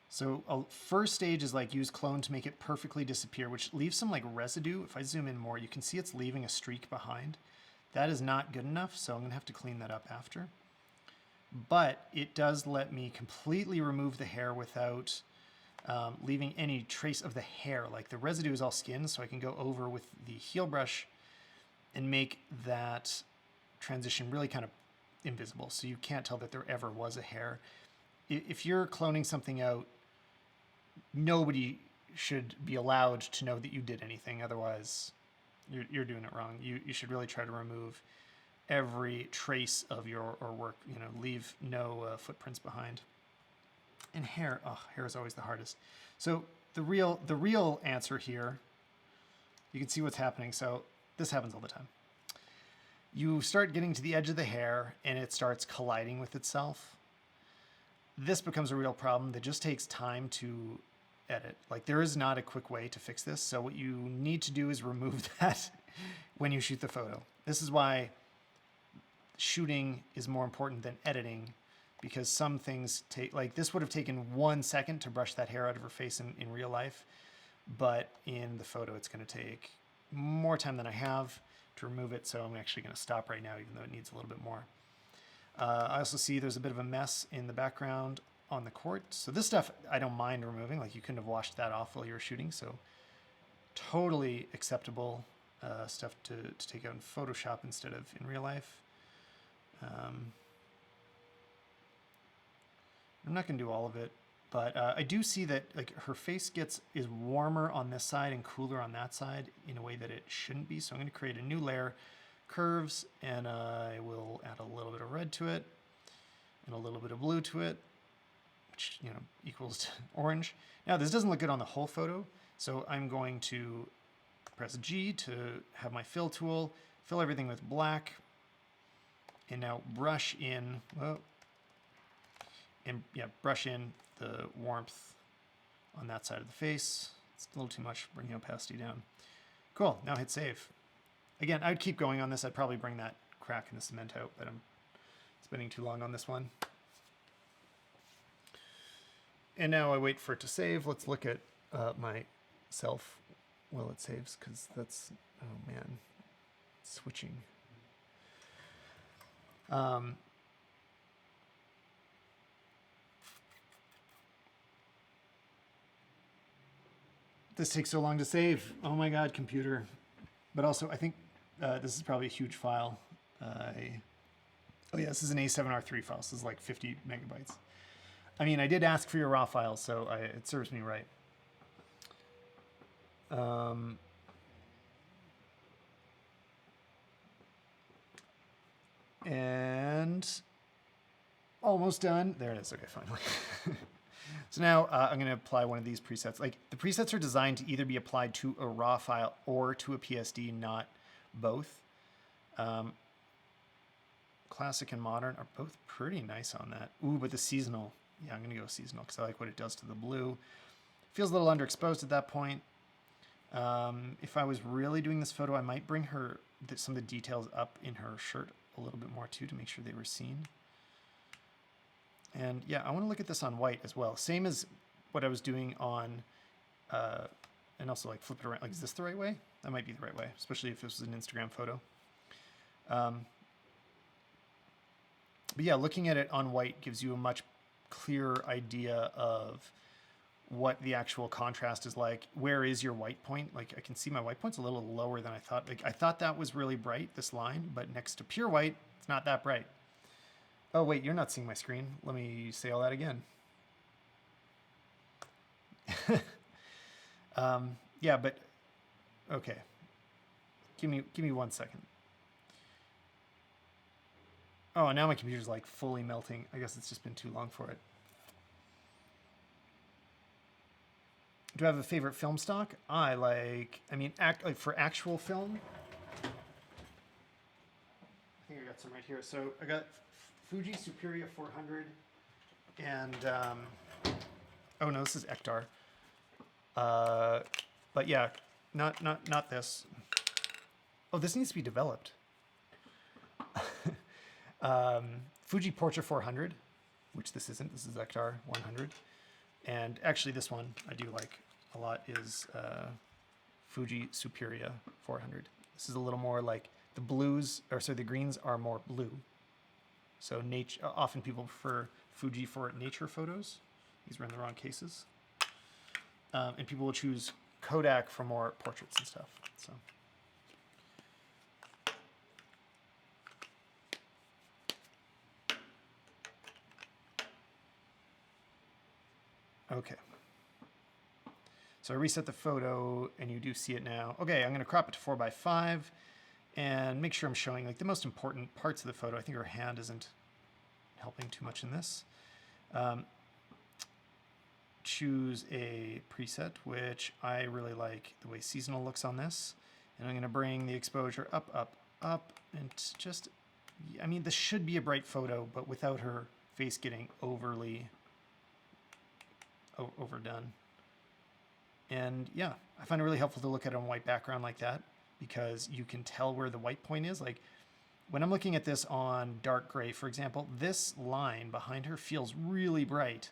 So first stage is like use clone to make it perfectly disappear, which leaves some like residue. If I zoom in more, you can see it's leaving a streak behind. That is not good enough, so I'm going to have to clean that up after. But it does let me completely remove the hair without leaving any trace of the hair. Like the residue is all skin, so I can go over with the heel brush and make that transition really kind of invisible, so you can't tell that there ever was a hair. If you're cloning something out, nobody should be allowed to know that you did anything. Otherwise, you're doing it wrong. You should really try to remove every trace of your work. You know, leave no footprints behind. And hair, hair is always the hardest. So the real answer here, you can see what's happening. So this happens all the time. You start getting to the edge of the hair and it starts colliding with itself. This becomes a real problem that just takes time to edit. Like there is not a quick way to fix this. So what you need to do is remove that when you shoot the photo. This is why shooting is more important than editing, because some things take, like this would have taken 1 second to brush that hair out of her face in real life. But in the photo, it's going to take more time than I have to remove it. So I'm actually going to stop right now, even though it needs a little bit more. I also see there's a bit of a mess in the background on the court. So this stuff I don't mind removing. Like you couldn't have washed that off while you were shooting. So totally acceptable stuff to take out in Photoshop instead of in real life. I'm not going to do all of it, but I do see that like her face is warmer on this side and cooler on that side in a way that it shouldn't be. So I'm going to create a new layer, curves, and I will add a little bit of red to it and a little bit of blue to it, which equals orange. Now this doesn't look good on the whole photo, so I'm going to press G to have my fill tool, fill everything with black, and now brush in. Brush in the warmth on that side of the face. It's a little too much, bring the opacity down. Cool, now hit save. Again, I'd keep going on this. I'd probably bring that crack in the cement out, but I'm spending too long on this one. And now I wait for it to save. Let's look at myself while it saves, because that's, oh man, switching. This takes so long to save. Oh my God, computer. But also, I think this is probably a huge file. Oh yeah, this is an A7R3 file. So this is like 50 megabytes. I mean, I did ask for your raw file, so it serves me right. And almost done. There it is. Okay, finally. So now I'm going to apply one of these presets. Like the presets are designed to either be applied to a raw file or to a PSD, not both. Classic and modern are both pretty nice on that. Ooh, but the seasonal, yeah, I'm going to go seasonal because I like what it does to the blue. Feels a little underexposed at that point. If I was really doing this photo, I might bring some of the details up in her shirt a little bit more too to make sure they were seen. And yeah, I want to look at this on white as well. Same as what I was doing on, and also like flip it around. Like, is this the right way? That might be the right way, especially if this was an Instagram photo. But yeah, looking at it on white gives you a much clearer idea of what the actual contrast is like. Where is your white point? Like I can see my white point's a little lower than I thought. Like I thought that was really bright, this line, but next to pure white, it's not that bright. Oh wait, you're not seeing my screen. Let me say all that again. Yeah, but okay. Give me 1 second. Oh, now my computer's like fully melting. I guess it's just been too long for it. Do I have a favorite film stock? Like for actual film. I think I got some right here. So I got Fuji Superia 400 and, oh no, this is Ektar. But yeah, not this. Oh, this needs to be developed. Fuji Portrait 400, which this isn't. This is Ektar 100. And actually this one I do like a lot is Fuji Superia 400. This is a little more like the blues, or sorry, the greens are more blue. So often people prefer Fuji for nature photos. These were in the wrong cases. And people will choose Kodak for more portraits and stuff. So. Okay. So I reset the photo and you do see it now. Okay, I'm gonna crop it to 4:5 and make sure I'm showing like the most important parts of the photo. I think her hand isn't helping too much in this. Choose a preset, which I really like the way seasonal looks on this. And I'm gonna bring the exposure up, up, up, and just, I mean, this should be a bright photo, but without her face getting overly overdone. And yeah, I find it really helpful to look at it on white background like that because you can tell where the white point is. Like when I'm looking at this on dark gray, for example, this line behind her feels really bright.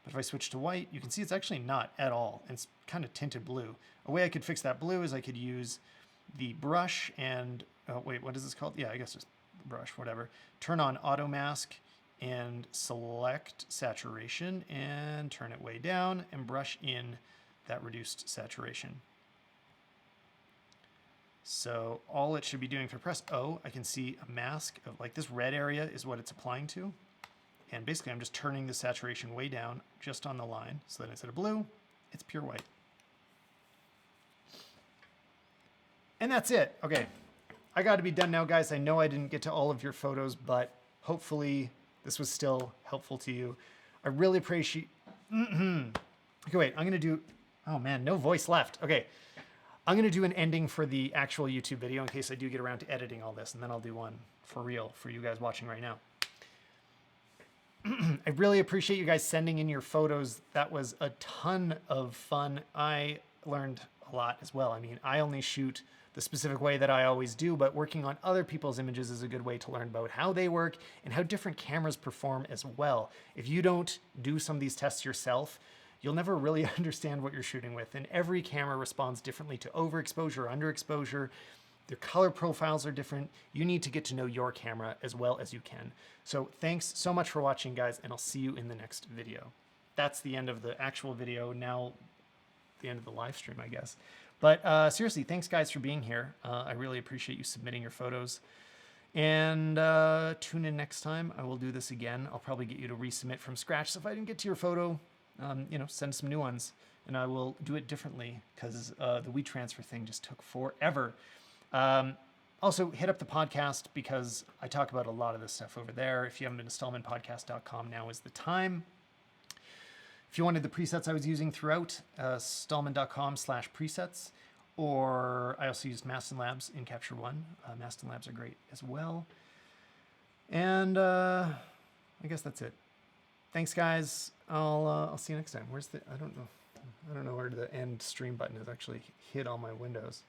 But if I switch to white, you can see it's actually not at all. It's kind of tinted blue. A way I could fix that blue is I could use the brush and, oh wait, what is this called? Yeah, I guess just brush, whatever. Turn on auto mask and select saturation and turn it way down and brush in that reduced saturation. So all it should be doing, if I press O, I can see a mask of like this red area is what it's applying to. And basically I'm just turning the saturation way down just on the line so that instead of blue, it's pure white. And that's it. Okay, I got to be done now, guys. I know I didn't get to all of your photos, but hopefully this was still helpful to you. I really appreciate. Okay, wait, I'm going to do, oh man, no voice left. Okay, I'm going to do an ending for the actual YouTube video in case I do get around to editing all this, and then I'll do one for real for you guys watching right now. I really appreciate you guys sending in your photos. That was a ton of fun. I learned a lot as well. I mean, I only shoot the specific way that I always do, but working on other people's images is a good way to learn about how they work and how different cameras perform as well. If you don't do some of these tests yourself, you'll never really understand what you're shooting with. And every camera responds differently to overexposure or underexposure. Their color profiles are different. You need to get to know your camera as well as you can. So thanks so much for watching, guys, and I'll see you in the next video. That's the end of the actual video. Now, the end of the live stream, I guess. But seriously, thanks, guys, for being here. I really appreciate you submitting your photos. And tune in next time. I will do this again. I'll probably get you to resubmit from scratch. So if I didn't get to your photo, send some new ones. And I will do it differently because the WeTransfer thing just took forever. Also, hit up the podcast because I talk about a lot of this stuff over there. If you haven't been to StalmanPodcast.com, now is the time. If you wanted the presets I was using throughout, Stalman.com/presets, or I also used Maston Labs in Capture One. Maston Labs are great as well. And I guess that's it. Thanks, guys. I'll see you next time. Where's the? I don't know where the end stream button is actually hid on my windows.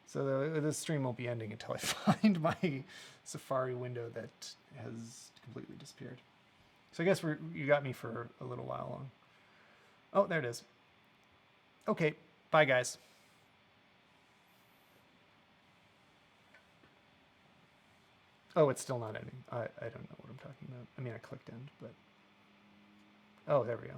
So the stream won't be ending until I find my Safari window that has completely disappeared. So I guess you got me for a little while long. Oh, there it is. Okay, bye guys. Oh, it's still not ending. I don't know what I'm talking about. I mean, I clicked end, but... Oh, there we go.